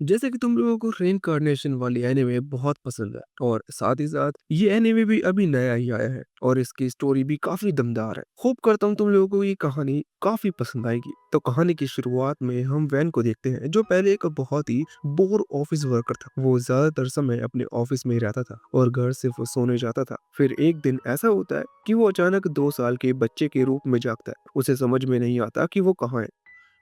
जैसे कि तुम लोगों को रेइनकार्नेशन वाली एनीमे बहुत पसंद है और साथ ही साथ ये एनीमे भी अभी नया ही आया है और इसकी स्टोरी भी काफी दमदार है। होप करता हूँ तुम लोगों को ये कहानी काफी पसंद आएगी। तो कहानी की शुरुआत में हम वैन को देखते हैं जो पहले एक बहुत ही बोर ऑफिस वर्कर था। वो ज्यादातर समय अपने ऑफिस में ही रहता था और घर सिर्फ सोने जाता था। फिर एक दिन ऐसा होता है कि वो अचानक 2 साल के बच्चे के रूप में जागता है। उसे समझ में नहीं आता कि वो कहाँ है।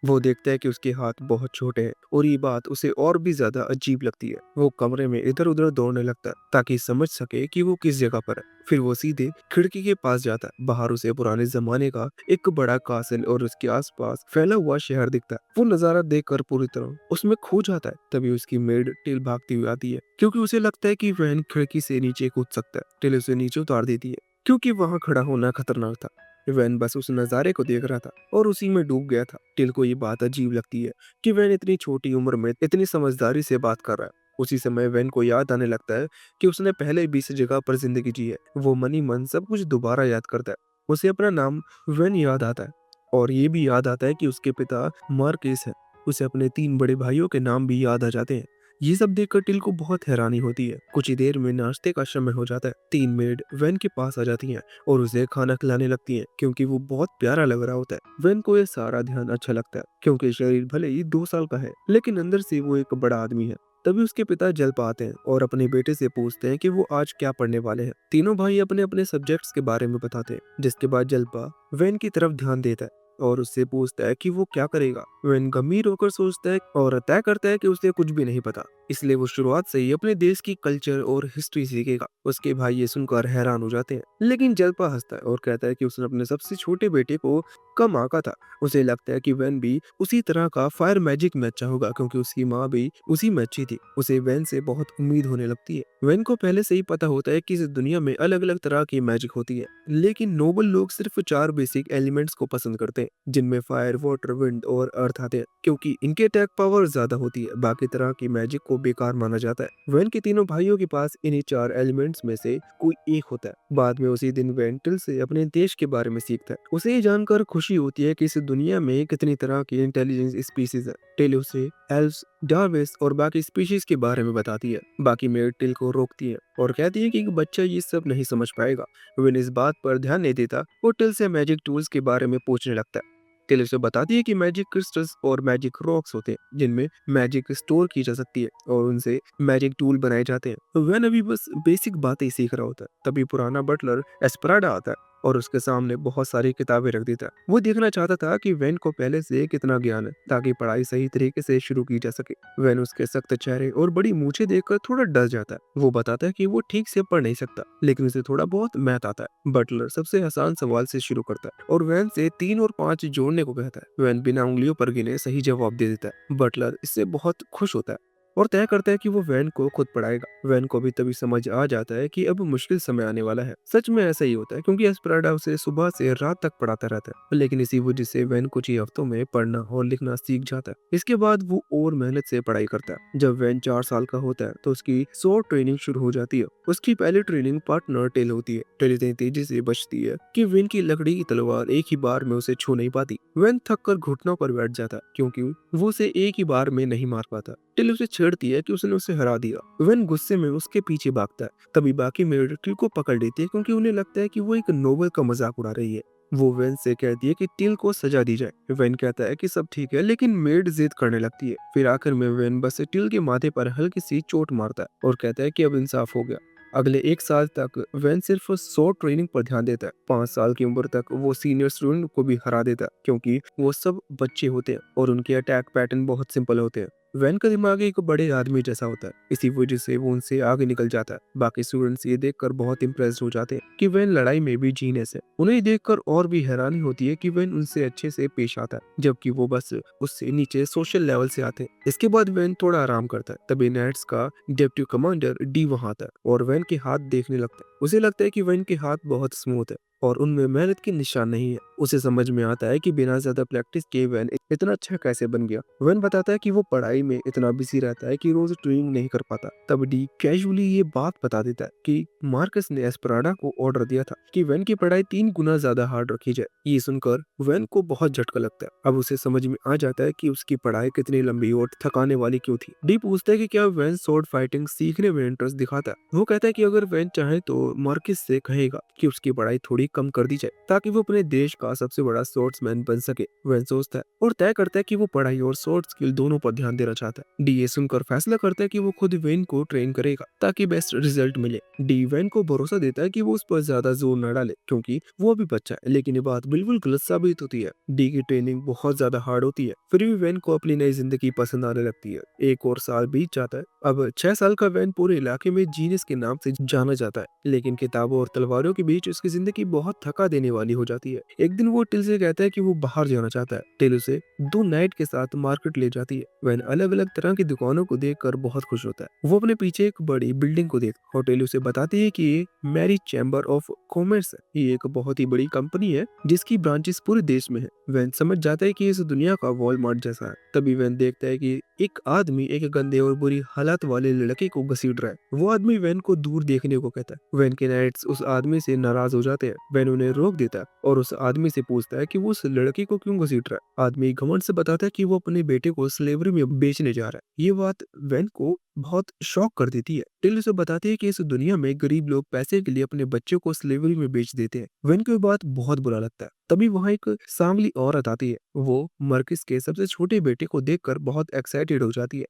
वो देखता है कि उसके हाथ बहुत छोटे हैं और ये बात उसे और भी ज्यादा अजीब लगती है। वो कमरे में इधर उधर दौड़ने लगता है ताकि समझ सके कि वो किस जगह पर है। फिर वो सीधे खिड़की के पास जाता है। बाहर उसे पुराने जमाने का एक बड़ा कासल और उसके आसपास फैला हुआ शहर दिखता है। वो नजारा देखकर पूरी तरह उसमें खो जाता है। तभी उसकी मेड टिल भागती हुई आती है क्योंकि उसे लगता है कि वैन खिड़की से नीचे कूद सकता है। टिल उसे नीचे उतार देती है क्योंकि वहां खड़ा होना खतरनाक था। वैन बस उस नज़ारे को देख रहा था और उसी में डूब गया था। टिल को ये बात अजीब लगती है कि वैन इतनी छोटी उम्र में इतनी समझदारी से बात कर रहा है। उसी समय वैन को याद आने लगता है कि उसने पहले भी इस जगह पर जिंदगी जी है। वो मनी मन सब कुछ दोबारा याद करता है। उसे अपना नाम वैन याद आता है और ये भी याद आता है कि उसके पिता मार्केस है। उसे अपने 3 बड़े भाइयों के नाम भी याद आ जाते हैं। ये सब देखकर टिल को बहुत हैरानी होती है। कुछ ही देर में नाश्ते का समय हो जाता है। 3 मेड वैन के पास आ जाती हैं और उसे खाना खिलाने लगती हैं क्योंकि वो बहुत प्यारा लग रहा होता है। वेन को ये सारा ध्यान अच्छा लगता है क्योंकि शरीर भले ही 2 साल का है लेकिन अंदर से वो एक बड़ा आदमी है। तभी उसके पिता जल पाते हैं और अपने बेटे से पूछते हैं कि वो आज क्या पढ़ने वाले हैं। तीनों भाई अपने अपने सब्जेक्ट्स के बारे में बताते हैं जिसके बाद जलपा वेन की तरफ ध्यान देता है और उससे पूछता है कि वो क्या करेगा। वेन गंभीर होकर सोचता है और तय करता है कि उसे कुछ भी नहीं पता, इसलिए वो शुरुआत से ही अपने देश की कल्चर और हिस्ट्री सीखेगा। उसके भाई ये सुनकर हैरान हो जाते हैं लेकिन जलपा हंसता है और कहता है कि उसने अपने सबसे छोटे बेटे को कम आंका था। उसे लगता है कि वैन भी उसी तरह का फायर मैजिक में अच्छा होगा क्योंकि उसकी माँ भी उसी में अच्छी थी। उसे वैन से बहुत उम्मीद होने लगती है। वैन को पहले से ही पता होता है कि इस दुनिया में अलग अलग तरह की मैजिक होती है लेकिन नोबल लोग सिर्फ 4 बेसिक एलिमेंट्स को पसंद करते हैं जिनमें फायर, वाटर, विंड और अर्थ आते हैं क्योंकि इनके अटैक पावर ज्यादा होती है। बाकी तरह की मैजिक को बेकार माना जाता है। वैन के तीनों भाइयों के पास इन्हीं 4 एलिमेंट्स में से कोई एक होता है। बाद में उसी दिन वैन टिल से अपने देश के बारे में सीखता है। उसे ये जानकर खुशी होती है कि इस दुनिया में कितनी तरह की इंटेलिजेंस स्पीसीज है। टिल उसे एल्व्स, डार्विस और बाकी स्पीशीज के बारे में बताती है। बाकी मेड टिल को रोकती है और कहती है कि एक बच्चा ये सब नहीं समझ पाएगा। विन इस बात पर ध्यान नहीं देता। वो टिल से मैजिक टूल्स के बारे में पूछने लगता है। टिल उसे बताती है कि मैजिक क्रिस्टल्स और मैजिक रॉक्स होते हैं जिनमें मैजिक स्टोर की जा सकती है और उनसे मैजिक टूल बनाए जाते हैं। वैन अभी बस बेसिक बातें ही सीख रहा होता है। तभी पुराना बटलर एस्पराडा आता है और उसके सामने बहुत सारी किताबें रख देता है। वो देखना चाहता था कि वैन को पहले से कितना ज्ञान है ताकि पढ़ाई सही तरीके से शुरू की जा सके। वैन उसके सख्त चेहरे और बड़ी मूछें देखकर थोड़ा डर जाता है। वो बताता है कि वो ठीक से पढ़ नहीं सकता लेकिन उसे थोड़ा बहुत मैथ आता है। बटलर सबसे आसान सवाल से शुरू करता है और वैन से 3 और 5 जोड़ने को कहता है। वैन बिना उंगलियों पर गिने सही जवाब दे देता है। बटलर इससे बहुत खुश होता है और तय करता है कि वो वैन को खुद पढ़ाएगा। वैन को भी तभी समझ आ जाता है कि अब मुश्किल समय आने वाला है। सच में ऐसा ही होता है क्योंकि एस्पराडा उसे सुबह से रात तक पढ़ाता रहता है लेकिन इसी वजह से वैन कुछ ही हफ्तों में पढ़ना और लिखना सीख जाता है। इसके बाद वो और मेहनत से पढ़ाई करता है। जब वैन 4 साल का होता है तो उसकी सौ ट्रेनिंग शुरू हो जाती है। उसकी पहली ट्रेनिंग पार्टनर टेल होती है। टेल इतनी तेजी से बचती है कि वैन की लकड़ी की तलवार एक ही बार में उसे छू नहीं पाती। वैन थक कर घुटनों पर बैठ जाता है क्योंकि वो उसे एक ही बार में नहीं मार पाता। टिल उसे छेड़ती है कि उसने उसे हरा दिया। वैन गुस्से में उसके पीछे भागता है। तभी बाकी मेड टिल को पकड़ लेती है क्योंकि उन्हें लगता है कि वो एक नोबल का मजाक उड़ा रही है। वो वैन से कहती है कि टिल को सजा दी जाए। वैन कहता है कि सब ठीक है लेकिन मेड जिद करने लगती है। फिर आखिर में वैन बस टिल के माथे पर हल्की सी चोट मारता है और कहता है कि अब इंसाफ हो गया। अगले 1 साल तक वैन सिर्फ 100 ट्रेनिंग पर ध्यान देता है। 5 साल की उम्र तक वो सीनियर स्टूडेंट को भी हरा देता है क्योंकि वो सब बच्चे होते हैं और उनके अटैक पैटर्न बहुत सिंपल होते हैं। वैन का दिमाग एक बड़े आदमी जैसा होता है, इसी वजह से वो उनसे आगे निकल जाता है। बाकी स्टूडेंट्स ये देखकर बहुत इम्प्रेस्ड हो जाते हैं कि वैन लड़ाई में भी जीनियस है। उन्हें देखकर और भी हैरानी होती है कि वैन उनसे अच्छे से पेश आता है जबकि वो बस उससे नीचे सोशल लेवल से आते हैं। इसके बाद वैन थोड़ा आराम करता है। तभी नेट्स का डेप्टी कमांडर डी वहां आता है और वैन के हाथ देखने लगता है। उसे लगता है कि वैन के हाथ बहुत स्मूथ है और उनमें मेहनत की निशान नहीं है। उसे समझ में आता है कि बिना ज्यादा प्रैक्टिस के वैन इतना अच्छा कैसे बन गया। वैन बताता है कि वो पढ़ाई में इतना बिजी रहता है कि रोज ट्रेनिंग नहीं कर पाता। तब डी कैजुअली ये बात बता देता है कि मार्कस ने एस्पराडा को ऑर्डर दिया था कि वैन की पढ़ाई 3 गुना ज्यादा हार्ड रखी जाए। ये सुनकर वैन को बहुत झटका लगता है। अब उसे समझ में आ जाता है कि उसकी पढ़ाई कितनी लंबी और थकाने वाली क्यों थी। डी पूछता है कि क्या वैन स्वॉर्ड फाइटिंग सीखने में इंटरेस्ट दिखाता है। वो कहता है कि अगर वैन चाहे तो मार्किस से कहेगा कि उसकी पढ़ाई थोड़ी कम कर दी जाए ताकि वो अपने देश का सबसे बड़ा स्वॉर्ड्समैन बन सके। वैन सोचता है और तय करता है कि वो पढ़ाई और स्वॉर्ड स्किल दोनों पर ध्यान देना चाहता है। डी ये सुनकर फैसला करता है कि वो खुद वैन को ट्रेन करेगा ताकि बेस्ट रिजल्ट मिले। डी वैन को भरोसा देता है कि वो उस पर ज्यादा जोर न डाले क्योंकि वो अभी बच्चा है, लेकिन ये बात बिल्कुल गलत साबित होती है। डी की ट्रेनिंग बहुत ज्यादा हार्ड होती है, फिर भी वैन को अपनी नई जिंदगी पसंद आने लगती है। एक और साल बीत जाता है। अब 6 साल का वैन पूरे इलाके में जीनियस के नाम से जाना जाता है, लेकिन किताबों और तलवारों के बीच उसकी जिंदगी बहुत थका देने वाली हो जाती है। एक दिन वो टिल से कहता है कि वो बाहर जाना चाहता है। टिल उसे 2 नाइट के साथ मार्केट ले जाती है। वैन अलग अलग तरह की दुकानों को देखकर बहुत खुश होता है। वो अपने पीछे एक बड़ी बिल्डिंग को देख और टिल उसे बताती है कि ये मैरी चैम्बर ऑफ कॉमर्स है। ये एक बहुत ही बड़ी कंपनी है जिसकी ब्रांचेस पूरे देश में है। वैन समझ जाता है कि इस दुनिया का वॉलमार्ट जैसा है। तभी वैन देखता है कि एक आदमी एक गंदे और बुरी हालत वाले लड़के को घसीट रहा है। वो आदमी वैन को दूर देखने को कहता है। वैन के नाइट्स उस आदमी से नाराज हो जाते हैं। वैन उन्हें रोक देता है और उस आदमी से पूछता है कि वो उस लड़के को क्यों घसीट रहा है। आदमी घमंड से बताता है कि वो अपने बेटे को स्लेवरी में बेचने जा रहा है। ये बात वैन को बहुत शॉक कर देती है। टिल उसे बताती है कि इस दुनिया में गरीब लोग पैसे के लिए अपने बच्चों को स्लेवरी में बेच देते हैं। वैन को ये बात बहुत बुरा लगता है। तभी वहां एक सांवली औरत आती है। वो मर्किस के सबसे छोटे बेटे को देखकर बहुत एक्साइटेड हो जाती है।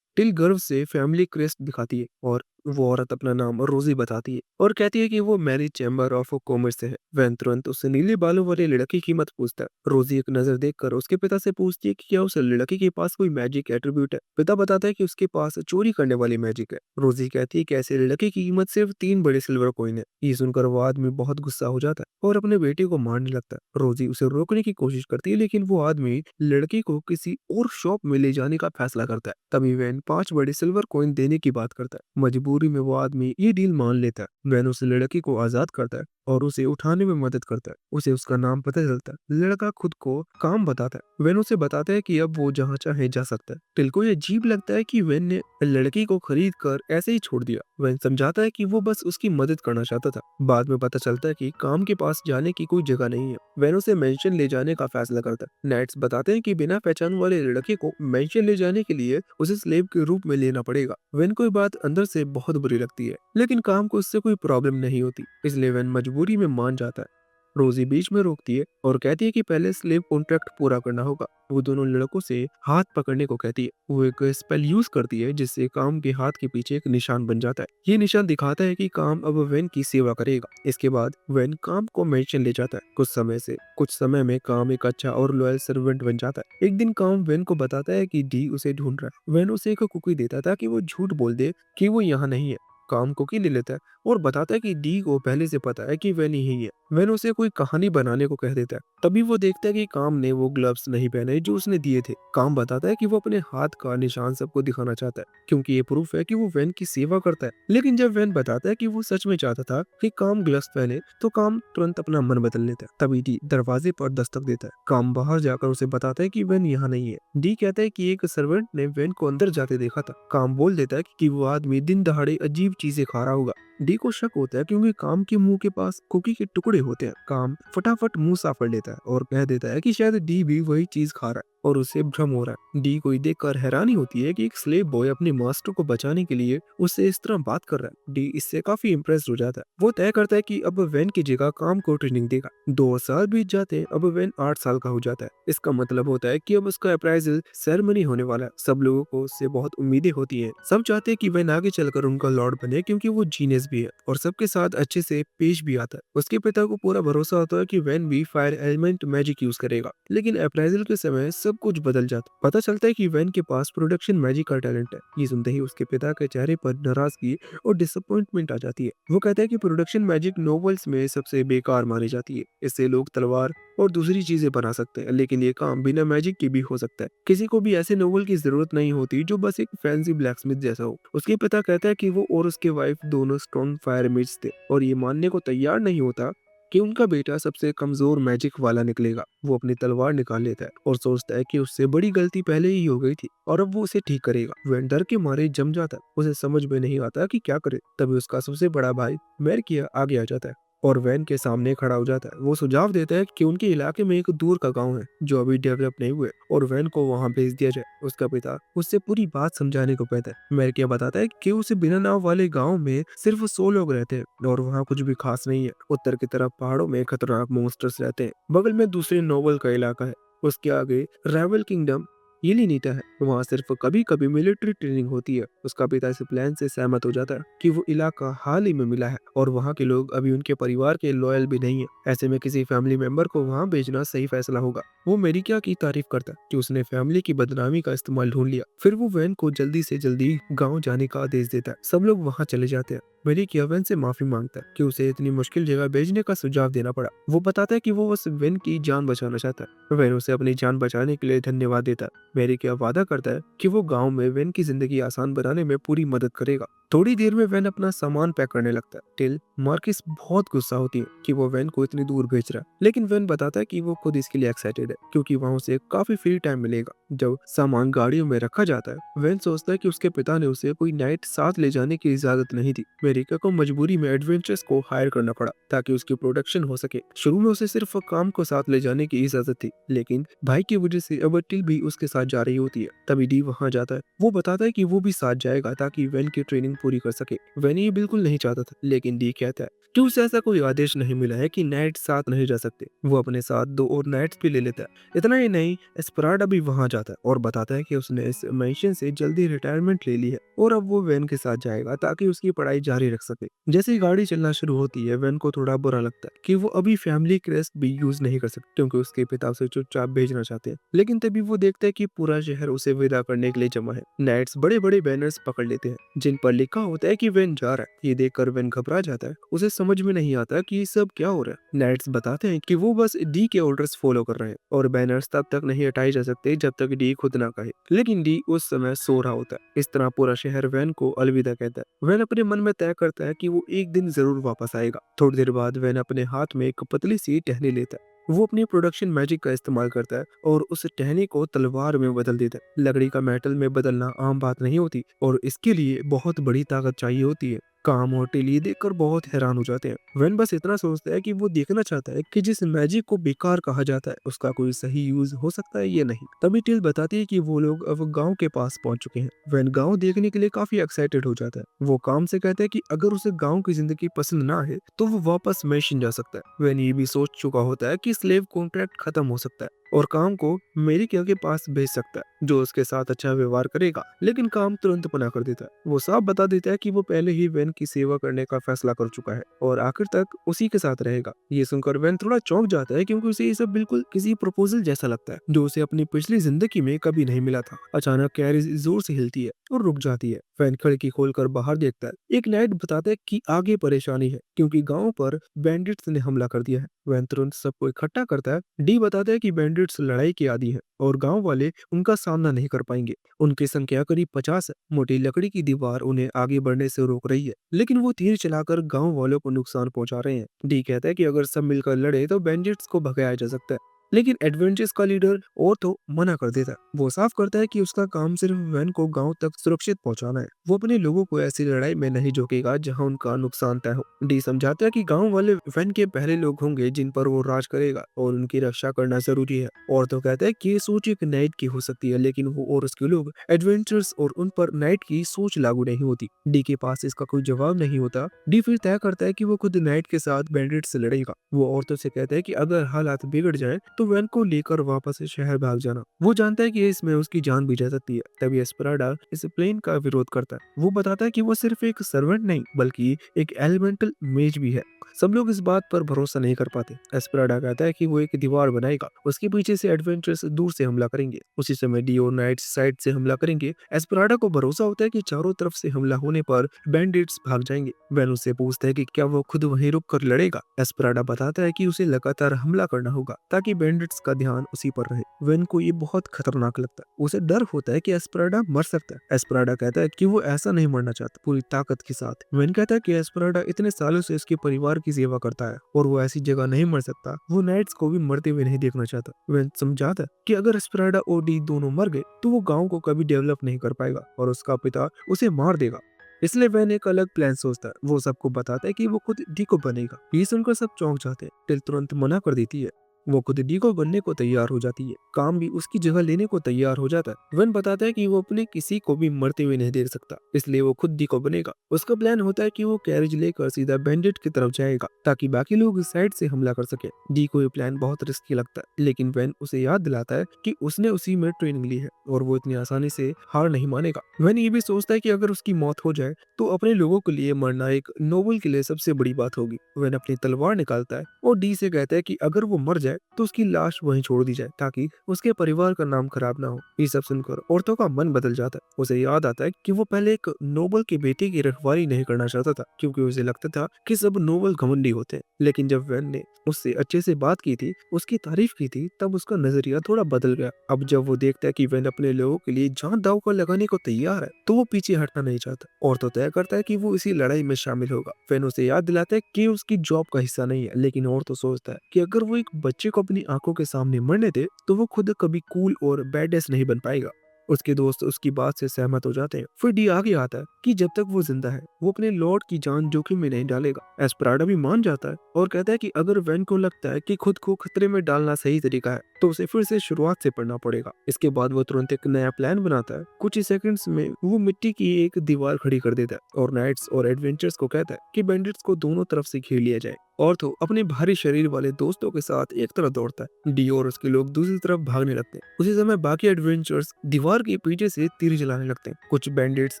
टिल गर्व से फैमिली क्रेस्ट दिखाती है और वो औरत अपना नाम रोजी बताती है और कहती है कि वो मैरी चैम्बर ऑफ कॉमर्स से है। वैन तुरंत उससे नीले बालों वाले लड़के की मत पूछता है। रोजी एक नजर देखकर उसके पिता से पूछती है कि क्या उस लड़के के पास कोई मैजिक एट्रीब्यूट है। पिता बताता है कि उसके पास चोरी करने वाली मैजिक है। रोजी कहती है कि ऐसे लड़के की कीमत सिर्फ 3 बड़े सिल्वर कॉइन है। ये सुनकर वो आदमी बहुत गुस्सा हो जाता है और अपने बेटे को मारने लगता है। रोजी उसे रोकने की कोशिश करती है, लेकिन वो आदमी लड़के को किसी और शॉप में ले जाने का फैसला करता है। तभी वैन 5 बड़े सिल्वर कॉइन देने की बात करता है। मजबूरी में वो आदमी ये डील मान लेता है। वैन उस लड़के को आजाद करता है और उसे उठाने में मदद करता है। उसे उसका नाम पता चलता है। लड़का खुद को काम बताता है। वैन उसे बताता है कि अब वो जहाँ चाहे जा सकता है। टिल को ये अजीब लगता है कि वैन ने लड़की को खरीद कर ऐसे ही छोड़ दिया। वैन समझाता है कि वो बस उसकी मदद करना चाहता था। बाद में पता चलता है कि काम के पास जाने की कोई जगह नहीं है। वैन उसे मेंशन ले जाने का फैसला करता है। नाइट्स बताते हैं कि बिना पहचान वाले लड़के को मेंशन ले जाने के लिए उसे स्लेव के रूप में लेना पड़ेगा। वैन को ये बात अंदर से बहुत बुरी लगती है, लेकिन काम को इससे कोई प्रॉब्लम नहीं होती, इसलिए वैन मजबूरी में मान जाता है। रोजी बीच में रोकती है और कहती है कि पहले स्लेव कॉन्ट्रैक्ट पूरा करना होगा। वो दोनों लड़कों से हाथ पकड़ने को कहती है। वो एक स्पेल यूज करती है जिससे काम के हाथ के पीछे एक निशान बन जाता है। ये निशान दिखाता है कि काम अब वैन की सेवा करेगा। इसके बाद वैन काम को मेंशन ले जाता है। कुछ समय में काम एक अच्छा और लॉयल सर्वेंट बन जाता है। एक दिन काम वैन को बताता है कि डी उसे ढूंढ रहा है। वैन उसे एक कुकी देता था कि वो झूठ बोल दे कि वो यहाँ नहीं है। काम कुकी ले लेता है और बताता है कि डी को पहले से पता है कि वैन यही है। वैन उसे कोई कहानी बनाने को कह देता है। तभी वो देखता है कि काम ने वो ग्लव्स नहीं पहने जो उसने दिए थे। काम बताता है कि वो अपने हाथ का निशान सबको दिखाना चाहता है क्योंकि ये प्रूफ है कि वो वैन की सेवा करता है। लेकिन जब वैन बताता है कि वो सच में चाहता था कि काम ग्लव्स पहने तो काम तुरंत अपना मन बदल लेता है। तभी डी दरवाजे पर दस्तक देता है। काम बाहर जाकर उसे बताता है कि वैन यहाँ नहीं है। डी कहता है कि एक सर्वेंट ने वैन को अंदर जाते देखा था। काम बोल देता है कि वो आदमी दिन दहाड़े अजीब चीजें खा रहा होगा। डी को शक होता है क्योंकि काम के मुंह के पास कुकी के टुकड़े होते हैं। काम फटाफट मुंह साफ कर लेता है और कह देता है कि शायद डी भी वही चीज खा रहा है और उसे भ्रम हो रहा है। डी को ये देखकर हैरानी होती है कि एक स्लेव बॉय अपने मास्टर को बचाने के लिए उससे इस तरह बात कर रहा है। डी इससे काफी इम्प्रेस हो जाता है। वो तय करता है कि अब वैन की जगह काम को ट्रेनिंग देगा। 2 साल बीत जाते हैं। अब वैन 8 साल का हो जाता है। इसका मतलब होता है कि अब उसका अप्राइजल सेरेमनी होने वाला है। सब लोगों को उससे बहुत उम्मीदें होती हैं। सब चाहते हैं कि वैन आगे चलकर उनका लॉर्ड बने क्योंकि वो जीनियस भी है और सबके साथ अच्छे से पेश भी आता है। उसके पिता को पूरा भरोसा होता है कि वैन भी फायर एलिमेंट मैजिक यूज करेगा, लेकिन अप्राइजल के समय सब कुछ बदल जाता है। पता चलता है कि वैन के पास प्रोडक्शन मैजिक का टैलेंट है। ये सुनते ही उसके पिता के चेहरे पर नाराजगी और डिसअपॉइंटमेंट आ जाती है। वो कहता है कि प्रोडक्शन मैजिक नॉवेल्स में सबसे बेकार मानी जाती है। इससे लोग तलवार और दूसरी चीजें बना सकते हैं, लेकिन ये काम बिना मैजिक के भी हो सकता है। किसी को भी ऐसे नोवेल की जरूरत नहीं होती जो बस एक फैंसी ब्लैकस्मिथ जैसा हो। उसके पिता कहता है कि वो और उसके वाइफ दोनों स्ट्रॉन्ग फायर मेज थे और ये मानने को तैयार नहीं होता कि उनका बेटा सबसे कमजोर मैजिक वाला निकलेगा। वो अपनी तलवार निकाल लेता है और सोचता है कि उससे बड़ी गलती पहले ही हो गई थी और अब वो उसे ठीक करेगा। वह डर के मारे जम जाता है, उसे समझ में नहीं आता कि क्या करे। तभी उसका सबसे बड़ा भाई मेरकिया आगे आ जाता है और वैन के सामने खड़ा हो जाता है। वो सुझाव देता है कि उनके इलाके में एक दूर का गांव है जो अभी डेवलप नहीं हुए और वैन को वहां भेज दिया जाए। उसका पिता उससे पूरी बात समझाने को कहता है। मेरकिया बताता है कि उसे बिना नाव वाले गांव में सिर्फ 100 लोग रहते हैं और वहाँ कुछ भी खास नहीं है। उत्तर की तरफ पहाड़ों में खतरनाक मॉन्स्टर्स रहते हैं। बगल में दूसरे नोबल का इलाका है। उसके आगे रावल किंगडम येलिनीता है। वहाँ सिर्फ कभी कभी मिलिट्री ट्रेनिंग होती है। उसका पिता इस प्लान से सहमत हो जाता है कि वो इलाका हाल ही में मिला है और वहाँ के लोग अभी उनके परिवार के लॉयल भी नहीं है। ऐसे में किसी फैमिली मेंबर को वहाँ भेजना सही फैसला होगा। वो मेरिका की तारीफ करता है कि उसने फैमिली की बदनामी का इस्तेमाल ढूंढ लिया। फिर वो वैन को जल्दी से जल्दी गाँव जाने का आदेश देता है। सब लोग वहाँ चले जाते हैं। मेरिकिया वैन से माफी मांगता है कि उसे इतनी मुश्किल जगह भेजने का सुझाव देना पड़ा। वो बताता है कि वो बस वैन की जान बचाना चाहता है। वैन उसे अपनी जान बचाने के लिए धन्यवाद देता है। मेरिकिया वादा करता है कि वो गांव में वैन की जिंदगी आसान बनाने में पूरी मदद करेगा। थोड़ी देर में वैन अपना सामान पैक करने लगता है। टिल मार्किस बहुत गुस्सा होती है कि वो वैन को इतनी दूर भेज रहा है, लेकिन वैन बताता है कि वो खुद इसके लिए एक्साइटेड है क्योंकि वहाँ उसे काफी फ्री टाइम मिलेगा। जब सामान गाड़ियों में रखा जाता है, वैन सोचता है कि उसके पिता ने उसे कोई नाइट साथ ले जाने की इजाजत नहीं दी। मेरिका को मजबूरी में एडवेंचर्स को हायर करना पड़ा ताकि उसकी प्रोडक्शन हो सके। शुरू में उसे सिर्फ काम को साथ ले जाने की इजाजत थी, लेकिन भाई की वजह से अब टिल भी उसके साथ जा रही होती है। तभी डी वहां जाता है। वो बताता है कि वो भी साथ जाएगा ताकि वैन की ट्रेनिंग पूरी कर सके। वैन ये बिल्कुल नहीं चाहता था, लेकिन डी कहता है कि उसे ऐसा कोई आदेश नहीं मिला है कि नाइट साथ नहीं जा सकते। वो अपने साथ 2 और नाइट्स भी ले लेता है। इतना ही नहीं, एस्पराडा भी वहां जाता है और बताता है कि उसने इस मिशन से जल्दी रिटायरमेंट ले ली है और अब वो वैन के साथ जाएगा ताकि उसकी पढ़ाई जारी रख सके। जैसे ही गाड़ी चलना शुरू होती है, वैन को थोड़ा बुरा लगता है कि वो अभी फैमिली क्रेस्ट भी यूज नहीं कर सकते क्योंकि उसके पिता उसे चुपचाप भेजना चाहते हैं। लेकिन तभी वो देखता है कि पूरा शहर उसे विदा करने के लिए जमा है। नाइट्स बड़े बड़े बैनर्स पकड़ लेते हैं जिन पर लिखा होता है कि वैन जा रहा है। ये देखकर वैन घबरा जाता है। उसे समझ में नहीं आता कि ये सब क्या हो रहा है। नाइट्स बताते हैं कि वो बस डी के ऑर्डर्स फॉलो कर रहे हैं और बैनर्स तब तक नहीं हटाए जा सकते जब तक डी खुद ना कहे। लेकिन डी उस समय सो रहा होता है। इस तरह पूरा शहर वैन को अलविदा कहता है। वैन अपने मन में तय करता है कि वो एक दिन जरूर वापस आएगा। थोड़ी देर बाद वैन अपने हाथ में एक पतली सी टहनी लेता है। वो अपनी प्रोडक्शन मैजिक का इस्तेमाल करता है और उस टहनी को तलवार में बदल देता है। लकड़ी का मेटल में बदलना आम बात नहीं होती और इसके लिए बहुत बड़ी ताकत चाहिए होती है। काम और टिल ये देखकर बहुत हैरान हो जाते हैं। वैन बस इतना सोचता है कि वो देखना चाहता है कि जिस मैजिक को बेकार कहा जाता है उसका कोई सही यूज हो सकता है या नहीं। तभी टिल बताती है कि वो लोग अब गांव के पास पहुंच चुके हैं। वैन गांव देखने के लिए काफी एक्साइटेड हो जाता है। वो काम से कहता है कि अगर उसे गांव की जिंदगी पसंद ना है तो वो वापस मैशन जा सकता है। वैन ये भी सोच चुका होता है कि स्लेव कॉन्ट्रैक्ट खत्म हो सकता है और काम को मेरिका के पास भेज सकता है जो उसके साथ अच्छा व्यवहार करेगा। लेकिन काम तुरंत मना कर देता है। वो साफ बता देता है कि वो पहले ही वैन की सेवा करने का फैसला कर चुका है और आखिर तक उसी के साथ रहेगा। ये सुनकर वैन थोड़ा चौंक जाता है क्योंकि उसे ये सब बिल्कुल किसी प्रपोजल जैसा लगता है जो उसे अपनी पिछली जिंदगी में कभी नहीं मिला था। अचानक कैरिज जोर से हिलती है और रुक जाती है। वैन खिड़की खोलकर बाहर देखता है। एक नाइट बताता है कि आगे परेशानी है क्योंकि गांव पर बैंडिट्स ने हमला कर दिया है। वैन तुरंत सबको इकट्ठा करता है। डी बताता है कि बैंडिट्स लड़ाई के आदी हैं और गांव वाले उनका सामना नहीं कर पाएंगे। उनकी संख्या करीब 50 है। मोटी लकड़ी की दीवार उन्हें आगे बढ़ने से रोक रही है, लेकिन वो तीर चलाकर गांव वालों को नुकसान पहुंचा रहे हैं। डी कहता है कि अगर सब मिलकर लड़े तो बैंडिट्स को भगाया जा सकता है, लेकिन एडवेंचर्स का लीडर और तो मना कर देता है। वो साफ करता है कि उसका काम सिर्फ वैन को गांव तक सुरक्षित पहुंचाना है। वो अपने लोगों को ऐसी लड़ाई में नहीं झोंकेगा जहां उनका नुकसान तय हो। डी समझाता है कि गांव वाले वैन के पहले लोग होंगे जिन पर वो राज करेगा और उनकी रक्षा करना जरूरी है। और तो कहता है कि ये सोच एक नाइट की हो सकती है, लेकिन वो और उसके लोग एडवेंचर्स और उन पर नाइट की सोच लागू नहीं होती। डी के पास इसका कोई जवाब नहीं होता। डी फिर तय करता है कि वो खुद नाइट के साथ बैंडिट से लड़ेगा। वो औरतों से कहता है कि अगर हालात बिगड़ जाए तो वैन को लेकर वापस शहर भाग जाना। वो जानता है कि इसमें उसकी जान भी जा सकती है। तभी एस्पराडा इस प्लेन का विरोध करता है। वो बताता है कि वो सिर्फ एक सर्वेंट नहीं बल्कि एक एलिमेंटल मेज भी है। सब लोग इस बात पर भरोसा नहीं कर पाते। एस्पराडा कहता है कि वो एक दीवार बनाएगा, उसके पीछे से एडवेंचर्स दूर से हमला करेंगे। उसी समय डियो नाइट्स साइड से हमला करेंगे। एस्पराडा को भरोसा होता है कि चारों तरफ से हमला होने पर बैंडिट्स भाग जाएंगे। वैन उससे पूछता है कि क्या वो खुद वहीं रुक कर लड़ेगा। एस्पराडा बताता है कि उसे लगातार हमला करना होगा ताकि बैंडिट्स का ध्यान उसी पर रहे। वेन को ये बहुत खतरनाक लगता है। उसे डर होता है कि एस्पराडा मर सकता है। एस्पराडा कहता है कि वो ऐसा नहीं मरना चाहता पूरी ताकत के साथ। वेन कहता है कि एस्पराडा इतने सालों से उसके परिवार की सेवा करता है और वो ऐसी जगह नहीं मर सकता। वो नाइट्स को भी मरते हुए नहीं देखना चाहता। वेन समझाता है कि अगर एस्पराडा और डी दोनों मर गए तो वो गाँव को कभी डेवलप नहीं कर पाएगा और उसका पिता उसे मार देगा। इसलिए वैन एक अलग प्लान सोचता है। वो सबको बताता है कि वो खुद डीको बनेगा। ये सुनकर सब चौंक जाते हैं। टिल तुरंत मना कर देती है। वो खुद डीको बनने को तैयार हो जाती है। काम भी उसकी जगह लेने को तैयार हो जाता है। वन बताता है कि वो अपने किसी को भी मरते हुए नहीं देख सकता, इसलिए वो खुद डीको बनेगा। उसका प्लान होता है कि वो कैरेज लेकर सीधा बैंडिट की तरफ जाएगा ताकि बाकी लोग इस साइड से हमला कर सके। डी को ये प्लान बहुत रिस्की लगता है, लेकिन वैन उसे याद दिलाता है कि उसने उसी में ट्रेनिंग ली है और वो इतनी आसानी से हार नहीं मानेगा। वैन ये भी सोचता है कि अगर उसकी मौत हो जाए तो अपने लोगों के लिए मरना एक नोबल के लिए सबसे बड़ी बात होगी। वैन अपनी तलवार निकालता है और डी से कहता है कि अगर वो मर जाए तो उसकी लाश वहीं छोड़ दी जाए ताकि उसके परिवार का नाम खराब ना हो। ये सब सुनकर औरतों का मन बदल जाता है। उसे याद आता है कि वो पहले एक नोबल के बेटे की रखवाली नहीं करना चाहता था, क्योंकि उसे लगता था कि सब नोबल घमंडी होते हैं। लेकिन जब वैन ने उससे अच्छे से बात की थी, उसकी तारीफ की थी, तब उसका नजरिया थोड़ा बदल गया। अब जब वो देखता है कि वैन अपने लोगों के लिए जान दांव पर लगाने को तैयार है, तो वो पीछे हटना नहीं चाहता और तो तय करता है कि वो इसी लड़ाई में शामिल होगा। वैन उसे याद दिलाता है कि उसकी जॉब का हिस्सा नहीं है, लेकिन और तो सोचता है कि अगर वो एक बच्चे को अपनी आंखों के सामने मरने दे तो वो खुद कभी कूल और बैडेस नहीं बन पाएगा। उसके दोस्त उसकी बात से सहमत हो जाते हैं। फिर डी आगे आता है कि जब तक वो जिंदा है वो अपने लॉर्ड की जान जोखिम में नहीं डालेगा। एस्पराडा भी मान जाता है और कहता है कि अगर वैन को लगता है कि खुद को खतरे में डालना सही तरीका है तो उसे फिर से शुरुआत से पढ़ना पड़ेगा। इसके बाद वो तुरंत एक नया प्लान बनाता है। कुछ ही सेकंड्स में वो मिट्टी की एक दीवार खड़ी कर देता है और नाइट्स और एडवेंचर्स को कहता है कि बैंडिट्स को दोनों तरफ से घेर लिया जाए। और तो अपने भारी शरीर वाले दोस्तों के साथ एक तरफ दौड़ता है। डी और उसके लोग दूसरी तरफ भागने लगते हैं। उसी समय बाकी एडवेंचर्स दीवार के पीछे से तीर चलाने लगते हैं। कुछ बैंडिट्स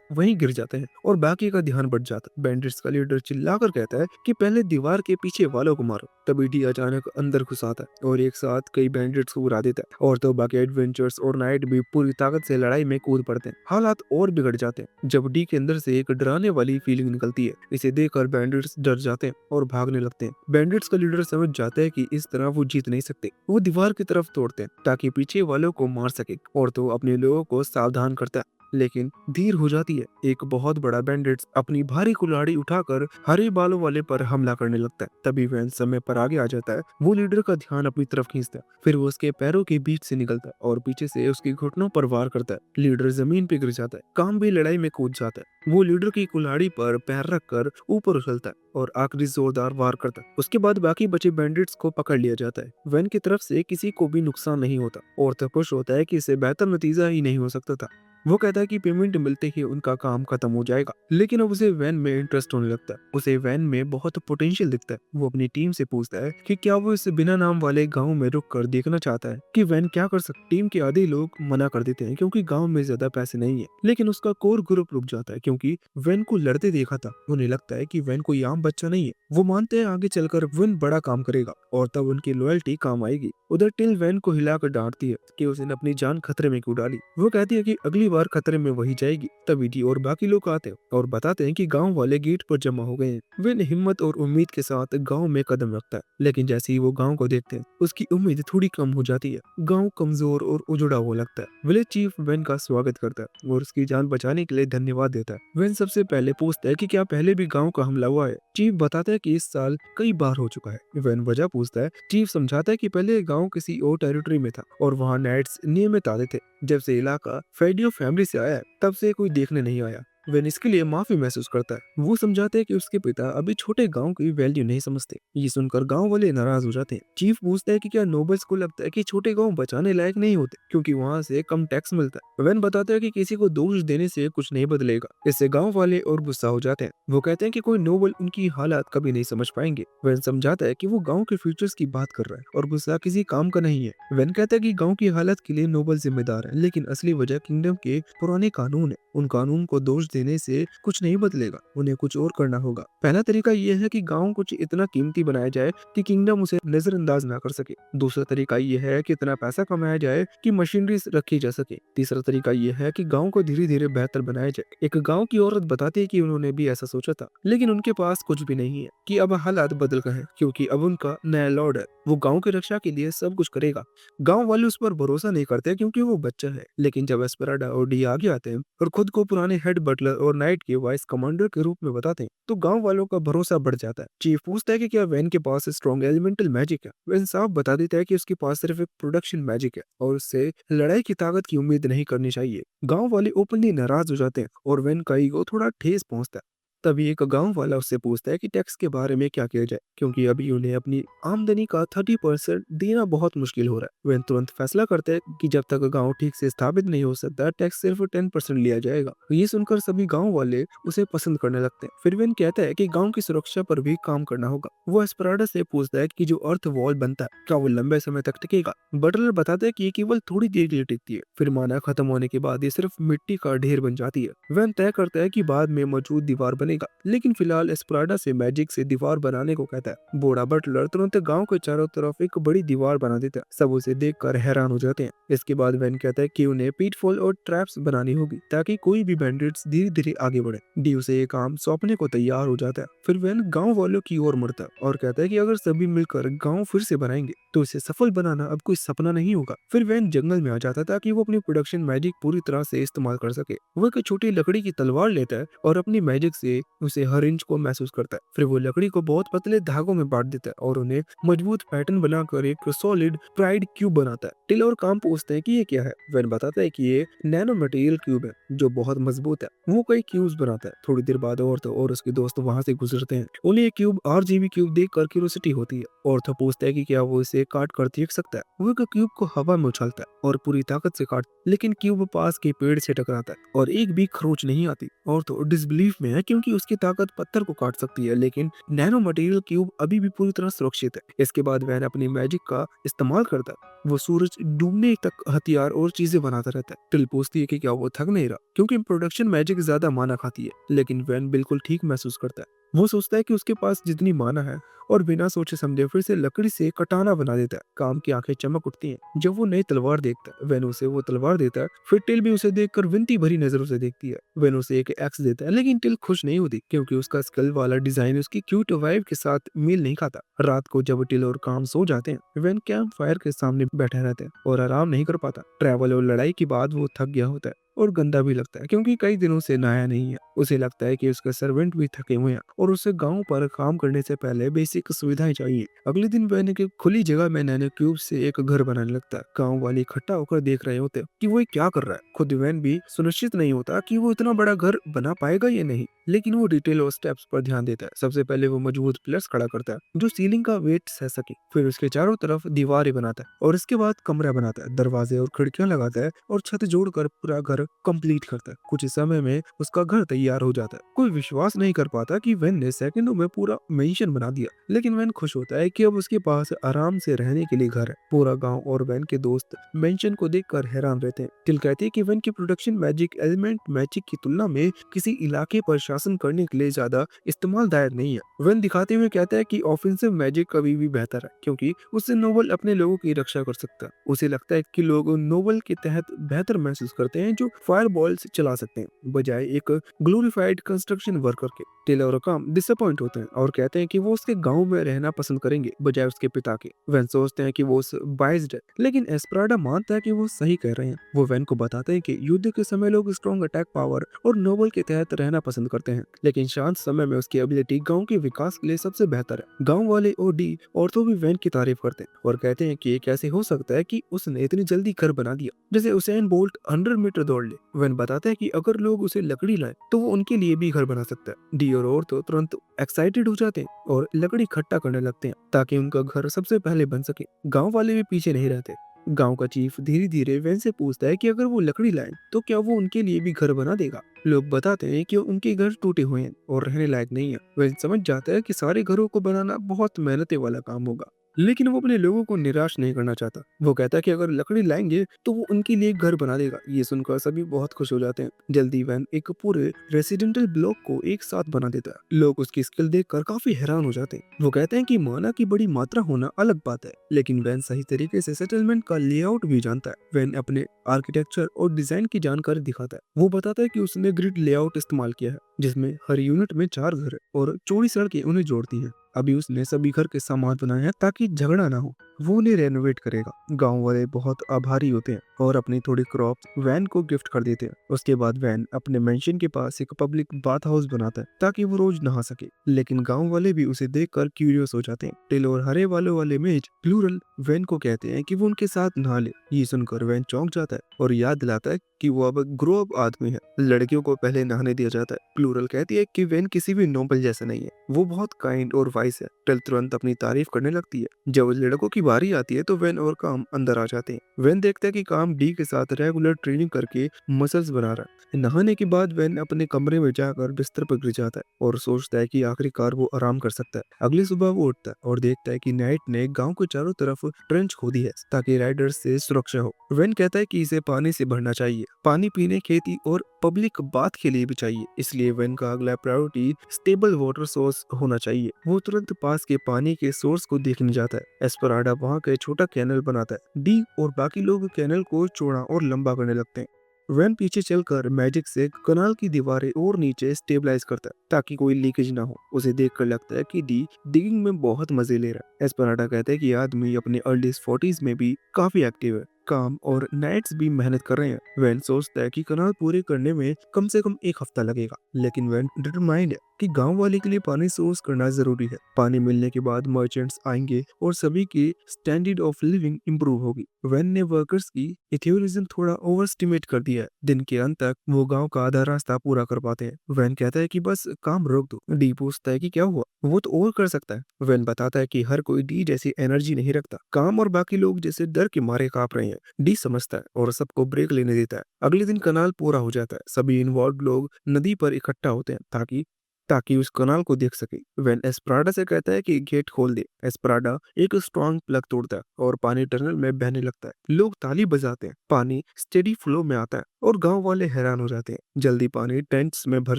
वहीं गिर जाते हैं और बाकी का ध्यान बढ़ जाता है। बैंडिट्स का लीडर चिल्लाकर कहता है कि पहले दीवार के पीछे वालों को मारो। तभी डी अचानक अंदर घुस आता है और एक साथ कई बैंडिट्स को उड़ा देता है। और तो बाकी एडवेंचर्स और नाइट भी पूरी ताकत से लड़ाई में कूद पड़ते हैं। हालात और बिगड़ जाते हैं जब डी के अंदर से एक डराने वाली फीलिंग निकलती है। इसे देखकर बैंडिट्स डर जाते हैं और भागने लगते हैं। बैंडिट्स का लीडर समझ जाता है कि इस तरह वो जीत नहीं सकते। वो दीवार की तरफ तोड़ते हैं ताकि पीछे वालों को मार सके और तो अपने लोगों को सावधान करता है। लेकिन धीर हो जाती है। एक बहुत बड़ा बैंडिट्स अपनी भारी कुल्हाड़ी उठाकर हरे बालों वाले पर हमला करने लगता है। तभी वैन समय पर आगे आ जाता है। वो लीडर का ध्यान अपनी तरफ खींचता है, फिर वो उसके पैरों के बीच से निकलता है और पीछे से उसके घुटनों पर वार करता है। लीडर जमीन पे गिर जाता है। काम भी लड़ाई में कूद जाता है। वो लीडर की कुल्हाड़ी पर पैर रखकर ऊपर उछलता है और आखिरी जोरदार वार करता है। उसके बाद बाकी बचे बैंडिट्स को पकड़ लिया जाता है। वैन की तरफ से किसी को भी नुकसान नहीं होता और तो खुश होता है कि इससे बेहतर नतीजा ही नहीं हो सकता था। वो कहता है कि पेमेंट मिलते ही उनका काम खत्म हो जाएगा। लेकिन अब उसे वैन में इंटरेस्ट होने लगता है। उसे वैन में बहुत पोटेंशियल दिखता है। वो अपनी टीम से पूछता है कि क्या वो इस बिना नाम वाले गांव में रुक कर देखना चाहता है कि वैन क्या कर सकती। टीम के आधे लोग मना कर देते हैं क्योंकि गांव में ज्यादा पैसे नहीं है, लेकिन उसका कोर ग्रुप रुक जाता है क्योंकि वैन को लड़ते देखा था। उन्हें लगता है कि वैन कोई आम बच्चा नहीं है। वो मानते हैं आगे चलकर वैन बड़ा काम करेगा और तब उनकी लॉयल्टी काम आएगी। उधर टिल वैन को हिलाकर डांटती है कि उसने अपनी जान खतरे में क्यों डाली। वो कहती है कि अगली बार खतरे में वही जाएगी। तभी डी और बाकी लोग आते हैं और बताते हैं कि गांव वाले गेट पर जमा हो गए हैं। वैन हिम्मत और उम्मीद के साथ गांव में कदम रखता है, लेकिन जैसे ही वो गांव को देखते हैं उसकी उम्मीद थोड़ी कम हो जाती है। गांव कमजोर और उजड़ा हुआ लगता है। विलेज चीफ वैन का स्वागत करता है और उसकी जान बचाने के लिए धन्यवाद देता है। वैन सबसे पहले पूछता है कि क्या पहले भी गांव का हमला हुआ है। चीफ बताता है कि इस साल कई बार हो चुका है। वैन वजह पूछता है। चीफ समझाता है कि पहले गांव किसी और टेरिटरी में था और वहां नाइट्स नियमित आते थे। जब से इलाका फेडियो फैमिली से आया है तब से कोई देखने नहीं आया। वेन इसके लिए माफी महसूस करता है। वो समझाते हैं कि उसके पिता अभी छोटे गांव की वैल्यू नहीं समझते। ये सुनकर गांव वाले नाराज हो जाते हैं। चीफ पूछता है कि क्या नोबल्स को लगता है कि छोटे गांव बचाने लायक नहीं होते क्योंकि वहां से कम टैक्स मिलता है। वेन बताता है कि किसी को दोष देने से कुछ नहीं बदलेगा। इससे गांव वाले और गुस्सा हो जाते हैं। वो कहते हैं कि कोई नोबल उनकी हालात कभी नहीं समझ पाएंगे। वेन समझाता है कि वो गांव के फ्यूचर्स की बात कर रहा है और गुस्सा किसी काम का नहीं है। वेन कहता है कि गांव की हालत के लिए नोबल जिम्मेदार है, लेकिन असली वजह किंगडम के पुराने कानून है। उन कानून को दोष देने से कुछ नहीं बदलेगा, उन्हें कुछ और करना होगा। पहला तरीका ये है कि गाँव कुछ इतना कीमती बनाया जाए कि किंगडम उसे नजरअंदाज ना कर सके। दूसरा तरीका ये है कि इतना पैसा कमाया जाए कि मशीनरी रखी जा सके। तीसरा तरीका ये है कि गाँव को धीरे धीरे बेहतर बनाया जाए। एक गाँव की औरत बताती है कि उन्होंने भी ऐसा सोचा था, लेकिन उनके पास कुछ भी नहीं है, कि अब हालात बदल गए हैं क्योंकि अब उनका नया लॉर्ड है, वो गाँव की रक्षा के लिए सब कुछ करेगा। गाँव वाले उस पर भरोसा नहीं करते क्योंकि वो बच्चा है, लेकिन जब एस्पेराडा और डी आगे आते हैं और खुद को पुराने हेड बटलर और नाइट के वाइस कमांडर के रूप में बताते हैं, तो गांव वालों का भरोसा बढ़ जाता है। चीफ पूछता है कि क्या वैन के पास स्ट्रॉन्ग एलिमेंटल मैजिक है। वैन साफ बता देता है कि उसके पास सिर्फ एक प्रोडक्शन मैजिक है और उससे लड़ाई की ताकत की उम्मीद नहीं करनी चाहिए। गांव वाले ओपनली नाराज हो जाते हैं और वैन का ईगो थोड़ा ठेस पहुंचता है। तभी एक गांव वाला उससे पूछता है कि टैक्स के बारे में क्या किया जाए, क्योंकि अभी उन्हें अपनी आमदनी का 30% देना बहुत मुश्किल हो रहा है। वह तुरंत फैसला करते हैं कि जब तक गांव ठीक से स्थापित नहीं हो सकता, टैक्स सिर्फ 10% लिया जाएगा। ये सुनकर सभी गांव वाले उसे पसंद करने लगते हैं। फिर वेन कहता है कि गांव की सुरक्षा पर भी काम करना होगा। वो एस्पराडा से पूछता है कि जो अर्थ वॉल बनता है, क्या वो लंबे समय तक टिकेगा। बटलर बताता है कि ये केवल थोड़ी देर के लिए टिकती है, फिर माना खत्म होने के बाद ये सिर्फ मिट्टी का ढेर बन जाती है। वैन तय करता है कि बाद में मौजूद दीवार बनेगा, लेकिन फिलहाल एस्पराडा से मैजिक से दीवार बनाने को कहता है। बूढ़ा बटलर तुरंत गांव के चारों तरफ एक बड़ी दीवार बना देता है। सब उसे देखकर हैरान हो जाते हैं। इसके बाद वैन कहता है कि उन्हें पीटफॉल और ट्रैप्स बनानी होगी ताकि कोई भी बैंडिट्स धीरे धीरे आगे बढ़े। डी उसे ये काम सौंपने को तैयार हो जाता है। फिर वैन गांव वालों की ओर मुड़ता है और कहता है कि अगर सभी मिलकर गांव फिर से बनाएंगे तो इसे सफल बनाना अब कोई सपना नहीं होगा। फिर वैन जंगल में आ जाता है ताकि वो अपनी प्रोडक्शन मैजिक पूरी तरह से इस्तेमाल कर सके। वो एक छोटी लकड़ी की तलवार लेता है और अपनी मैजिक से उसे हर इंच को महसूस करता है। फिर वो लकड़ी को बहुत पतले धागों में बांट देता है और उन्हें मजबूत पैटर्न बनाकर एक सॉलिड प्राइड क्यूब बनाता है। टिल और काम पूछते हैं कि ये क्या है। वैन बताता है कि ये नैनो मटेरियल क्यूब है जो बहुत मजबूत है। वो कई क्यूब्स बनाता है। थोड़ी देर बाद औरत और उसके दोस्त वहां से गुजरते हैं। उन्हें ये क्यूब RGB क्यूब देखकर क्यूरियोसिटी होती है। औरत पूछता है कि क्या वो इसे काट कर देख सकता है। वो एक क्यूब को हवा में उछालता है और पूरी ताकत से काट, लेकिन क्यूब पास के पेड़ से टकराता है और एक भी खरोच नहीं आती। और तो डिसबिलीफ में है क्योंकि उसकी ताकत पत्थर को काट सकती है, लेकिन नैनो मटेरियल क्यूब अभी भी पूरी तरह सुरक्षित है। इसके बाद वैन अपनी मैजिक का इस्तेमाल करता है। वो सूरज डूबने तक हथियार और चीजें बनाता रहता है। टिल पूछती है कि क्या वो थक नहीं रहा, क्योंकि प्रोडक्शन मैजिक ज्यादा माना खाती है, लेकिन वैन बिल्कुल ठीक महसूस करता है। वो सोचता है कि उसके पास जितनी माना है और बिना सोचे समझे फिर से लकड़ी से कटाना बना देता है। काम की आंखें चमक उठती हैं जब वो नई तलवार देखता है। वैन उसे वो तलवार देता है। फिर टिल भी उसे देखकर विनती भरी नजरों से देखती है। वैन उसे एक एक्स देता है, लेकिन टिल खुश नहीं होती क्योंकि उसका स्कल वाला डिजाइन उसकी क्यूट वाइफ के साथ मेल नहीं खाता। रात को जब टिल और काम सो जाते हैं, वैन कैंप फायर के सामने बैठा रहता है और आराम नहीं कर पाता। ट्रैवल और लड़ाई के बाद वो थक गया होता है और गंदा भी लगता है क्योंकि कई दिनों से नहाया नहीं है। उसे लगता है कि उसके सर्वेंट भी थके हुए हैं और उसे गांव पर काम करने से पहले बेसिक सुविधाएं चाहिए। अगले दिन वैन एक खुली जगह में नैनो क्यूब से एक घर बनाने लगता है। गांव वाले इकट्ठा होकर देख रहे होते हैं कि वो क्या कर रहा है। खुद वैन भी सुनिश्चित नहीं होता कि वो इतना बड़ा घर बना पाएगा या नहीं, लेकिन वो डिटेल और स्टेप्स पर ध्यान देता है। सबसे पहले वो मजबूत पिलर्स खड़ा करता है जो सीलिंग का वेट सह सके। फिर उसके चारों तरफ दीवारें बनाता है और इसके बाद कमरा बनाता है, दरवाजे और खिड़कियां लगाता है और छत जोड़कर पूरा घर कंप्लीट करता है। कुछ समय में उसका घर तैयार हो जाता है। कोई विश्वास नहीं कर पाता कि वैन ने सेकंडों में पूरा मेंशन बना दिया, लेकिन वैन खुश होता है कि अब उसके पास आराम से रहने के लिए घर है। पूरा गांव और वैन के दोस्त मेंशन को देखकर हैरान रहते हैं। टिल कहते हैं कि वैन की प्रोडक्शन मैजिक एलिमेंट मैजिक की तुलना में किसी इलाके पर शासन करने के लिए ज्यादा इस्तेमालदायक नहीं है। वैन दिखाते हुए कहता है कि ऑफेंसिव मैजिक कभी भी बेहतर है क्योंकि उससे नोबल अपने लोगों की रक्षा कर सकता है। उसे लगता है कि लोग नोबल के तहत बेहतर महसूस करते हैं जो फायर बॉल्स चला सकते हैं, बजाय एक ग्लोरीफाइड कंस्ट्रक्शन वर्कर के। टेलर और काम डिसअपॉइंट होते हैं और कहते हैं कि वो उसके गांव में रहना पसंद करेंगे बजाय उसके पिता के। वैन सोचते हैं कि वो बाइस्ड है, लेकिन एस्पराडा मानता है कि वो सही कह रहे हैं। वो वैन को बताते हैं कि युद्ध के समय लोग स्ट्रॉन्ग अटैक पावर और नोबल के तहत रहना पसंद करते हैं, लेकिन शांत समय में उसकी एबिलिटी गांव के विकास के लिए सबसे बेहतर है। गांव वाले और डी औरतों भी वैन की तारीफ करते हैं और कहते हैं कि ये कैसे हो सकता है कि उसने इतनी जल्दी घर बना दिया, जैसे उसेन बोल्ट 100 मीटर दौड़ ले। वैन बताता है कि अगर लोग उसे लकड़ी लाए तो वो उनके लिए भी घर बना सकता है। डी और औरतों तुरंत एक्साइटेड हो जाते हैं और लकड़ी इकट्ठा करने लगते हैं ताकि उनका घर सबसे पहले बन सके। गांव वाले भी पीछे नहीं रहते। गांव का चीफ धीरे धीरे वैन से पूछता है कि अगर वो लकड़ी लाए तो क्या वो उनके लिए भी घर बना देगा। लोग बताते हैं कि उनके घर टूटे हुए हैं और रहने लायक नहीं है। वैन समझ जाता है कि सारे घरों को बनाना बहुत मेहनत वाला काम होगा, लेकिन वो अपने लोगों को निराश नहीं करना चाहता। वो कहता है कि अगर लकड़ी लाएंगे तो वो उनके लिए एक घर बना देगा। ये सुनकर सभी बहुत खुश हो जाते हैं। जल्दी वैन एक पूरे रेसिडेंटल ब्लॉक को एक साथ बना देता है। लोग उसकी स्किल देखकर काफी हैरान हो जाते हैं। वो कहते हैं कि माना की बड़ी मात्रा होना अलग बात है, लेकिन वैन सही तरीके से सेटलमेंट का लेआउट भी जानता है। वैन अपने आर्किटेक्चर और डिजाइन की जानकारी दिखाता है। वो बताता है कि उसने ग्रिड लेआउट इस्तेमाल किया है, जिसमें हर यूनिट में 4 घर है और चौड़ी सड़कें उन्हें जोड़ती हैं। अभी उसने सभी घर के सामान बनाए हैं ताकि झगड़ा ना हो। वो उन्हें रेनोवेट करेगा। गांव वाले बहुत आभारी होते हैं और अपनी थोड़ी क्रॉप्स वैन को गिफ्ट कर देते हैं। उसके बाद वैन अपने मेंशन के पास एक पब्लिक बाथ हाउस बनाता है ताकि वो रोज नहा सके। लेकिन गांव वाले भी उसे देखकर क्यूरियस हो जाते हैं। टिल और हरे वालों वाले मेज प्लूरल वैन को कहते हैं कि वो उनके साथ नहा ले। ये सुनकर वैन चौंक जाता है और याद दिलाता है कि वो अब ग्रो अप आदमी है। लड़कियों को पहले नहाने दिया जाता है। प्लूरल कहती है कि वैन किसी भी नोबल जैसा नहीं है, वो बहुत काइंड और वाइस है। टिल तुरंत अपनी तारीफ करने लगती है। जब लड़कों की बारी आती है तो वैन और काम अंदर आ जाते हैं। वैन देखता है कि काम डी के साथ रेगुलर ट्रेनिंग करके मसल्स बना रहा है। नहाने के बाद वैन अपने कमरे में जाकर बिस्तर पर गिर जाता है और सोचता है कि आखिरकार वो आराम कर सकता है। अगली सुबह वो उठता है और देखता है कि नाइट ने गांव के चारों तरफ ट्रेंच खोदी है ताकि राइडर्स से सुरक्षा हो। वैन कहता है कि इसे पानी से भरना चाहिए, पानी पीने, खेती और पब्लिक बात के लिए भी चाहिए। इसलिए वैन का अगला प्रायोरिटी स्टेबल वाटर सोर्स होना चाहिए। वो तुरंत पास के पानी के सोर्स को देखने जाता है। एस्पराडा वहां का छोटा कैनल बनाता है। डी और बाकी लोग कैनल को चौड़ा और लंबा करने लगते हैं। वैन पीछे चलकर मैजिक से कनाल की दीवारें और नीचे स्टेबलाइज करता है ताकि कोई लीकेज ना हो। उसे देखकर लगता है कि डी डिगिंग में बहुत मजे ले रहा है। एस्पराडा कहता है कि आदमी अपने अर्ली 40s में भी काफी एक्टिव है, काम और नाइट्स भी मेहनत कर रहे हैं। वैन सोचता है कि कनाल पूरे करने में कम से कम 1 हफ्ता लगेगा, लेकिन वैन डिटरमाइंड है कि गांव वाले के लिए पानी सोर्स करना जरूरी है। पानी मिलने के बाद मर्चेंट्स आएंगे और सभी की स्टैंडर्ड ऑफ लिविंग इंप्रूव होगी। वैन ने वर्कर्स की इथ्योरिज्म थोड़ा ओवर एस्टिमेट कर दिया है। दिन के अंत तक वो गांव का आधा रास्ता पूरा कर पाते हैं। वैन कहता है कि बस काम रोक दो। डी पूछता है कि क्या हुआ, वो तो और कर सकता है। वैन बताता है कि हर कोई डी जैसी एनर्जी नहीं रखता, काम और बाकी लोग जैसे डर के मारे कांप रहे हैं। डी समझता है और सबको ब्रेक लेने देता है। अगले दिन कनाल पूरा हो जाता है। सभी इन्वॉल्व लोग नदी पर इकट्ठा होते हैं ताकि ताकि उस कनाल को देख सके। वैन एस्पराडा से कहता है कि गेट खोल दे। एस्पराडा एक स्ट्रॉन्ग प्लग तोड़ता है और पानी टनल में बहने लगता है। लोग ताली बजाते हैं, पानी स्टेडी फ्लो में आता है और गांव वाले हैरान हो जाते हैं। जल्दी पानी टेंट्स में भर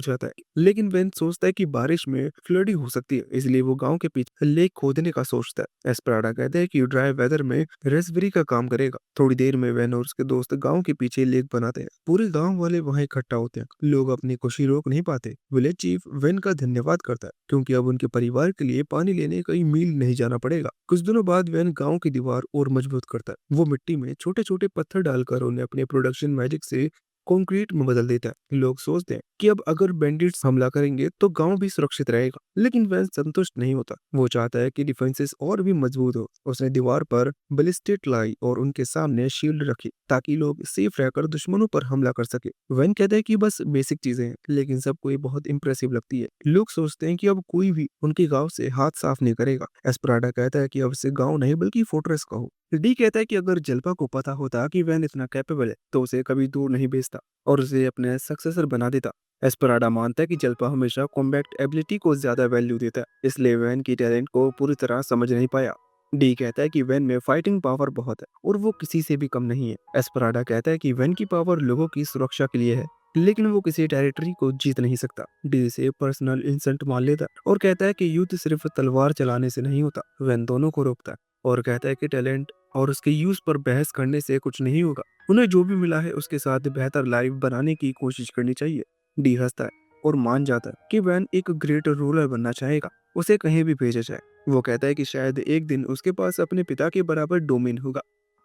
जाता है, लेकिन वैन सोचता है कि बारिश में फ्लडिंग हो सकती है, इसलिए वो गांव के पीछे लेक खोदने का सोचता है। एस्पराडा कहता है कि ड्राई वेदर में रेसबेरी का काम करेगा। थोड़ी देर में वैन और उसके दोस्त गांव के पीछे लेक बनाते हैं। पूरे गांव वाले वहां इकट्ठा होते हैं। लोग अपनी खुशी रोक नहीं पाते। विलेज चीफ वैन का धन्यवाद करता है क्योंकि अब उनके परिवार के लिए पानी लेने कई मील नहीं जाना पड़ेगा। कुछ दिनों बाद वैन गांव की दीवार और मजबूत करता है। वो मिट्टी में छोटे छोटे पत्थर डालकर उन्हें अपने प्रोडक्शन मैजिक से कंक्रीट में बदल देता है। लोग सोचते हैं कि अब अगर बैंडिट्स हमला करेंगे तो गांव भी सुरक्षित रहेगा, लेकिन वैन संतुष्ट नहीं होता। वो चाहता है कि डिफेंसेस और भी मजबूत हो। उसने दीवार पर बैलिस्टिक लाई और उनके सामने शील्ड रखी ताकि लोग सेफ रहकर दुश्मनों पर हमला कर सके। वैन कहता है कि बस बेसिक चीजें हैं, लेकिन सबको ये बहुत इंप्रेसिव लगती है। लोग सोचते हैं कि अब कोई भी उनके गांव से हाथ साफ नहीं करेगा। एस्पराडा कहता है कि अब से गांव नहीं बल्कि फोर्ट्रेस का हो। डी कहता है कि अगर जल्पा को पता होता कि वैन इतना कैपेबल है तो उसे कभी दूर नहीं भेजता और उसे अपने सक्सेसर बना देता। एस्पराडा मानता है कि जल्पा हमेशा कॉम्बैट एबिलिटी को ज्यादा वैल्यू देता है, इसलिए वैन की टैलेंट को पूरी तरह समझ नहीं पाया। डी कहता है कि वैन में फाइटिंग पावर बहुत है और वो किसी से भी कम नहीं है। एस्पराडा कहता है कि वैन की पावर लोगों की सुरक्षा के लिए है, लेकिन वो किसी टेरिटरी को जीत नहीं सकता। डी से पर्सनल इंसल्ट मान लेता है और कहता है कि युद्ध सिर्फ तलवार चलाने से नहीं होता। वैन दोनों को रोकता है और कहता है कि टैलेंट और उसके यूज पर बहस करने से कुछ नहीं होगा। उन्हें जो भी मिला है उसके साथ बेहतर लाइफ बनाने की कोशिश करनी चाहिए। डी हंसता है और मान जाता है कि वैन एक ग्रेट रूलर बनना चाहेगा, उसे कहीं भी भेजा जाए। वो कहता है कि शायद एक दिन उसके पास अपने पिता के बराबर डोमेन होगा,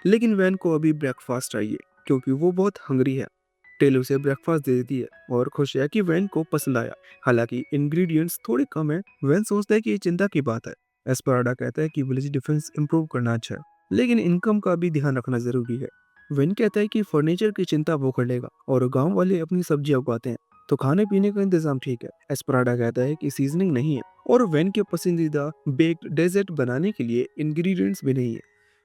लेकिन वैन को अभी ब्रेकफास्ट चाहिए क्योंकि वो बहुत हंग्री है। टेल उसे ब्रेकफास्ट दे देती है और खुश है कि वैन को पसंद आया। हालांकि इंग्रेडिएंट्स थोड़े कम है। वैन सोचता है कि ये चिंता की बात है। एस्पराडा कहता है कि विलेज डिफेंस इंप्रूव करना अच्छा है, लेकिन इनकम का भी ध्यान रखना जरूरी है। वेन कहता है कि फर्नीचर की चिंता वो कर लेगा और गांव वाले अपनी सब्जियां उगाते हैं तो खाने पीने का इंतजाम ठीक है। एस्पराडा कहता है कि सीजनिंग नहीं है और वेन के पसंदीदा बेक्ड डेजर्ट बनाने के लिए इंग्रेडिएंट्स भी नहीं है।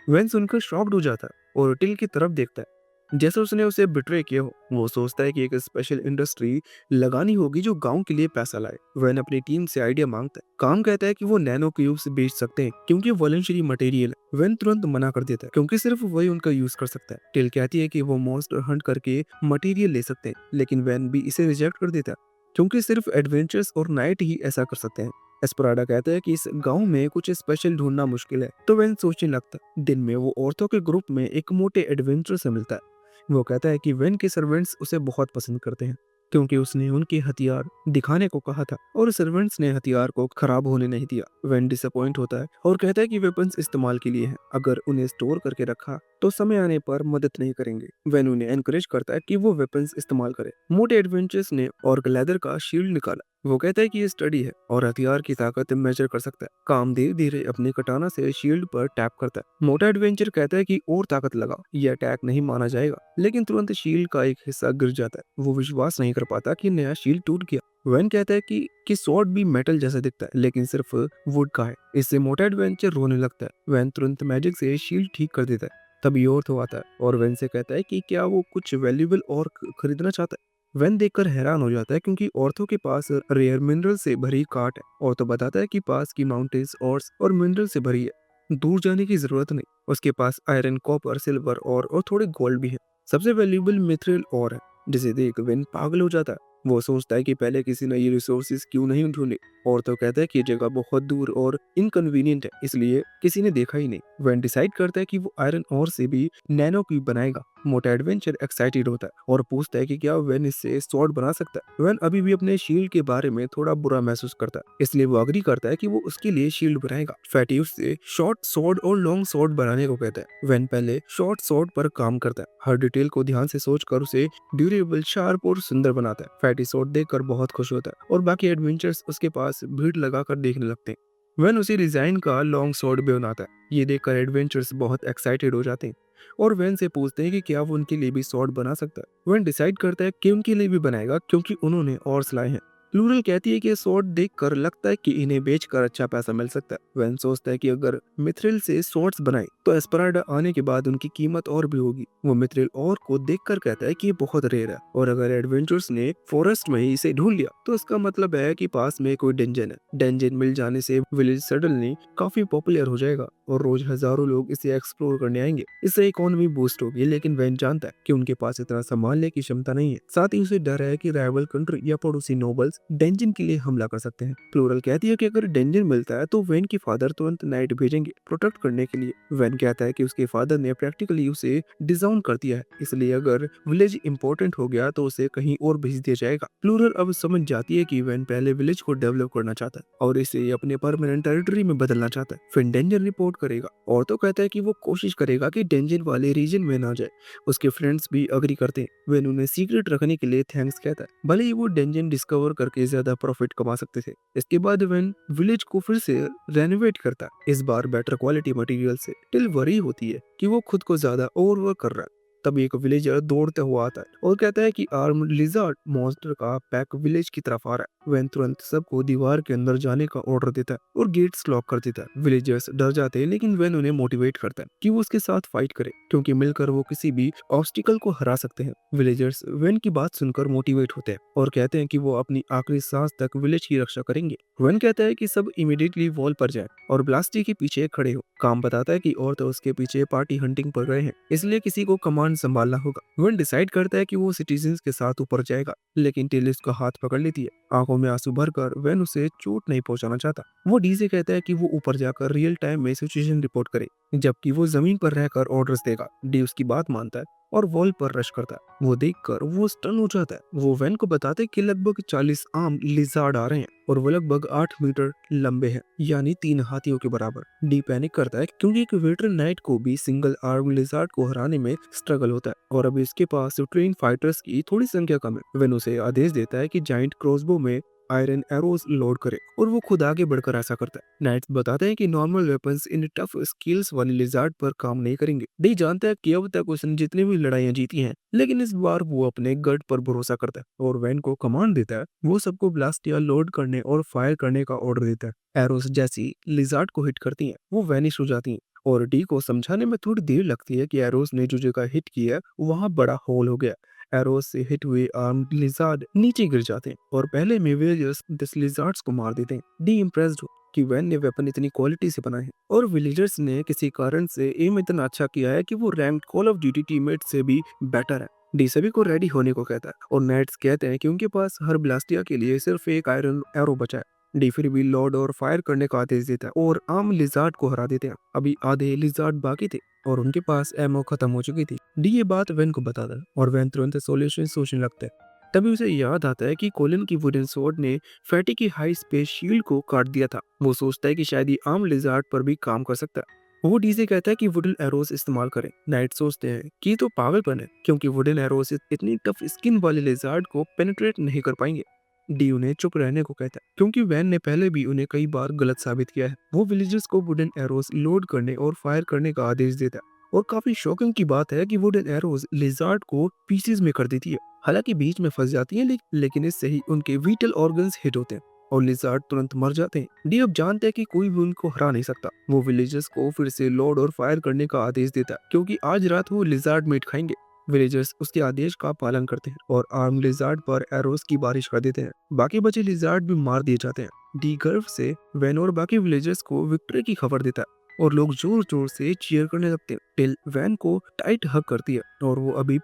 वेन सुनकर शॉक्ड हो जाता है और टिल की तरफ देखता है। जैसे उसने उसे बिट्रे किया हो। वो सोचता है कि एक स्पेशल इंडस्ट्री लगानी होगी जो गांव के लिए पैसा लाए। वैन अपनी टीम से आइडिया मांगता है। काम कहता है कि वो नैनो क्यूब्स बेच सकते हैं क्योंकि वॉलंटरी मटेरियल है। वैन तुरंत मना कर देता है क्योंकि सिर्फ वही उनका यूज कर सकता है। टेल कहती है कि वो मॉन्स्टर हंट करके मटेरियल ले सकते हैं, लेकिन वैन भी इसे रिजेक्ट कर देता है क्योंकि सिर्फ एडवेंचर्स और नाइट ही ऐसा कर सकते हैं। एस्पराडा कहता है कि इस गांव में कुछ स्पेशल ढूंढना मुश्किल है, तो वैन सोचने लगता है। दिन में वो औरतों के ग्रुप में एक मोटे एडवेंचर से मिलता है। वो कहता है कि वैन के सर्वेंट्स उसे बहुत पसंद करते हैं क्योंकि उसने उनके हथियार दिखाने को कहा था और सर्वेंट्स ने हथियार को खराब होने नहीं दिया। वैन डिसअपॉइंट होता है और कहता है कि वेपन्स इस्तेमाल के लिए हैं, अगर उन्हें स्टोर करके रखा तो समय आने पर मदद नहीं करेंगे। वैन उन्हें एनकरेज करता है कि वो वेपन्स इस्तेमाल करें। मोटे एडवेंचर्स ने और लेदर का शील्ड निकाला। वो कहता है कि ये स्टडी है और हथियार की ताकत मेजर कर सकता है। काम धीरे धीरे अपने कटाना से शील्ड पर टैप करता है। मोटा एडवेंचर कहता है कि और ताकत लगाओ, यह अटैक नहीं माना जाएगा, लेकिन तुरंत शील्ड का एक हिस्सा गिर जाता है। वो विश्वास नहीं कर पाता कि नया शील्ड टूट गया। वैन कहता है कि स्वॉर्ड भी मेटल जैसा दिखता है लेकिन सिर्फ वुड का है। इससे मोटा एडवेंचर रोने लगता है। वैन तुरंत मैजिक से शील्ड ठीक कर देता है। तभी ऑर्थो आता है और वैन से कहता है कि क्या वो कुछ वैल्यूएबल और खरीदना चाहता है। वैन देखकर हैरान हो जाता है क्योंकि ऑर्थो के पास रेयर मिनरल से भरी कार्ट है। ऑर्थो बताता है कि पास की माउंटेन्स ऑर्स और मिनरल से भरी है, दूर जाने की जरूरत नहीं। उसके पास आयरन, कॉपर, सिल्वर और थोड़े गोल्ड भी है। सबसे वैल्यूएबल मिथरिल और है, जिसे देख वैन पागल हो जाता है। वो सोचता है कि पहले किसी ने ये रिसोर्सेज क्यों नहीं ढूंढे। और तो कहता है कि ये जगह बहुत दूर और इनकन्वीनियंट है, इसलिए किसी ने देखा ही नहीं। वैन डिसाइड करता है कि वो आयरन और से भी नैनो क्यूब बनाएगा। मोटा एडवेंचर एक्साइटेड होता है और पूछता है कि क्या वैन इससे स्वॉर्ड बना सकता है। वैन अभी भी अपने शील्ड के बारे में थोड़ा बुरा महसूस करता है, इसलिए वो अग्री करता है कि वो उसके लिए शील्ड बनाएगा। फैटी उससे शॉर्ट स्वॉर्ड और लॉन्ग स्वॉर्ड बनाने को कहता है। वैन पहले शॉर्ट स्वॉर्ड पर काम करता है, हर डिटेल को ध्यान से सोचकर उसे ड्यूरेबल, शार्प और सुंदर बनाता है। फैटी स्वॉर्ड देखकर बहुत खुश होता है और बाकी एडवेंचर्स उसके पास भीड़ लगाकर देखने लगते हैं। वैन उसी डिजाइन का लॉन्ग स्वॉर्ड भी बनाता है। ये देखकर एडवेंचर्स बहुत एक्साइटेड हो जाते हैं और वैन से पूछते हैं कि क्या वो उनके लिए भी स्वॉर्ड बना सकता है। वैन डिसाइड करता है कि उनके लिए भी बनाएगा क्योंकि उन्होंने और लाए हैं। प्लूरल कहती है कि स्वॉर्ड देखकर लगता है कि इन्हें बेचकर अच्छा पैसा मिल सकता है। वैन सोचता है कि अगर मिथ्रिल से स्वॉर्ड्स बनाए तो एस्पराडा आने के बाद उनकी कीमत और भी होगी। वो मिथ्रिल और को देखकर कहता है कि ये बहुत रेयर है और अगर एडवेंचर्स ने फॉरेस्ट में ही इसे ढूंढ लिया तो इसका मतलब है कि पास में कोई डेंजन है। डेंजन मिल जाने से विलेज सडनली काफी पॉपुलर हो जाएगा और रोज हजारों लोग इसे एक्सप्लोर करने आएंगे। इससे इकोनॉमी बूस्ट होगी, लेकिन वैन जानता है कि उनके पास इतना संभालने की क्षमता नहीं है। साथ ही उसे डर है कि राइवल कंट्री या पड़ोसी नोबल्स डेंजन के लिए हमला कर सकते हैं। प्लूरल कहती है कि अगर डेंजन मिलता है तो वैन के फादर तुरंत नाइट भेजेंगे प्रोटेक्ट करने के लिए। वैन कहता है कि उसके फादर ने प्रैक्टिकली उसे डिजाउन कर दिया है, इसलिए अगर विलेज इंपॉर्टेंट हो गया तो उसे कहीं और भेज दिया जाएगा। प्लूरल अब समझ जाती है कि वैन पहले विलेज को डेवलप करना चाहता है और इसे अपने परमानेंट टेरिटरी में बदलना चाहता है। फिर डेंजन रिपोर्ट करेगा और तो कहता है कि वो कोशिश करेगा कि डेंजन वाले रीजन में ना जाए। उसके फ्रेंड्स भी अग्री करते हैं। वैन उन्हें सीक्रेट रखने के लिए थैंक्स कहता है, भले ही वो डेंजन डिस्कवर करके ज्यादा प्रॉफिट कमा सकते थे। इसके बाद वैन विलेज को फिर से रेनोवेट करता है, इस बार बेटर क्वालिटी मटेरियल से। टिल वरी होती है कि वो खुद को ज्यादा ओवरवर्क कर रहा है। तब एक विलेजर दौड़ते हुआ आता है और कहता है कि आर्म्ड लिजर्ड मॉन्स्टर का पैक विलेज की तरफ आ रहा है। वैन तुरंत सबको दीवार के अंदर जाने का ऑर्डर देता है और गेट्स लॉक कर देता है। विलेजर्स डर जाते हैं, लेकिन वैन उन्हें मोटिवेट करता है कि वो उसके साथ फाइट करे क्योंकि मिलकर वो किसी भी ऑब्स्टिकल को हरा सकते हैं। विलेजर्स वैन की बात सुनकर मोटिवेट होते हैं और कहते हैं कि वो अपनी आखिरी सांस तक विलेज की रक्षा करेंगे। वैन कहता है कि सब इमीडिएटली वॉल पर जाए और ब्लास्टी के पीछे खड़े हो। काम बताता है कि और तो उसके पीछे पार्टी हंटिंग पर गए हैं, इसलिए किसी को कमांड संभालना होगा। वैन डिसाइड करता है कि वो सिटीजन्स के साथ ऊपर जाएगा, लेकिन टिल उसका हाथ पकड़ लेती है। आंखों में आंसू भरकर वैन उसे चोट नहीं पहुंचाना चाहता। वो डी से कहता है कि वो ऊपर जाकर रियल टाइम में सिचुएशन रिपोर्ट करे, जबकि वो जमीन पर रहकर ऑर्डर्स देगा। डी उसकी बात मानता है और वॉल पर रश करता है। वो देखकर वो स्टन हो जाता है। वो वैन को बताते कि लगभग 40 आम लिजार्ड आ रहे हैं और वो लगभग 8 मीटर लंबे हैं, यानी 3 हाथियों के बराबर। डी पैनिक करता है क्योंकि एक वेटर नाइट को भी सिंगल आर्म लिजार्ड को हराने में स्ट्रगल होता है और अभी इसके पास ट्रेन फाइटर्स की थोड़ी संख्या कम है। वैन उसे आदेश देता है कि जाइंट क्रॉसबो में आयरन एरोज लोड करे और वो खुद आगे बढ़कर ऐसा करता है। नाइट्स बताते हैं कि नॉर्मल वेपन्स इन टफ स्किल्स वाली लिजार्ड पर काम नहीं करेंगे। डी जानता है कि अब तक उसने जितनी भी लड़ाइयां जीती हैं, लेकिन इस बार वो अपने गट पर भरोसा करता है और वैन को कमांड देता है। वो सबको ब्लास्टिया लोड करने और फायर करने का ऑर्डर देता है। एरोस जैसी लिजार्ड को हिट करती हैं, वो वैनिश हो जाती हैं और डी को समझाने में थोड़ी देर लगती है कि एरोस ने जो जगह हिट की है वहां बड़ा होल हो गया। एरोस से हिट हुए आर्म्ड लिजार्ड नीचे गिर जाते हैं और पहले में विलेजर्स दिस लिजार्ड्स को मार देते हैं। डी इम्प्रेस्ड हो कि वैन ने वेपन इतनी क्वालिटी से बनाए हैं और विलेजर्स ने किसी कारण से एम इतना अच्छा किया है कि वो rank call of duty teammate से भी बेटर है। डी सभी को रेडी होने को कहता है और नाइट्स कहते हैं कि उनके पास हर ब्लास्टिया के लिए सिर्फ एक आयरन एरो बचा है। डी फिर भी लोड और फायर करने का आदेश देता है और आम लिजार्ड को हरा देते हैं। अभी आधे लिजार्ड बाकी थे और उनके पास एमओ खत्म हो चुकी थी। डी ये बात वेन को बताता है और वेन तुरंत सोल्यूशन सोचने लगता है। तभी उसे याद आता है कि कोलिन की वुडन स्वॉर्ड ने फैटी की हाई स्पेस शील्ड को काट दिया था। वो सोचता है कि शायद ये आम लिजार्ड पर भी काम कर सकता है। वो डी से कहता है कि वुडन एरोस इस्तेमाल करें। नाइट सोचते हैं कि ये तो पागलपन है क्योंकि वुडन एरोस इतनी टफ स्किन वाले लिजार्ड को पेनिट्रेट नहीं कर पाएंगे। डी उन्हें चुप रहने को कहता है क्योंकि वैन ने पहले भी उन्हें कई बार गलत साबित किया है। वो विलेजर्स को वुडन एरोस लोड करने और फायर करने का आदेश देता है और काफी शॉकिंग की बात है कि वुडन एरोस लिजार्ड को पीसेस में कर देती है। हालांकि बीच में फंस जाती है लेकिन इससे ही उनके विटल ऑर्गन्स हिट होते हैं और लिजार्ड तुरंत मर जाते हैं। डी अब जानते हैं कि कोई भी उनको हरा नहीं सकता। वो विलेजर्स को फिर से लोड और फायर करने का आदेश देता है क्योंकि आज रात वो लिजार्ड मीट खाएंगे। विलेजर्स उसके आदेश का पालन करते हैं और आर्म लिजार्ड पर एरोस की बारिश कर देते हैं। बाकी बचे लिजार्ड भी मार दिए जाते हैं। डी गर्व से वैन और बाकी विलेजर्स को विक्ट्री की खबर देता है और लोग जोर जोर से चीयर करने लगते हैं। टिल वैन को टाइट हग करती है और वो अभी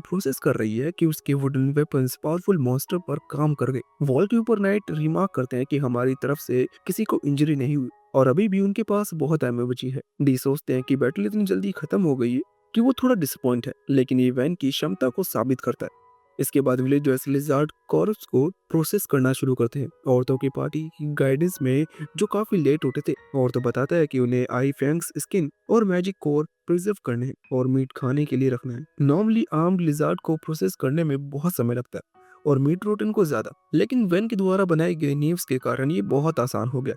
प्रोसेस कर रही है कि उसके वुडन वेपन्स पावरफुल मॉन्स्टर पर काम कर गए। वॉल के ऊपर नाइट रिमार्क करते हैं कि हमारी तरफ से किसी को इंजरी नहीं हुई और अभी भी उनके पास बहुत एमओ बची है। डी सोचते हैं कि बैटल इतनी जल्दी खत्म हो गई है कि वो थोड़ा डिसअपॉइंट है, लेकिन ये वैन की क्षमता को साबित करता है। इसके बाद विलेजर्स लिजार्ड कॉर्प्स को प्रोसेस करना शुरू करते हैं औरतों की पार्टी की गाइडेंस में, जो काफी लेट उठे थे। और तो बताता है कि उन्हें आई फैंक्स स्किन और मैजिक कोर प्रिजर्व करने हैं और मीट खाने के लिए रखना है। नॉर्मली आर्म्ड लिजार्ड को प्रोसेस करने में बहुत समय लगता है और मीट प्रोटीन को ज्यादा, लेकिन वेन के द्वारा बनाए गए नीव्स के कारण ये बहुत आसान हो गया।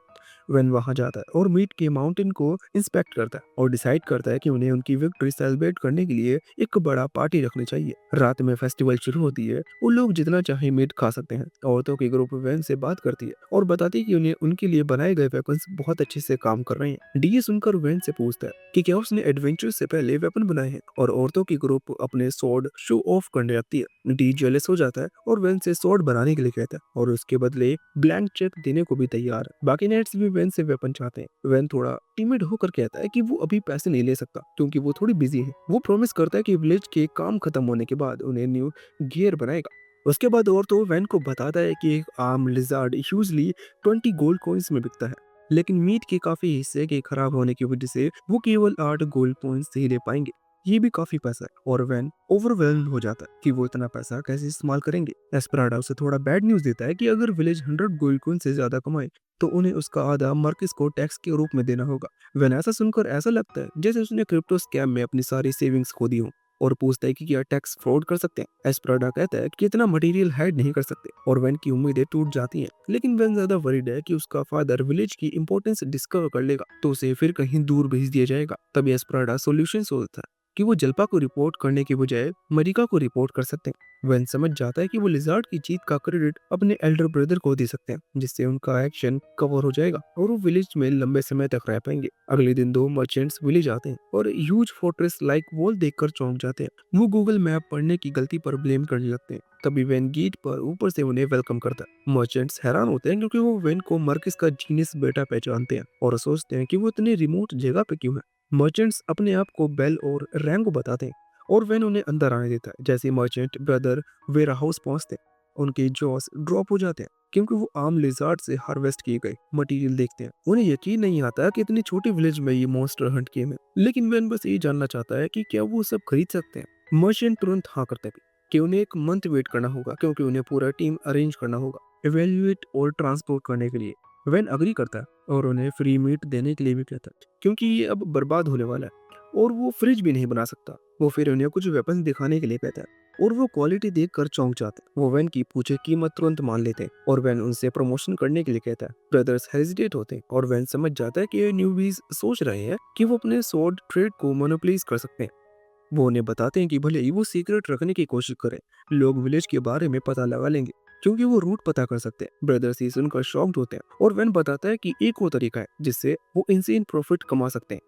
वेन वहां जाता है और मीट के माउंटेन को इंस्पेक्ट करता है और डिसाइड करता है कि उन्हें उनकी विक्ट्री सेलिब्रेट करने के लिए एक बड़ा पार्टी रखनी चाहिए। रात में फेस्टिवल शुरू होती है, वो लोग जितना चाहे मीट खा सकते हैं। औरतों की ग्रुप वेन से बात करती है और बताती है कि उन्हें उनके लिए बनाए गए वेपन्स बहुत अच्छे से काम कर रहे हैं। डी सुनकर वेन से पूछता है कि क्या उसने एडवेंचर से पहले वेपन बनाए हैं और औरतों की ग्रुप अपने स्वॉर्ड शो ऑफ करने लगती है। डी जेलस हो जाता है और वेन से स्वॉर्ड बनाने के लिए कहता है और उसके बदले ब्लैंक चेक देने को भी तैयार है। बाकी नेट्स भी वेन से वेपन चाहते हैं। वेन थोड़ा टिमिड होकर कहता है कि वो अभी पैसे नहीं ले सकता क्योंकि वो थोड़ी बिजी है। वो प्रॉमिस करता है कि विलेज के काम खत्म होने के बाद उन्हें न्यू गियर बनाएगा। उसके बाद और तो वैन को बताता है कि एक arm lizard usually 20 gold coins में बिकता है, लेकिन मीट के काफी हिस्से के खराब होने की वजह से वो केवल 8 गोल्ड कॉइन्स ही ले पाएंगे। ये भी काफी पैसा है और वैन ओवरवेल्म हो जाता है कि वो इतना पैसा कैसे इस्तेमाल करेंगे। एस्पराडा उसे थोड़ा बैड न्यूज देता है कि अगर विलेज 100 गोल्ड कॉइन से ज्यादा कमाए तो उन्हें उसका आधा मार्किस को टैक्स के रूप में देना होगा। वैन ऐसा सुनकर ऐसा लगता है जैसे उसने क्रिप्टो स्कैम में अपनी सारी सेविंग्स खो दी हो और पूछता है कि क्या टैक्स फ्रॉड कर सकते हैं। एस्पराडा कहता है कि इतना मटेरियल हाइड नहीं कर सकते और वैन की उम्मीदें टूट जाती हैं, लेकिन वैन ज्यादा वरीड है कि उसका फादर विलेज की इंपॉर्टेंस डिस्कवर कर लेगा तो उसे फिर कहीं दूर भेज दिया जाएगा। तभी एस्पराडा सोल्यूशन सोचता है कि वो जल्पा को रिपोर्ट करने के बजाय मरिका को रिपोर्ट कर सकते हैं। वैन समझ जाता है कि वो लिजार्ड की जीत का क्रेडिट अपने एल्डर ब्रदर को दे सकते हैं, जिससे उनका एक्शन कवर हो जाएगा और वो विलेज में लंबे समय तक रह पाएंगे। अगले दिन दो मर्चेंट्स विलेज आते हैं और ह्यूज फोर्ट्रेस लाइक वॉल देखकर चौंक जाते हैं। वो गूगल मैप पढ़ने की गलती पर ब्लेम करने लगते हैं। तभी वैन गेट पर ऊपर से उन्हें वेलकम करता है। मर्चेंट्स हैरान होते हैं क्योंकि वो वैन को मार्किस का जीनियस बेटा पहचानते हैं और सोचते हैं कि वो इतनी रिमोट जगह पे क्यों है। मर्चेंट्स अपने आप को बेल और रैंग बताते हैं और वैन उन्हें अंदर आने देता है। जैसे मर्चेंट ब्रदर वेरा हाउस पहुंचते हैं, उनके जॉस ड्रॉप हो जाते हैं क्योंकि वो आम लिजार्ड से हार्वेस्ट किए गए मटेरियल देखते हैं। उन्हें यकीन नहीं आता कि इतनी छोटी विलेज में ये मॉन्स्टर हंट गेम है, लेकिन वैन बस ये जानना चाहता है कि क्या वो सब खरीद सकते हैं। मर्चेंट तुरंत हाँ करते हैं कि उन्हें एक मंथ वेट करना होगा क्योंकि उन्हें पूरा टीम अरेंज करना होगा इवेल्युएट और ट्रांसपोर्ट करने के लिए। वैन अग्री करता है और उन्हें फ्री मीट देने के लिए भी कहता है क्योंकि ये अब बर्बाद होने वाला है और वो फ्रिज भी नहीं बना सकता। वो फिर उन्हें कुछ वेपन्स दिखाने के लिए कहता है और वो क्वालिटी देखकर चौंक जाते हैं। वो वैन की पूछे कीमत तुरंत मान लेते हैं और वैन उनसे प्रमोशन करने के लिए कहता है। ब्रदर्स हेजिटेट होते हैं और वैन समझ जाता है कि ये न्यूबीज सोच रहे हैं कि वो अपने स्वॉर्ड ट्रेड को मोनोपोलीज कर सकते हैं। वो उन्हें बताते हैं कि भले ही वो सीक्रेट रखने की कोशिश करें, लोग विलेज के बारे में पता लगा लेंगे क्योंकि वो रूट पता कर सकते हैं। ब्रदर्स ये सुनकर शॉक्ड होते हैं और वैन बताता है कि एक वो तरीका है जिससे वो इनसेन प्रॉफिट कमा सकते हैं।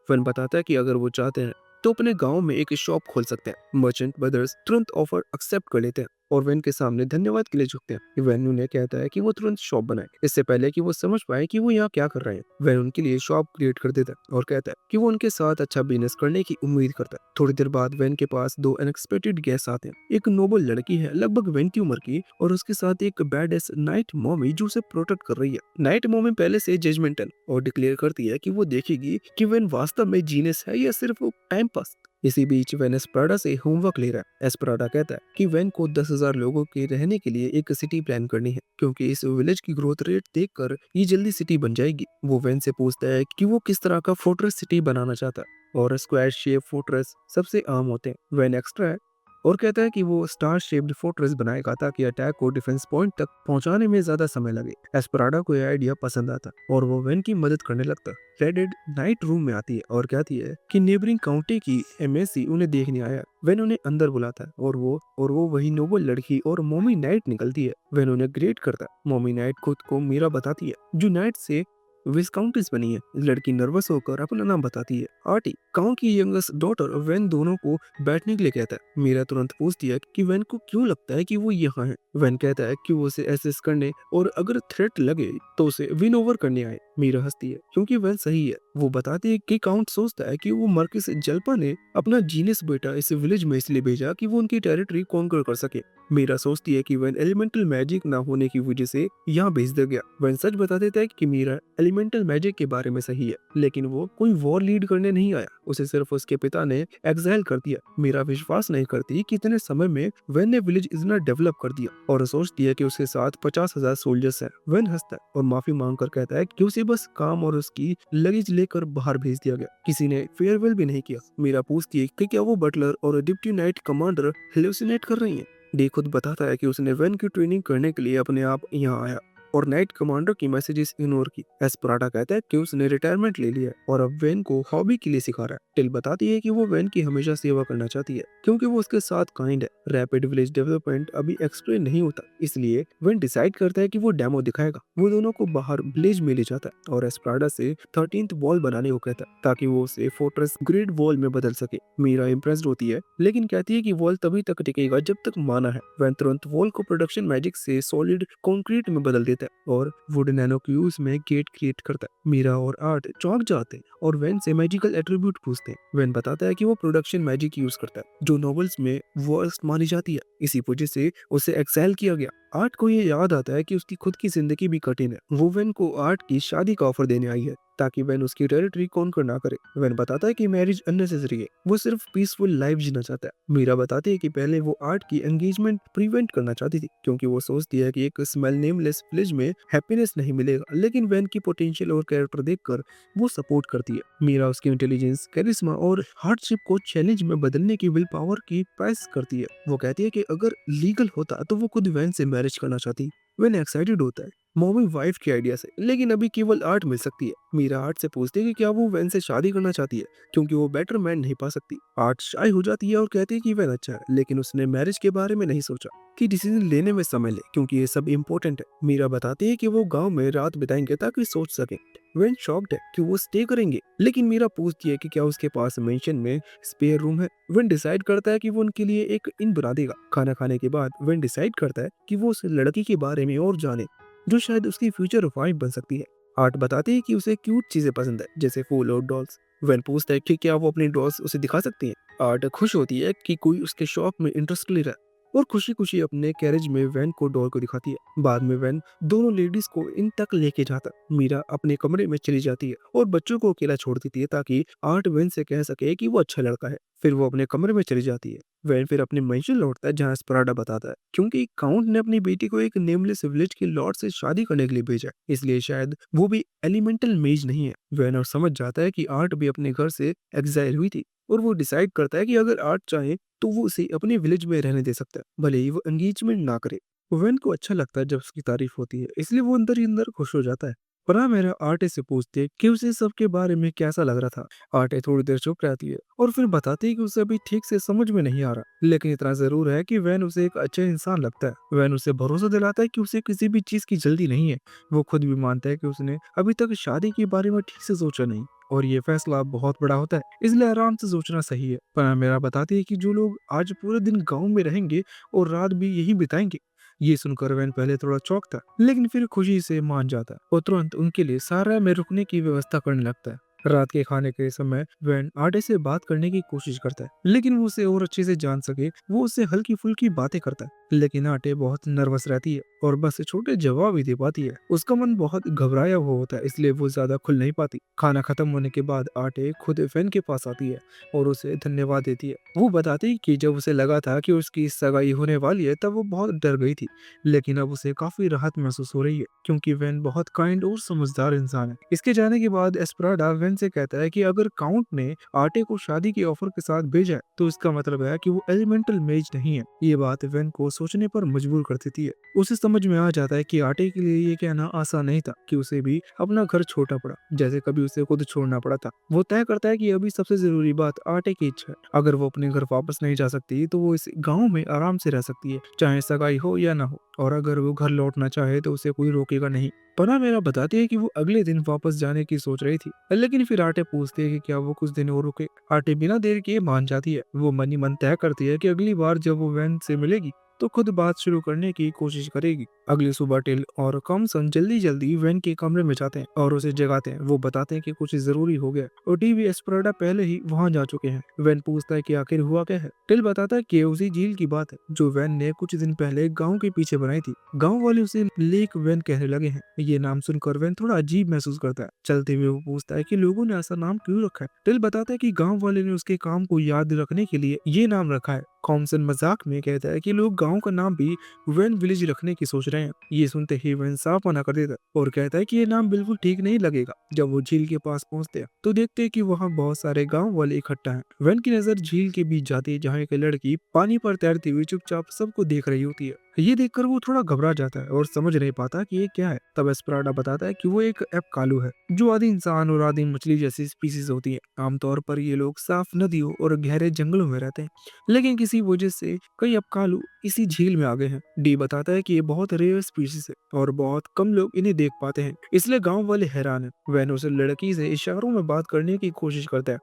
वैन बताता है कि अगर वो चाहते हैं तो अपने गांव में एक शॉप खोल सकते हैं। मर्चेंट ब्रदर्स तुरंत ऑफर एक्सेप्ट कर लेते हैं और वैन के सामने धन्यवाद के लिए झुकते हैं। वैन उन्हें कहता है कि वो तुरंत शॉप बनाए इससे पहले कि वो समझ पाए कि वो यहाँ क्या कर रहे हैं। वैन उनके लिए शॉप क्रिएट कर देता है और कहता है कि वो उनके साथ अच्छा बिजनेस करने की उम्मीद करता है। थोड़ी देर बाद वैन के पास दो अनएक्सपेक्टेड गेस्ट आते हैं। एक नोबल लड़की है लगभग 20 उम्र की और उसके साथ एक बैड एस नाइट मॉमी जो उसे प्रोटेक्ट कर रही है। नाइट मॉमी पहले से जजमेंटल और डिक्लेयर करती है कि वो देखेगी कि वैन वास्तव में जीनियस है या सिर्फ टाइम पास। इसी बीच वैन एस्प्राडा से होमवर्क ले रहा है। एस्प्राडा कहता है कि वैन को 10,000 लोगों के रहने के लिए एक सिटी प्लान करनी है क्योंकि इस विलेज की ग्रोथ रेट देखकर ये जल्दी सिटी बन जाएगी। वो वैन से पूछता है कि वो किस तरह का फोर्ट्रेस सिटी बनाना चाहता है और स्क्वायर शेप फोर्ट्रेस सबसे आम होते हैं। वैन एक्स्ट्रा है और कहता है कि वो स्टार शेप्ड फोर्ट्रेस बनाएगा ताकि अटैक को डिफेंस पॉइंट तक पहुंचाने में ज्यादा समय लगे। एस्पराडा को यह आइडिया पसंद आता और वो वैन की मदद करने लगता। रेडेड नाइट रूम में आती है और कहती है कि नेबरिंग काउंटी की एमएससी उन्हें देखने आया। वैन उन्हें अंदर बुलाता है और वो वही नोबल लड़की और मोमी नाइट निकलती है। वैन उन्हें ग्रेट करता है। मोमी नाइट खुद को मीरा बताती है जो नाइट से विस्काउंटिस बनी है। लड़की नर्वस होकर अपना नाम बताती है आर्टी। काउंट की यंगेस्ट डॉटर वैन दोनों को बैठने के लिए कहता है। मीरा तुरंत पूछती है कि वैन को क्यों लगता है कि वो यहाँ है। वैन कहता है कि वो उसे एसेस करने और अगर थ्रेट लगे तो उसे विन ओवर करने आए। मीरा हंसती है क्योंकि वैन सही है। वो बताती है कि काउंट सोचता है कि वो मर्किस जल्पा ने अपना जीनियस बेटा इस विलेज में इसलिए भेजा कि वो उनकी टेरिटरी कॉन्कर कर सके। मीरा सोचती है कि वैन एलिमेंटल मैजिक ना होने की वजह से यहाँ भेज दिया गया। वैन सच बता देता है कि मीरा एलिमेंटल मैजिक के बारे में सही है लेकिन वो कोई वॉर लीड करने नहीं आया, उसे सिर्फ उसके पिता ने एग्जाइल कर दिया। मीरा विश्वास नहीं करती कि इतने समय में वैन ने विलेज इतना डेवलप कर दिया और सोचती है कि उसके साथ 50,000 सोल्जर्स हैं। वैन हंसता है और माफी मांग कर कहता है कि उसे बस काम और उसकी लगेज लेकर बाहर भेज दिया गया, किसी ने फेयरवेल भी नहीं किया। मीरा पूछती है कि क्या वो बटलर और डिप्टी नाइट कमांडर हेलुसिनेट कर रही हैं। डी खुद बताता है कि उसने वैन की ट्रेनिंग करने के लिए अपने आप यहाँ आया और नाइट कमांडर की मैसेजेस इग्नोर की। एस्पराडा कहता है कि उसने रिटायरमेंट ले लिया है और अब वैन को हॉबी के लिए सिखा रहा है। टिल बताती है कि वो वैन की हमेशा सेवा करना चाहती है क्योंकि वो उसके साथ काइंड है। रैपिड विलेज डेवलपमेंट अभी एक्सप्लेन नहीं होता इसलिए वैन डिसाइड करता है कि वो डेमो दिखाएगा। वो दोनों को बाहर विलेज में ले जाता है और एस्पराडा से 13th वॉल बनाने को कहता है ताकि वो उसे फोर्ट्रेस ग्रेट वॉल में बदल सके। मीरा इम्प्रेस्ड होती है लेकिन कहती है कि वॉल तभी तक टिकेगा जब तक माना है। वैन तुरंत वॉल को प्रोडक्शन मैजिक से सॉलिड कंक्रीट में बदल देता है और वुड नैनो क्यूब्स में गेट क्रिएट करता है। मीरा और आर्ट चौंक जाते हैं और वैन से मैजिकल एट्रीब्यूट पूछते हैं। वैन बताता है कि वो प्रोडक्शन मैजिक यूज करता है जो नॉवेल्स में वर्स्ट मानी जाती है, इसी वजह से उसे एक्सेल किया गया। आर्ट को ये याद आता है कि उसकी खुद की जिंदगी भी कठिन है। वो वैन को आर्ट की शादी का ऑफर देने आई है ताकि वैन उसकी टेरिटरी कॉन्कर ना करे। वैन बताता है कि मैरिज अननेसेसरी है, वो सिर्फ पीसफुल लाइफ जीना चाहता है। मीरा बताती है कि पहले वो आर्ट की एंगेजमेंट प्रिवेंट करना चाहती थी क्योंकि वो सोचती है कि एक स्मेल नेमलेस विलेज में हैप्पीनेस नहीं मिलेगा, लेकिन वैन की पोटेंशियल और कैरेक्टर देखकर वो सपोर्ट करती है। मीरा उसकी इंटेलिजेंस, कैरिस्मा और हार्डशिप को चैलेंज में बदलने की विल पावर की प्राइस करती है। वो कहती है कि अगर लीगल होता तो वो खुद वैन से मैरिज करना चाहती। वैन एक्साइटेड होता है मॉमी वाइफ के आइडिया से, लेकिन अभी केवल आर्ट मिल सकती है। मीरा आर्ट से पूछती है कि क्या वो वैन से शादी करना चाहती है क्योंकि वो बेटर मैन नहीं पा सकती। आर्ट शाय हो जाती है और कहती है कि वैन अच्छा है लेकिन उसने मैरिज के बारे में नहीं सोचा कि डिसीजन लेने में समय ले क्योंकि ये सब इम्पोर्टेंट है। मीरा बताती है कि वो गांव में रात बिताएंगे ताकि सोच सके। वैन शॉक्ड है कि वो स्टे करेंगे लेकिन मीरा पूछती है कि क्या उसके पास मेंशन में स्पेयर रूम है। वैन डिसाइड करता है कि वो उनके लिए एक इन बना देगा। खाना खाने के बाद वैन डिसाइड करता है कि वो उस लड़की के बारे में और जाने जो शायद उसकी फ्यूचर वाइफ बन सकती है। आर्ट बताती है कि उसे क्यूट चीजें पसंद है जैसे फूल और डॉल्स। वैन पूछता है कि क्या वो अपनी डॉल्स उसे दिखा सकती हैं। आर्ट खुश होती है कि कोई उसके शौक में इंटरेस्ट ले रहा है और खुशी खुशी अपने कैरेज में वैन को डॉल को दिखाती है। बाद में वैन दोनों लेडीज को इन तक लेके जाता है। मीरा अपने कमरे में चली जाती है और बच्चों को अकेला छोड़ देती है ताकि आर्ट वैन से कह सके कि वो अच्छा लड़का है। फिर वो अपने कमरे में चली जाती है। वैन फिर अपने मेंशन लौटता है जहाँ स्पराडा बताता है क्योंकि काउंट ने अपनी बेटी को एक नेमलेस विलेज के लॉर्ड से शादी करने के लिए भेजा है, इसलिए शायद वो भी एलिमेंटल मेज नहीं है। वैन और समझ जाता है कि आर्ट भी अपने घर से एग्जाइल हुई थी और वो डिसाइड करता है कि अगर आर्ट चाहे तो वो उसे अपने विलेज में रहने दे सकता है, भले ही वो एंगेजमेंट ना करे। वेन को अच्छा लगता है जब उसकी तारीफ होती है, इसलिए वो अंदर ही अंदर खुश हो जाता है। पर हाँ, मेरा आर्टे से पूछते हैं कि उसे सबके बारे में कैसा लग रहा था। आर्टे थोड़ी देर चुप रहती है और फिर बताती है कि उसे अभी ठीक से समझ में नहीं आ रहा, लेकिन इतना जरूर है कि वैन उसे एक अच्छा इंसान लगता है। वैन उसे भरोसा दिलाता है कि उसे किसी भी चीज की जल्दी नहीं है। वो खुद भी मानता है कि उसने अभी तक शादी के बारे में ठीक से सोचा नहीं और ये फैसला बहुत बड़ा होता है, इसलिए आराम से सोचना सही है। पर हाँ, मेरा बताती है कि जो लोग आज पूरे दिन गाँव में रहेंगे और रात भी यही बिताएंगे। ये सुनकर वैन पहले थोड़ा चौंकता, लेकिन फिर खुशी से मान जाता और तुरंत उनके लिए सारा में रुकने की व्यवस्था करने लगता है। रात के खाने के समय वैन आटे से बात करने की कोशिश करता है, लेकिन वो उसे और अच्छे से जान सके वो उससे हल्की फुल्की बातें करता है। लेकिन आटे बहुत नर्वस रहती है और बस छोटे जवाब ही दे पाती है। उसका मन बहुत घबराया हुआ होता है, इसलिए वो ज्यादा खुल नहीं पाती। खाना खत्म होने के बाद आटे खुद वैन के पास आती है और उसे धन्यवाद देती है। वो बताती है कि जब उसे लगा था कि उसकी सगाई होने वाली है तब वो बहुत डर गई थी, लेकिन अब उसे काफी राहत महसूस हो रही है क्योंकि वेन बहुत काइंड और समझदार इंसान है। इसके जाने के बाद एस्पराडा वेन से कहता है कि अगर काउंट ने आटे को शादी के ऑफर के साथ भेजा है तो इसका मतलब है कि वो एलिमेंटल मेज नहीं है। ये बात वेन को सोचने पर मजबूर कर देती है। उसे समझ में आ जाता है कि आटे के लिए ये कहना आसान नहीं था कि उसे भी अपना घर छोड़ना पड़ा, जैसे कभी उसे खुद छोड़ना पड़ा था। वो तय करता है कि अभी सबसे जरूरी बात आटे की इच्छा है। अगर वो अपने घर वापस नहीं जा सकती तो वो इस गांव में आराम से रह सकती है, चाहे सगाई हो या ना हो। और अगर वो घर लौटना चाहे तो उसे कोई रोकेगा नहीं। पना मेरा बताती है कि वो अगले दिन वापस जाने की सोच रही थी, लेकिन फिर आटे पूछती है कि क्या वो कुछ दिन और रुके। आटे बिना देर किए मान जाती है। वो मन ही मन तय करती है कि अगली बार जब वो वैन से मिलेगी तो खुद बात शुरू करने की कोशिश करेगी। अगली सुबह टिल और कॉमसन जल्दी जल्दी वैन के कमरे में जाते हैं और उसे जगाते हैं। वो बताते हैं कि कुछ जरूरी हो गया और टीवी एस्पराडा पहले ही वहां जा चुके हैं। वैन पूछता है कि आखिर हुआ क्या है। टिल बताता है कि उसी झील की बात है जो वैन ने कुछ दिन पहले गांव के पीछे बनाई थी। गांव वाले उसे लेक वैन कहने लगे हैं। ये नाम सुनकर वैन थोड़ा अजीब महसूस करता है। चलते हुए वो पूछता है कि लोगों ने ऐसा नाम क्यों रखा है। टिल बताता है कि गांव वाले ने उसके काम को याद रखने के लिए ये नाम रखा है। कॉमसन मजाक में कहता है कि लोग गांव का नाम भी वैन विलेज रखने की सोच रहे हैं। ये सुनते ही वैन साफ मना कर देता है और कहता है कि ये नाम बिल्कुल ठीक नहीं लगेगा। जब वो झील के पास पहुंचते हैं तो देखते हैं कि वहाँ बहुत सारे गांव वाले इकट्ठा हैं। वैन की नजर झील के बीच जाती है जहाँ एक लड़की पानी पर तैरती हुई चुपचाप सबको देख रही होती है। ये देखकर वो थोड़ा घबरा जाता है और समझ नहीं पाता कि ये क्या है। तब एस्पराडा बताता है कि वो एक एपकालू है जो आधी इंसान और आधी मछली जैसी स्पीसीज होती है। आमतौर पर ये लोग साफ नदियों और गहरे जंगलों में रहते हैं, लेकिन किसी वजह से कई अबकालू इसी झील में आ गए हैं। डी बताता है कि ये बहुत रेयर स्पीशीज है और बहुत कम लोग इन्हें देख पाते हैं, इसलिए गांव वाले हैरान हैं। वैन उसे लड़की से इशारों में बात करने की कोशिश करता है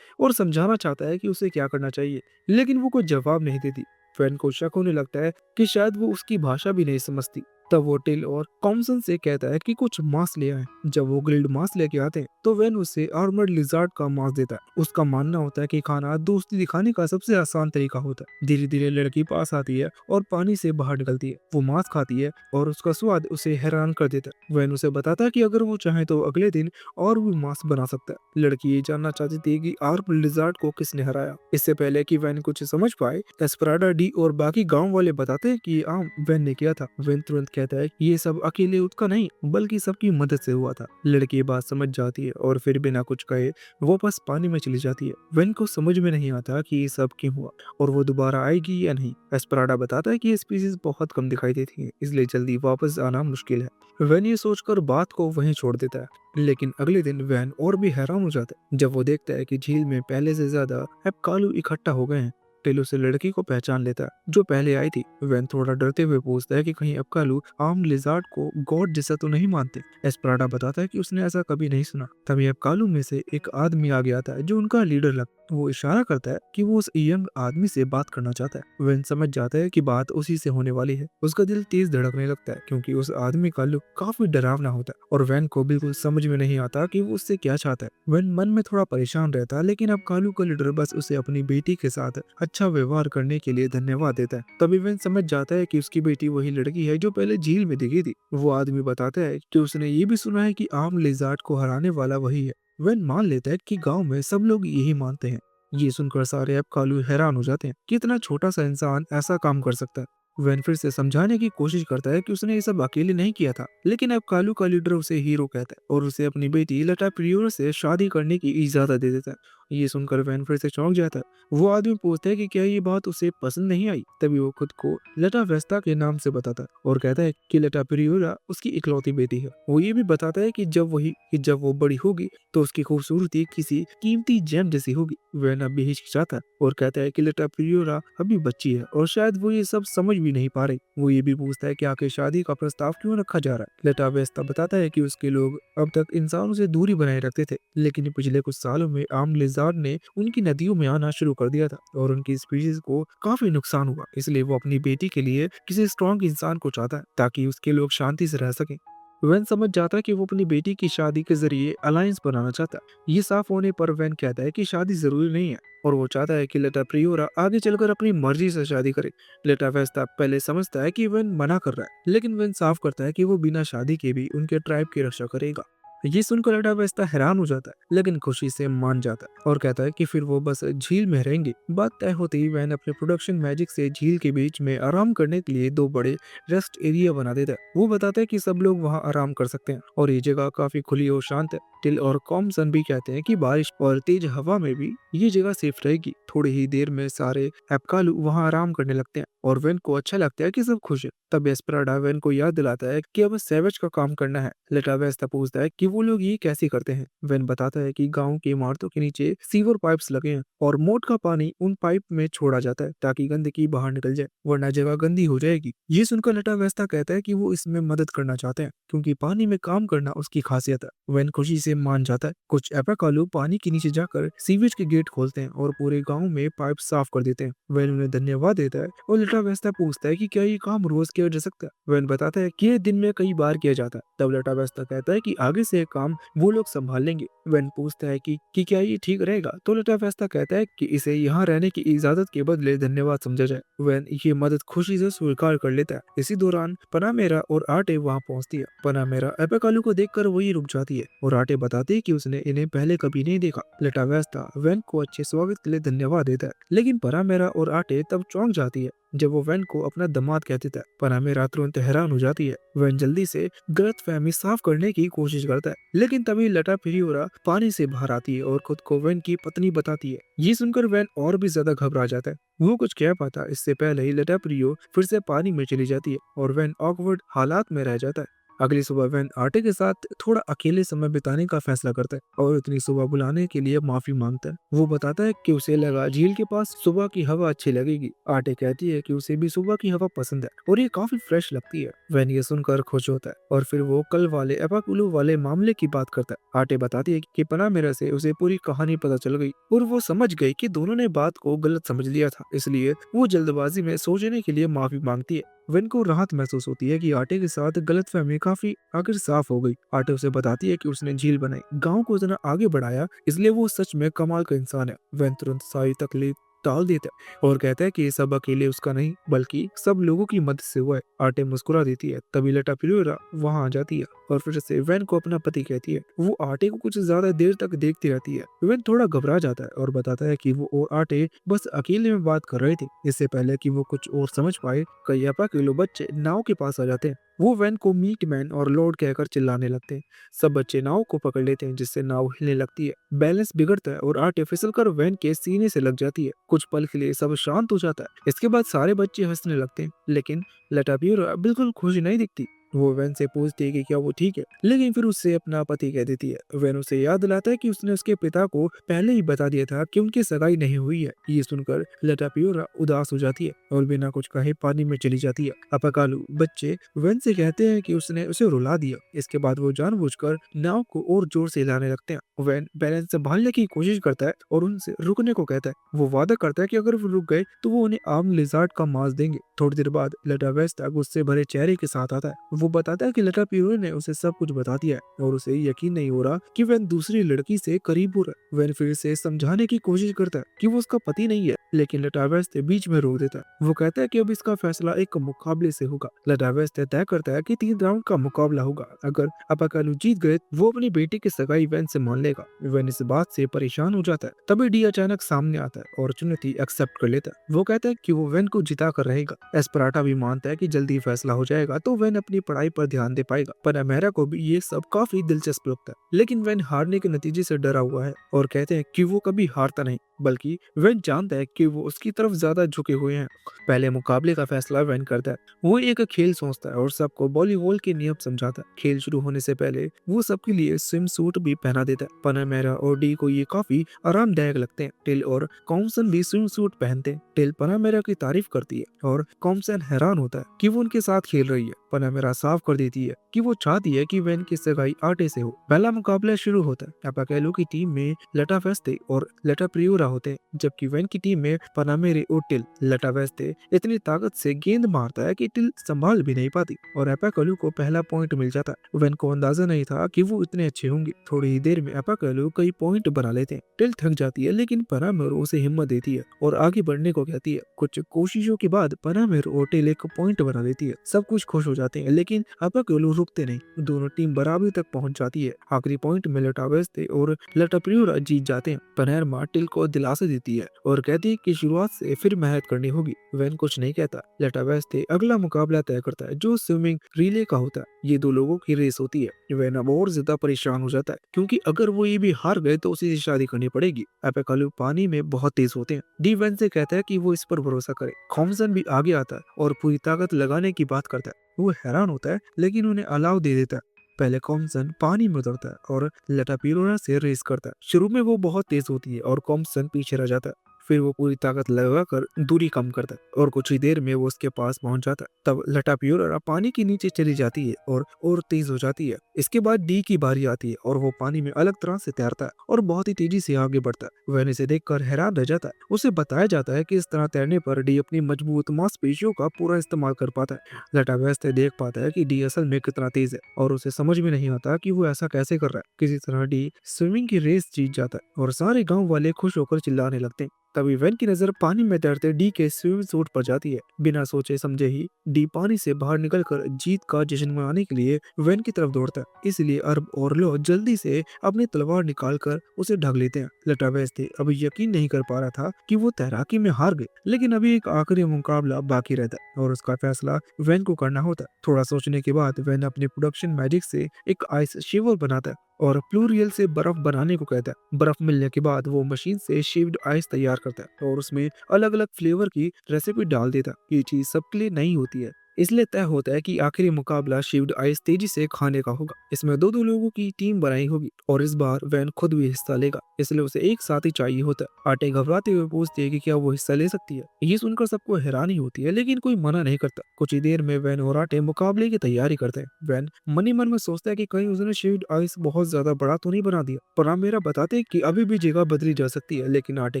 और समझाना चाहता है कि उसे क्या करना चाहिए, लेकिन वो कोई जवाब नहीं देती। फैन को शक होने लगता है कि शायद वो उसकी भाषा भी नहीं समझती। तब वो टिल और कॉमसन से कहता है कि कुछ मांस ले आए। जब वो ग्रिल्ड मांस लेके आते हैं तो वैन उसे आर्मर्ड लिजार्ड का मांस देता है। उसका मानना होता है कि खाना दोस्ती दिखाने का सबसे आसान तरीका होता है। धीरे धीरे लड़की पास आती है और पानी से बाहर निकलती है। वो मांस खाती है और उसका स्वाद उसे हैरान कर देता है। वैन उसे बताता है कि अगर वो चाहे तो अगले दिन और भी मांस बना सकता है। लड़की ये जानना चाहती थी कि आर्म लिजार्ड को किसने हराया। इससे पहले कि वैन कुछ समझ पाए, एस्पराडा, डी और बाकी गांव वाले बताते हैं कि ये आम वैन ने किया था। वैन तुरंत कहता है कि ये सब अकेले उसका नहीं बल्कि सबकी मदद से हुआ था। लड़की ये बात समझ जाती है और फिर बिना कुछ कहे वो बस पानी में चली जाती है। वैन को समझ में नहीं आता कि ये सब क्यों हुआ और वो दोबारा आएगी या नहीं। एस्पराडा बताता है कि ये स्पीसीज बहुत कम दिखाई देती है, इसलिए जल्दी वापस आना मुश्किल है। वैन ये सोचकर बात को वहीं छोड़ देता है। लेकिन अगले दिन वैन और भी हैरान हो जाता है जब वो देखता है कि झील में पहले से ज्यादा अब कालू इकट्ठा हो गए हैं। टेलो से लड़की को पहचान लेता है जो पहले आई थी। वैन थोड़ा डरते हुए पूछता है कि कहीं अब कालू आम लिजार्ड को गॉड जैसा तो नहीं मानते। एस्पराडा बताता है कि उसने ऐसा कभी नहीं सुना। तभी अब कालू में से एक आदमी आ गया था जो उनका लीडर लगता। वो इशारा करता है कि वो उस यंग आदमी से बात करना चाहता है। वैन समझ जाता है कि बात उसी से होने वाली है। उसका दिल तेज धड़कने लगता है क्योंकि उस आदमी का लुक काफी डरावना होता है और वैन को बिल्कुल समझ में नहीं आता कि वो उससे क्या चाहता है। वैन मन में थोड़ा परेशान रहता है, लेकिन अब कालू का लीडर बस उसे अपनी बेटी के साथ अच्छा व्यवहार करने के लिए धन्यवाद देता है। तभी वैन समझ जाता है कि उसकी बेटी वही लड़की है जो पहले झील में दिखी थी। वो आदमी बताता है कि उसने ये भी सुना है कि आम लिजार्ड को हराने वाला वही है। वैन मान लेता है कि गांव में सब लोग यही मानते हैं। ये सुनकर सारे अब कालू हैरान हो जाते हैं कि इतना छोटा सा इंसान ऐसा काम कर सकता है। वैन फिर से समझाने की कोशिश करता है कि उसने ये सब अकेले नहीं किया था, लेकिन अब कालू का लीडर उसे हीरो कहता है और उसे अपनी बेटी लटा प्रियोर से शादी करने की इजाजत दे देता है। ये सुनकर वैन फिर से चौंक जाता है। वो आदमी पूछता है कि क्या ये बात उसे पसंद नहीं आई। तभी वो खुद को लटा वेस्टा के नाम से बताता है और कहता है कि लटा प्रियोरा उसकी इकलौती बेटी है। वो ये भी बताता है कि जब वो बड़ी होगी तो उसकी खूबसूरती किसी कीमती जेम जैसी होगी। वैन अब भी हिचकिचाता है और कहता है कि लटा प्रियोरा अभी बच्ची है और शायद वो ये सब समझ भी नहीं पा रही। वो ये भी पूछता है कि आखिर शादी का प्रस्ताव क्यों रखा जा रहा है। लटा वेस्ता बताता है कि उसके लोग अब तक इंसानों से दूरी बनाए रखते थे, लेकिन पिछले कुछ सालों में आम लिजार्ड ने उनकी नदियों में आना शुरू कर दिया था और उनकी स्पीशीज को काफी नुकसान हुआ। इसलिए वो अपनी बेटी के लिए किसी स्ट्रॉन्ग इंसान को चाहता है ताकि उसके लोग शांति से रह सकें। वैन समझ जाता है कि वो अपनी बेटी की शादी के जरिए अलायंस बनाना चाहता है। ये साफ होने पर वैन कहता है कि शादी जरूरी नहीं है और वो चाहता है कि लटा प्रियोरा आगे चलकर अपनी मर्जी से शादी करे। लटा वेस्ता पहले समझता है कि वैन मना कर रहा है, लेकिन वैन साफ करता है कि वो बिना शादी के भी उनके ट्राइब की रक्षा करेगा। ये सुनकर लटा वेस्ता हैरान हो जाता है, लेकिन खुशी से मान जाता है और कहता है कि फिर वो बस झील में रहेंगे। बात तय होते ही वैन अपने प्रोडक्शन मैजिक से झील के बीच में आराम करने के लिए दो बड़े रेस्ट एरिया बना देता है। वो बताता है कि सब लोग वहाँ आराम कर सकते हैं और ये जगह काफी खुली और शांत है। टिल और कॉमसन भी कहते हैं कि बारिश और तेज हवा में भी ये जगह सेफ रहेगी। थोड़ी ही देर में सारे एप्कालू वहाँ आराम करने लगते हैं और वेन को अच्छा लगता है कि सब खुश है। तब एस्पराडा वेन को याद दिलाता है कि अब सैवेज का काम करना है। लटा वेस्ता पूछता है कि वो लोग ये कैसे करते हैं। वेन बताता है कि गांव की इमारतों के नीचे सीवर पाइप्स लगे हैं और मोट का पानी उन पाइप में छोड़ा जाता है ताकि गंदगी बाहर निकल जाए, वरना जगह गंदी हो जाएगी। ये सुनकर लटा वेस्ता कहता है कि वो इसमें मदद करना चाहते हैं क्योंकि पानी में काम करना उसकी खासियत है। वेन खुशी से मान जाता है। कुछ एपाकालू पानी के नीचे जाकर सीवेज के गेट खोलते हैं और पूरे गांव में पाइप साफ कर देते हैं। वेन उन्हें धन्यवाद देता है और लटा वेस्ता पूछता है कि क्या ये काम रोज किया जा सकता है। वेन बताता है कि ये दिन में कई बार किया जाता है। तब लटा वेस्ता कहता है कि आगे से ये काम वो लोग संभाल लेंगे। वेन पूछता है कि क्या ये ठीक रहेगा, तो लटा वेस्ता कहता है कि इसे यहाँ रहने की इजाजत के बदले धन्यवाद समझा जाए। वेन ये मदद खुशी से स्वीकार कर लेता है। इसी दौरान पनामेरा और आटे वहाँ पहुँचती है। पनामेरा एपेकालू को देखकर वही रुक जाती है और आटे बताती है कि उसने इन्हें पहले कभी नहीं देखा। लटा वेस्ता वेन को अच्छे स्वागत के लिए धन्यवाद देता है, लेकिन पनामेरा और आटे तब चौंक जाती है जब वो वेन को अपना दामाद कह देता है। पनामेरा तुरंत हैरान हो जाती है। वेन जल्दी से गलतफहमी साफ करने की कोशिश करता है, लेकिन तभी लटा प्रियोरा पानी से बाहर आती है और खुद को वेन की पत्नी बताती है। ये सुनकर वेन और भी ज्यादा घबरा जाता है। वो कुछ कह पाता इससे पहले ही लटा प्रियो फिर से पानी में चली जाती है और वेन ऑकवर्ड हालात में रह जाता है। अगली सुबह वैन आटे के साथ थोड़ा अकेले समय बिताने का फैसला करता है और इतनी सुबह बुलाने के लिए माफी मांगता है। वो बताता है कि उसे लगा झील के पास सुबह की हवा अच्छी लगेगी। आटे कहती है कि उसे भी सुबह की हवा पसंद है और ये काफी फ्रेश लगती है। वैन ये सुनकर खुश होता है और फिर वो कल वाले एपाकुलू वाले मामले की बात करता है। आटे बताती है कि पनामेरा से उसे पूरी कहानी पता चल गई और वो समझ गई कि दोनों ने बात को गलत समझ लिया था, इसलिए वो जल्दबाजी में सोचने के लिए माफी मांगती है। वेन को राहत महसूस होती है कि आटे के साथ गलतफहमी काफी आखिर साफ हो गई। आटे उसे बताती है कि उसने झील बनाई, गांव को इतना आगे बढ़ाया, इसलिए वो सच में कमाल का इंसान है। वेन तुरंत सारी तकलीफ टाल देता है और कहता है कि ये सब अकेले उसका नहीं बल्कि सब लोगों की मदद से हुआ है। आटे मुस्कुरा देती है। तभी लटा पिलोरा वहां आ जाती है और फिर से वेन को अपना पति कहती है। वो आटे को कुछ ज्यादा देर तक देखती रहती है। वेन थोड़ा घबरा जाता है और बताता है कि वो और आटे बस अकेले में बात कर रहे थे। इससे पहले कि वो कुछ और समझ पाए, कई किलो बच्चे नाव के पास आ जाते हैं। वो वैन को मीट मैन और लॉर्ड कहकर चिल्लाने लगते हैं। सब बच्चे नाव को पकड़ लेते हैं जिससे नाव हिलने लगती है। बैलेंस बिगड़ता है और आटे फिसलकर वैन के सीने से लग जाती है। कुछ पल के लिए सब शांत हो जाता है। इसके बाद सारे बच्चे हंसने लगते हैं, लेकिन लटापियोरा बिल्कुल खुश नहीं दिखती। वो वैन से पूछती है कि क्या वो ठीक है, लेकिन फिर उससे अपना पति कह देती है। वैन उसे याद दिलाता है कि उसने उसके पिता को पहले ही बता दिया था कि उनकी सगाई नहीं हुई है। ये सुनकर लटापियोरा उदास हो जाती है और बिना कुछ कहे पानी में चली जाती है। अपाकालू बच्चे वैन से कहते हैं कि उसने उसे रुला दिया। इसके बाद वो जानबूझकर नाव को और जोर से हिलाने लगते हैं। वैन बैलेंस संभालने की कोशिश करता है और उनसे रुकने को कहता है। वो वादा करता है कि अगर वो रुक गए तो वो उन्हें आर्म लिजार्ड का मांस देंगे। थोड़ी देर बाद लटा वेस्टा गुस्से भरे चेहरे के साथ आता है। वो बताता है कि लटा पियोरे ने उसे सब कुछ बता दिया है और उसे यकीन नहीं हो रहा कि वैन दूसरी लड़की से करीब हो रहा है। वैन फिर से समझाने की कोशिश करता है कि वो उसका पति नहीं है, लेकिन लटा वेस्टे बीच में रोक देता है। वो कहता है कि अब इसका फैसला एक मुकाबले से होगा। लटा वेस्टे तय करता है कि 3 राउंड का मुकाबला होगा। अगर अपाकालू जीत गए वो अपनी बेटी की सगाई वैन से मान लेगा। वैन इस बात से परेशान हो जाता है। तभी डी अचानक सामने आता है और चुनौती एक्सेप्ट कर लेता है। वो कहता है कि वो वैन को जिता कर रहेगा। एस्पराटा भी मानता है कि जल्दी फैसला हो जाएगा, तो वैन अपनी पढ़ाई पर ध्यान दे पाएगा। पर अमेरा को भी ये सब काफी दिलचस्प लगता है, लेकिन वैन हारने के नतीजे से डरा हुआ है और कहते हैं कि वो कभी हारता नहीं, बल्कि वैन जानता है कि वो उसकी तरफ ज्यादा झुके हुए हैं। पहले मुकाबले का फैसला वैन करता है। वो एक खेल सोचता है और सबको वॉलीबॉल के नियम समझाता है। खेल शुरू होने से पहले वो सबके लिए स्विम सूट भी पहना देता है। पनामेरा और डी को ये काफी आरामदायक लगते हैं। टिल और कॉम्सन भी स्विम सूट पहनते हैं। टिल पनामेरा की तारीफ करती है और कॉम्सन हैरान होता है कि वो उनके साथ खेल रही है। पनामेरा साफ कर देती है कि वो चाहती है कि वैन की सगाई आटे से हो। पहला मुकाबला शुरू होता है। अपाकेलो की टीम में लटा वेस्ते और लटा प्रियोरा होते हैं, जबकि वैन की टीम में पनामेरे और टिल। लटा वेस्ते इतनी ताकत से गेंद मारता है कि टिल संभाल भी नहीं पाती और अपाकेलो को पहला पॉइंट मिल जाता है। वैन को अंदाजा नहीं था कि वो इतने अच्छे होंगे। थोड़ी ही देर में अपाकेलो कई पॉइंट बना लेते हैं। टिल थक जाती है, लेकिन पनामेरो उसे हिम्मत देती है और आगे बढ़ने को कहती है। कुछ कोशिशों के बाद पनामेरो और टिल एक पॉइंट बना देती है। सब कुछ खुश हो जाते हैं, लेकिन अपाकेलो रुकते नहीं। दोनों टीम बराबरी तक पहुंच जाती है। आखिरी पॉइंट में लटा वेस्ते और लटा प्रियोरा जीत जाते हैं। पनामेरा टिल को दिलासा देती है और कहती है कि शुरुआत से फिर मेहनत करनी होगी। वैन कुछ नहीं कहता। लटा वेस्ते अगला मुकाबला तय करता है, जो स्विमिंग रिले का होता है। ये दो लोगों की रेस होती है। वैन अब और ज्यादा परेशान हो जाता है, क्योंकि अगर वो ये भी हार गए तो उसी से शादी करनी पड़ेगी। अपाकेलो पानी में बहुत तेज होते हैं। डी वैन से कहता है कि वो इस पर भरोसा करे। थॉमसन भी आगे आता है और पूरी ताकत लगाने की बात करता है। वो हैरान होता है, लेकिन उन्हें अलाव दे देता है। पहले कॉम्सन पानी में उतरता है और लटा पिरोरा से रेस करता है। शुरू में वो बहुत तेज होती है और कॉम्सन पीछे रह जाता है। फिर वो पूरी ताकत लगाकर दूरी कम करता है और कुछ ही देर में वो उसके पास पहुंच जाता है। तब लटा पिरोरा पानी के नीचे चली जाती है और तेज हो जाती है। इसके बाद डी की बारी आती है और वो पानी में अलग तरह से तैरता है और बहुत ही तेजी से आगे बढ़ता है। वैन इसे देखकर हैरान रह जाता है। उसे बताया जाता है कि इस तरह तैरने पर डी अपनी मजबूत मांसपेशियों का पूरा इस्तेमाल कर पाता है। लटा वैसे देख पाता है कि डी असल में कितना तेज है और उसे समझ में नहीं आता कि वो ऐसा कैसे कर रहा है। किसी तरह डी स्विमिंग की रेस जीत जाता है और सारे गांव वाले खुश होकर चिल्लाने लगते हैं। तभी वैन की नजर पानी में तैरते डी के स्विम सूट पर जाती है। बिना सोचे समझे ही डी पानी से बाहर निकलकर जीत का जश्न मनाने के लिए वैन की तरफ दौड़ता है। इसलिए अरब और लो जल्दी से अपनी तलवार निकालकर उसे ढक लेते हैं। लटा वेस्ते अभी यकीन नहीं कर पा रहा था कि वो तैराकी में हार गए, लेकिन अभी एक आखिरी मुकाबला बाकी रहता है और उसका फैसला वैन को करना होता है। थोड़ा सोचने के बाद वैन अपने प्रोडक्शन मैजिक से एक आइस शिवर बनाता है और प्लूरियल से बर्फ बनाने को कहता है। बर्फ मिलने के बाद वो मशीन से शेव्ड आइस तैयार करता है और उसमें अलग अलग फ्लेवर की रेसिपी डाल देता है। ये चीज सबके लिए नहीं होती है, इसलिए तय होता है कि आखिरी मुकाबला शेव्ड आइस तेजी से खाने का होगा। इसमें दो दो लोगों की टीम बनाई होगी और इस बार वैन खुद भी हिस्सा लेगा, इसलिए उसे एक साथ ही चाहिए होता है। आटे घबराते हुए पूछती है कि क्या वो हिस्सा ले सकती है। ये सुनकर सबको हैरानी होती है, लेकिन कोई मना नहीं करता। कुछ ही देर में वैन और आटे मुकाबले की तैयारी करते हैं। वैन मन ही मन में सोचता है कि कहीं उसने शेव्ड आइस बहुत ज्यादा बड़ा तो नहीं बना दिया। पर आप मेरा बताते हैं कि अभी भी जगह बदली जा सकती है, लेकिन आटे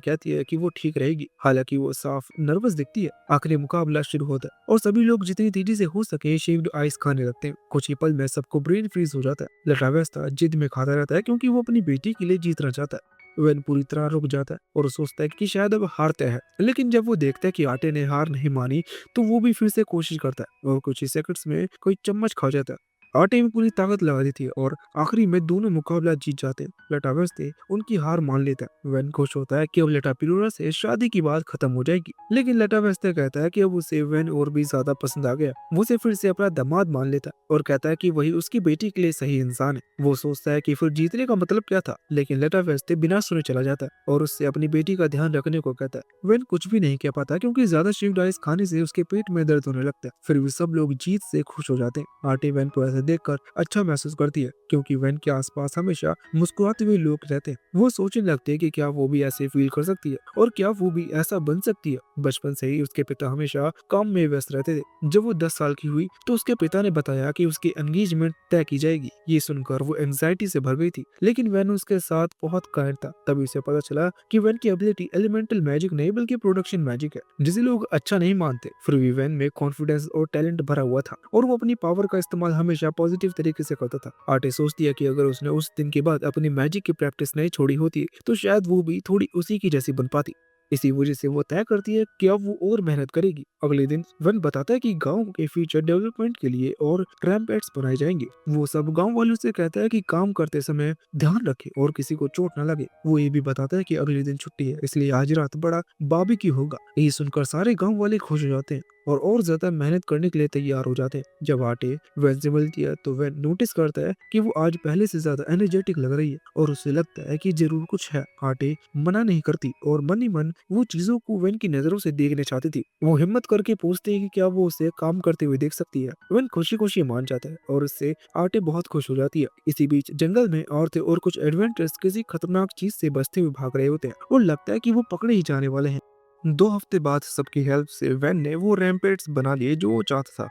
कहती है कि वो ठीक रहेगी। हालांकि वो साफ नर्वस दिखती है। आखिरी मुकाबला शुरू होता है और सभी लोग जितनी तेजी से हो सके शेव्ड आइस खाने लगते हैं। कुछ ही पल में सबको ब्रेन फ्रीज हो जाता है। लटावेस्ता जिद में खाता रहता है, क्योंकि वो अपनी बेटी के लिए जीतना चाहता है। वैन पूरी तरह रुक जाता है और सोचता है कि शायद अब हारते हैं, लेकिन जब वो देखता है कि आटे ने हार नहीं मानी, तो वो भी फिर से कोशिश करता है और कुछ ही सेकंड्स में कोई चम्मच खा जाता है। आटे में पूरी ताकत लगा देती है और आखिरी में दोनों मुकाबला जीत जाते हैं। लटावेस्ते उनकी हार मान लेता है। वैन खुश होता है कि अब लटा पिरोरा से शादी की बात खत्म हो जाएगी, लेकिन लटावेस्ते कहता है कि अब उसे वैन और भी ज्यादा पसंद आ गया। वो उसे फिर से अपना दामाद मान लेता है और कहता है कि वही उसकी बेटी के लिए सही इंसान है। वो सोचता है कि फिर जीतने का मतलब क्या था, लेकिन लटावेस्ते बिना सुने चला जाता है और उससे अपनी बेटी का ध्यान रखने को कहता है। वैन कुछ भी नहीं कह पाता, क्योंकि ज्यादा शेव्ड आइस खाने से उसके पेट में दर्द होने लगता है। फिर भी सब लोग जीत से खुश हो जाते हैं। आटे वैन को ऐसे देखकर अच्छा महसूस करती है, क्योंकि वैन के आसपास हमेशा मुस्कुराते हुए लोग रहते हैं। वो सोचने लगते हैं कि क्या वो भी ऐसे फील कर सकती है और क्या वो भी ऐसा बन सकती है। बचपन से ही उसके पिता हमेशा काम में व्यस्त रहते थे। जब वो 10 साल की हुई तो उसके पिता ने बताया कि उसकी एंगेजमेंट तय की जाएगी। ये सुनकर वो एंजाइटी से भर गई थी, लेकिन वैन उसके साथ बहुत कायर था। तभी उसे पता चला कि वैन की एबिलिटी एलिमेंटल मैजिक नहीं बल्कि प्रोडक्शन मैजिक है, जिसे लोग अच्छा नहीं मानते। फिर भी वैन में कॉन्फिडेंस और टैलेंट भरा हुआ था और वो अपनी पावर का इस्तेमाल हमेशा पॉजिटिव तरीके से करता था। आटे सोचती है कि अगर उसने उस दिन के बाद अपनी मैजिक की प्रैक्टिस नहीं छोड़ी होती, तो शायद वो भी थोड़ी उसी की जैसी बन पाती। इसी वजह से वो तय करती है कि अब वो और मेहनत करेगी। अगले दिन वन बताता है कि गांव के फ्यूचर डेवलपमेंट के लिए और रैम्पेट्स बनाए जाएंगे। वो सब गांव वालों से कहता है कि काम करते समय ध्यान रखे और किसी को चोट न लगे। वो ये भी बताता है कि अगले दिन छुट्टी है, इसलिए आज रात बड़ा बारबेक्यू होगा। ये सुनकर सारे गांव वाले खुश हो जाते हैं और ज़्यादा मेहनत करने के लिए तैयार हो जाते हैं। जब आटे वैन से मिलती है तो वैन नोटिस करता है कि वो आज पहले से ज़्यादा एनर्जेटिक लग रही है और उसे लगता है कि ज़रूर कुछ है। आटे मना नहीं करती और मन ही मन वो चीज़ों को वैन की नज़रों से देखना चाहती थी। वो हिम्मत करके पूछती है कि क्या वो उसे काम करते हुए देख सकती है। वैन खुशी-खुशी मान जाता है और उससे आटे बहुत खुश हो जाती है। इसी बीच जंगल में औरतें और कुछ एडवेंचर्स किसी खतरनाक चीज से बचते हुए भाग रहे होते हैं और लगता है कि वो पकड़े ही जाने वाले हैं। 2 हफ्ते बाद सबकी हेल्प से वैन ने वो रैम्पेट्स बना लिए जो वो चाहता था।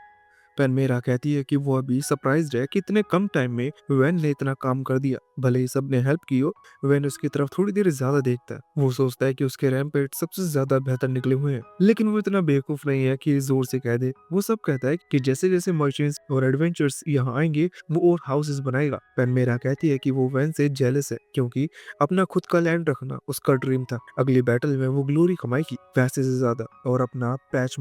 पैनमेरा कहती है कि वो अभी सरप्राइज्ड है कि इतने कम टाइम में वैन ने इतना काम कर दिया। भले ही सबने हेल्प की हो, वैन उसकी तरफ थोड़ी देर ज्यादा देखता है। वो सोचता है कि उसके रैम्पेट सबसे ज्यादा बेहतर निकले हुए हैं, लेकिन वो इतना बेवकूफ नहीं है कि जोर से कह दे। वो सब कहता है कि जैसे जैसे मर्चेंट्स और एडवेंचर्स यहाँ आएंगे वो और हाउसेस बनाएगा। पैनमेरा कहती है कि वो वैन से जेलस है क्योंकि अपना खुद का लैंड रखना उसका ड्रीम था। अगली बैटल में वो ग्लोरी कमाएगी पैसे से ज्यादा और अपना पैच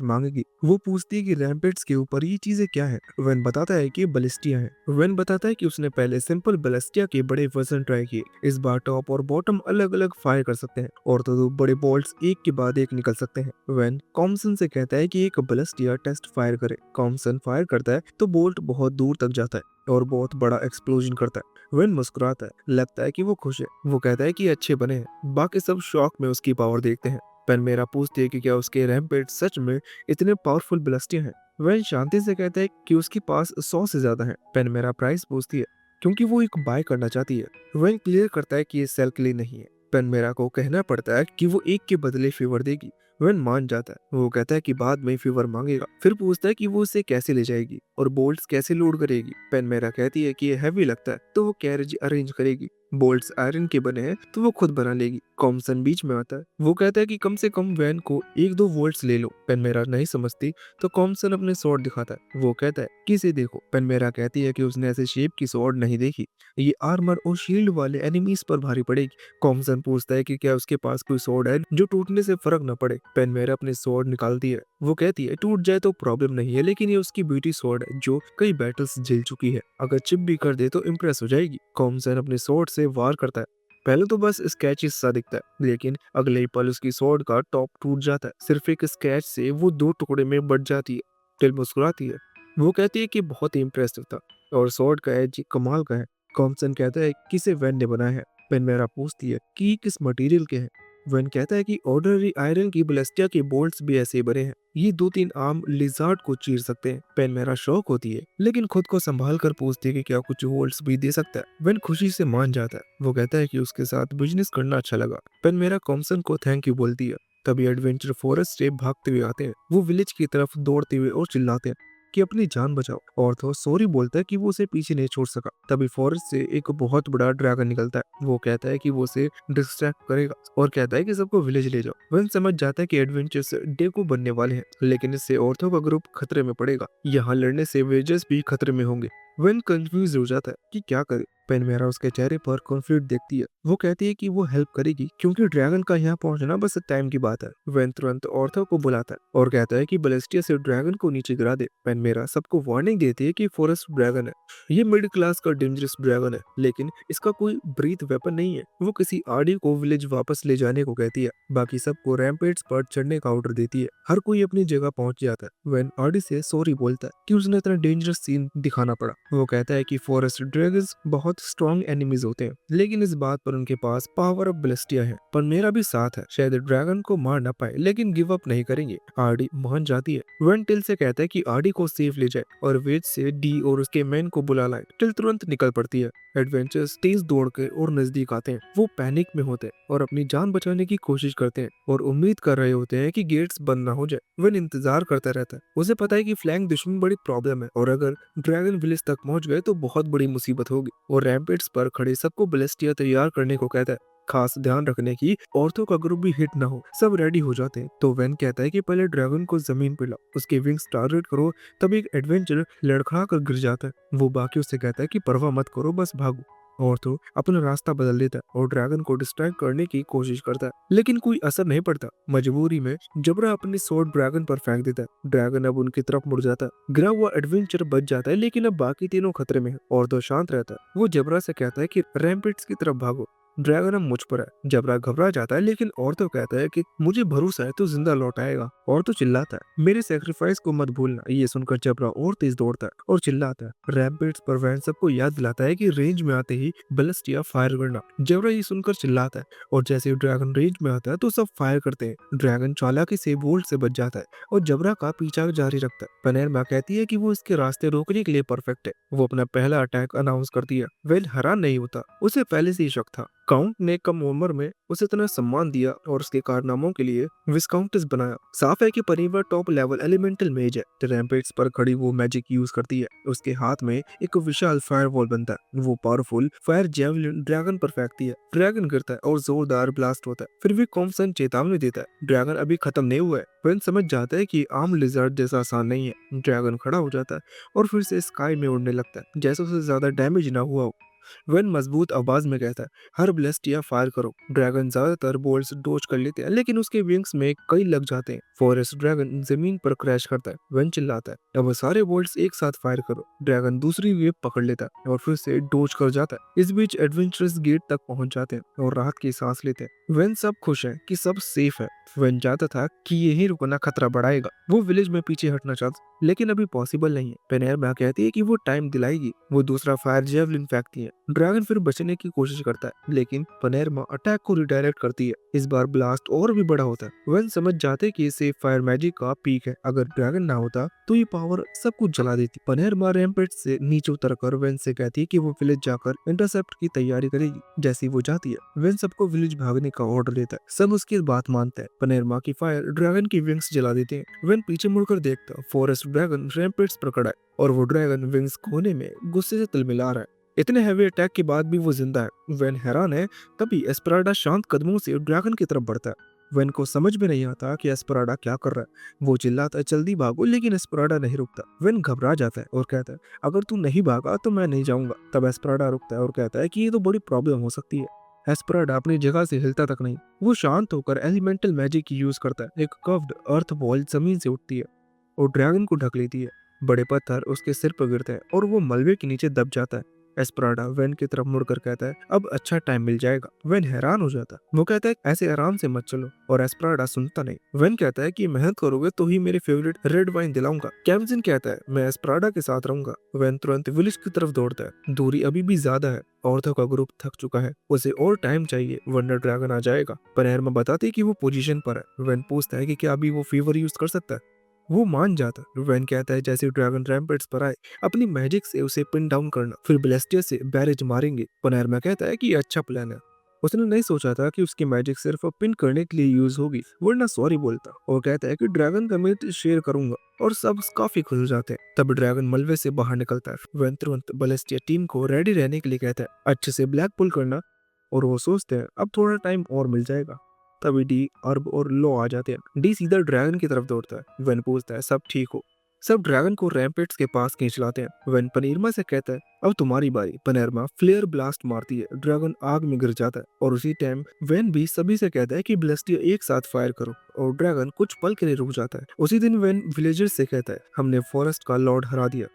मांगेगी। वो पूछती है कि रैम्पेट्स के ऊपर ये चीजें क्या है। वेन बताता है कि बलिस्टिया है। वेन बताता है कि उसने पहले सिंपल बलिस्टिया के बड़े वर्जन ट्राई किए। इस बार टॉप और बॉटम अलग अलग फायर कर सकते हैं और तो दो बड़े बोल्ट्स एक के बाद एक निकल सकते हैं। वेन कॉमसन से कहता है कि एक बलिस्टिया टेस्ट फायर करे। कॉमसन फायर करता है तो बोल्ट बहुत दूर तक जाता है और बहुत बड़ा एक्सप्लोजन करता है। वेन मुस्कुराता है, लगता है कि वो खुश है। वो कहता है कि अच्छे बने हैं। बाकी सब शौक में उसकी पावर देखते हैं। पैनमेरा पूछती है कि क्या उसके रैम्पेट सच में इतने पावरफुल ब्लास्टियां हैं। वह शांति से कहता है कि उसके पास 100 से ज्यादा है। पैनमेरा प्राइस पूछती है क्योंकि वो एक बाय करना चाहती है। वह क्लियर करता है कि ये सेल के लिए नहीं है। पैनमेरा को कहना पड़ता है कि वो एक के बदले फेवर देगी। वह मान जाता है। वो कहता है कि बाद में फेवर मांगेगा। फिर पूछता है कि वो उसे कैसे ले जाएगी और बोल्ट्स कैसे लोड करेगी। पैनमेरा कहती है कि ये हैवी लगता है तो वो कैरेज अरेंज करेगी। बोल्ट्स आयरन के बने हैं तो वो खुद बना लेगी। कॉमसन बीच में आता है। वो कहता है कि कम से कम वैन को 1-2 वोल्ट्स ले लो। पेनमेरा नहीं समझती तो कॉमसन अपने स्वॉर्ड दिखाता है। वो कहता है कि इसे देखो। पेनमेरा कहती है कि उसने ऐसे शेप की स्वॉर्ड नहीं देखी। ये आर्मर और शील्ड वाले एनिमीज पर भारी पड़ेगी। कॉमसन पूछता है कि क्या उसके पास कोई स्वॉर्ड है जो टूटने से फर्क न पड़े। पेनमेरा अपने स्वॉर्ड निकालती है। वो कहती है टूट जाए तो प्रॉब्लम नहीं है, लेकिन ये उसकी ब्यूटी स्वॉर्ड है जो कई बैटल्स झेल चुकी है। अगर चिप भी कर दे तो इम्प्रेस हो जाएगी। कॉमसन अपने स्वॉर्ड से वार करता है। पहले तो बस स्केच सा दिखता है, लेकिन अगले ही पल उसकी स्वॉर्ड का टॉप टूट जाता है। सिर्फ एक स्केच से वो 2 टुकड़े में बट जाती है। टिल मुस्कुराती है। वो कहती है कि बहुत ही इंप्रेसिव था और स्वॉर्ड का एज कमाल का है। कॉम्पसन कहता है कि इसे वैन ने बनाया है। पेनमेरा पूछती है कि ये किस मटेरियल के हैं। वैन कहता है कि ऑर्डिनरी आयरन की बलिस्टिया के बोल्ट्स भी ऐसे ही बने हैं। ये 2-3 आम लिजार्ड को चीर सकते हैं। पेनमेरा शौक होती है, लेकिन खुद को संभाल कर पूछती है कि क्या कुछ वोल्ट्स भी दे सकता है। वेन खुशी से मान जाता है। वो कहता है कि उसके साथ बिजनेस करना अच्छा लगा। पेनमेरा कॉम्सन को थैंक यू बोलती है। तभी एडवेंचर फॉरेस्ट से भागते हुए आते हैं। वो विलेज की तरफ दौड़ते हुए और चिल्लाते हैं कि अपनी जान बचाओ। और तो सॉरी बोलता है कि वो उसे पीछे नहीं छोड़ सका। तभी फॉरेस्ट से एक बहुत बड़ा ड्रैगन निकलता है। वो कहता है कि वो उसे डिस्ट्रैक्ट करेगा और कहता है कि सबको विलेज ले जाओ। वन समझ जाता है कि एडवेंचर्स डेको बनने वाले हैं, लेकिन इससे औरतों का ग्रुप खतरे में पड़ेगा। यहाँ लड़ने से वेजर्स भी खतरे में होंगे। वन कंफ्यूज हो जाता है कि क्या करे। पेनमेरा उसके चेहरे पर कॉन्फ्लिक्ट देखती है। वो कहती है कि वो हेल्प करेगी क्योंकि ड्रैगन का यहाँ पहुंचना बस टाइम की बात है। वेन तुरंत ऑर्थो को बुलाता है और कहता है कि बलिस्टिया से ड्रैगन को नीचे गिरा दे। पेनमेरा सबको वार्निंग देती है कि फॉरेस्ट ड्रैगन है, ये मिडिल क्लास का डेंजरस ड्रैगन है, लेकिन इसका कोई ब्रीथ वेपन नहीं है। वो किसी आड़ी को विलेज वापस ले जाने को कहती है। बाकी सबको रैम्पेट्स पर चढ़ने का ऑर्डर देती है। हर कोई अपनी जगह पहुंच जाता है। वेन आड़ी से सॉरी बोलता है कि उसने इतना डेंजरस सीन दिखाना पड़ा। वो कहता है कि फॉरेस्ट ड्रैगन्स बहुत स्ट्रॉन्ग एनिमीज होते हैं, लेकिन इस बात पर उनके पास पावर ऑफ बलिस्टिया है। पर मेरा भी साथ है, शायद ड्रैगन को मार ना पाए लेकिन गिव अप नहीं करेंगे। आरडी मान जाती है। वन टिल से कहता है कि आरडी को सेफ ले जाए और वेज से डी और उसके मैन को बुला लाए। टिल तुरंत निकल पड़ती है। एडवेंचर्स तेज दौड़ के और नजदीक आते हैं। वो पैनिक में होते हैं और अपनी जान बचाने की कोशिश करते हैं और उम्मीद कर रहे होते हैं कि गेट्स बंद ना हो जाए। वन इंतजार करता रहता है। उसे पता है कि फ्लैंक दुश्मन बड़ी प्रॉब्लम है और अगर ड्रैगन विलेज तक पहुंच गए तो बहुत बड़ी मुसीबत होगी। और रैम्पेट्स पर खड़े सबको बलिस्टिया तैयार करने को कहता है। खास ध्यान रखने की औरतों का ग्रुप भी हिट ना हो। सब रेडी हो जाते हैं। तो वैन कहता है कि पहले ड्रैगन को जमीन पे लाओ, उसके विंग्स टारगेट करो। तब एक एडवेंचर लड़खड़ा कर गिर जाता है। वो बाकी से कहता है कि परवाह मत करो, बस भागो। और तो अपना रास्ता बदल देता है और ड्रैगन को डिस्ट्रैक्ट करने की कोशिश करता है, लेकिन कोई असर नहीं पड़ता। मजबूरी में जबरा अपनी स्वॉर्ड ड्रैगन पर फेंक देता है। ड्रैगन अब उनकी तरफ मुड़ जाता है। गिरा हुआ एडवेंचर बच जाता है, लेकिन अब बाकी तीनों खतरे में है और तो शांत रहता है। वो जबरा से कहता है कि रैम्पेट्स की तरफ भागो। ड्रैगन अब मुझ पर है। जबरा घबरा जाता है लेकिन और तो कहता है कि मुझे भरोसा है, तू जिंदा लौट आएगा। और तो चिल्लाता है, मेरे सेक्रीफाइस को मत भूलना। ये सुनकर जबरा और तेज दौड़ता है और चिल्लाता है। रैम्पेट्स पर वैन सबको याद दिलाता है कि रेंज में आते ही बलिस्टिया फायर करना। जबरा ये सुनकर चिल्लाता है और जैसे ही ड्रैगन रेंज में आता है तो सब फायर करते हैं। ड्रैगन चालाकी से वोल्ट से बच जाता है और जबरा का पीछा जारी रखता है। पनेरमा कहती है कि वो इसके रास्ते रोकने के लिए परफेक्ट है। वो अपना पहला अटैक अनाउंस करती है। वेल हैरान नहीं होता, उसे पहले से ही शक था। काउंट ने कम उम्र में उसे इतना सम्मान दिया और उसके कारनामों के लिए विस्काउंटिस बनाया। साफ है कि पनीवा टॉप लेवल एलिमेंटल मेज है। रैम्पेट्स पर खड़ी वो मैजिक यूज करती है। उसके हाथ में एक विशाल फायरवॉल बनता है। वो पावरफुल फायर जेवलिन ड्रैगन पर फेंकती है। ड्रैगन गिरता है और जोरदार ब्लास्ट होता है। फिर भी कॉम्सन चेतावनी देता है, ड्रैगन अभी खत्म नहीं हुआ है। वेन समझ जाता है कि आम लिजर्ड जैसा आसान नहीं है। ड्रैगन खड़ा हो जाता है और फिर से स्काई में उड़ने लगता है जैसे उसे ज्यादा डैमेज ना हुआ हो। वेन मजबूत आवाज में कहता है, हर ब्लेस्टिया फायर करो। ड्रैगन ज्यादातर बोल्ट्स डोज कर लेते हैं लेकिन उसके विंग्स में कई लग जाते हैं। फॉरेस्ट ड्रैगन जमीन पर क्रैश करता है। वेन चिल्लाता है, अब सारे बोल्ट्स एक साथ फायर करो। ड्रैगन दूसरी वेव पकड़ लेता है और फिर से डोज कर जाता है। इस बीच एडवेंचरस गेट तक पहुंच जाते हैं और राहत की सांस लेते हैं। वेन सब खुश है कि सब सेफ है। वेन चाहता था कि यही रुकना खतरा बढ़ाएगा। वो विलेज में पीछे हटना चाहता लेकिन अभी पॉसिबल नहीं है। पेनेरमा कहती है कि वो टाइम दिलाएगी। वो दूसरा फायर जेवलिन फेंकती है। ड्रैगन फिर बचने की कोशिश करता है लेकिन पनेरमा अटैक को रिडायरेक्ट करती है। इस बार ब्लास्ट और भी बड़ा होता है। वेन समझ जाते कि इसे फायर मैजिक का पीक है। अगर ड्रैगन ना होता तो ये पावर सब कुछ जला देती। पनेरमा रैम्पेट से नीचे उतरकर वेन से कहती है कि वो विलेज जाकर इंटरसेप्ट की तैयारी करेगी। जैसी वो जाती है वेन सबको विलेज भागने का ऑर्डर देता है। सब उसकी बात मानते हैं। पनेरमा की फायर ड्रैगन की विंग्स जला देते हैं। वेन पीछे मुड़कर देखता, फॉरेस्ट ड्रैगन रैम्पेट्स पर खड़ा है और वो ड्रैगन विंग्स खोने में गुस्से से तिलमिला रहा है। इतने हैवी अटैक के बाद भी वो जिंदा है। वेन हैरान है। तभी एस्पराडा शांत कदमों से ड्रैगन की तरफ बढ़ता है। वेन को समझ में नहीं आता कि एस्पराडा क्या कर रहा है। वो चिल्लाता है, जल्दी भागो, लेकिन एस्पराडा नहीं रुकता। वेन घबरा जाता है और कहता है, अगर तू नहीं भागा तो मैं नहीं जाऊंगा। तब एस्पराडा रुकता है और कहता है कि ये तो बड़ी प्रॉब्लम हो सकती है। एस्पराडा अपनी जगह से हिलता तक नहीं। वो शांत होकर एलिमेंटल मैजिक यूज करता है। एक कर्व्ड अर्थ बॉल जमीन से उठती है और ड्रैगन को ढक लेती है। बड़े पत्थर उसके सिर पर गिरते हैं और वो मलबे के नीचे दब जाता है। एस्पराडा वेन की तरफ मुड़कर कहता है, अब अच्छा टाइम मिल जाएगा। वेन हैरान हो जाता है। वो कहता है, ऐसे आराम से मत चलो। और एस्पराडा सुनता नहीं। वेन कहता है कि मेहनत करोगे तो ही मेरे फेवरेट रेड वाइन दिलाऊंगा। कैम्जिन कहता है, मैं एस्पराडा के साथ रहूंगा। वेन तुरंत विलेज की तरफ दौड़ता है। दूरी अभी भी ज्यादा है। औरतों का ग्रुप थक चुका है। उसे और टाइम चाहिए वरना ड्रैगन आ जाएगा। पनेरमा बताती है कि वो पोजीशन पर है। वेन पूछता है कि क्या अभी वो फीवर यूज कर सकता है। वो मान जाता। वेन कहता है, जैसे ड्रैगन रैम्पेट्स पर आए अपनी मैजिक से उसे पिन डाउन करना, फिर ब्लेस्टियर से बैरेज मारेंगे। पनेरमा कहता है कि ये अच्छा प्लान है। उसने नहीं सोचा था कि उसकी मैजिक सिर्फ पिन करने के लिए यूज होगी, वरना सॉरी बोलता और कहता है कि ड्रैगन का मीट शेयर करूंगा। और सब काफी खुश हो जाते हैं। तब ड्रैगन मलबे से बाहर निकलता है। वेन तुरंत ब्लेस्टियर टीम को रेडी रहने के लिए कहता है, अच्छे से ब्लैक पुल करना। और वो सोचते हैं अब थोड़ा टाइम और मिल जाएगा। तभी डी, अर्ब और लो आ जाते हैं। डी सीधा ड्रैगन की तरफ दौड़ता है। वेन पूछता है, सब ठीक हो। सब ड्रैगन को रैम्पेट्स के पास खींच लाते हैं। वेन पनीरमा से कहता है, अब तुम्हारी बारी। पनेरमा फ्लेयर ब्लास्ट मारती है। ड्रैगन आग में गिर जाता है और उसी टाइम वेन भी सभी से कहता है कि ब्लेस्टियर एक साथ फायर करो। और ड्रैगन कुछ पल के लिए रुक जाता है। उसी दिन वेन विलेजर्स से कहता है, हमने फॉरेस्ट का लॉर्ड हरा दिया।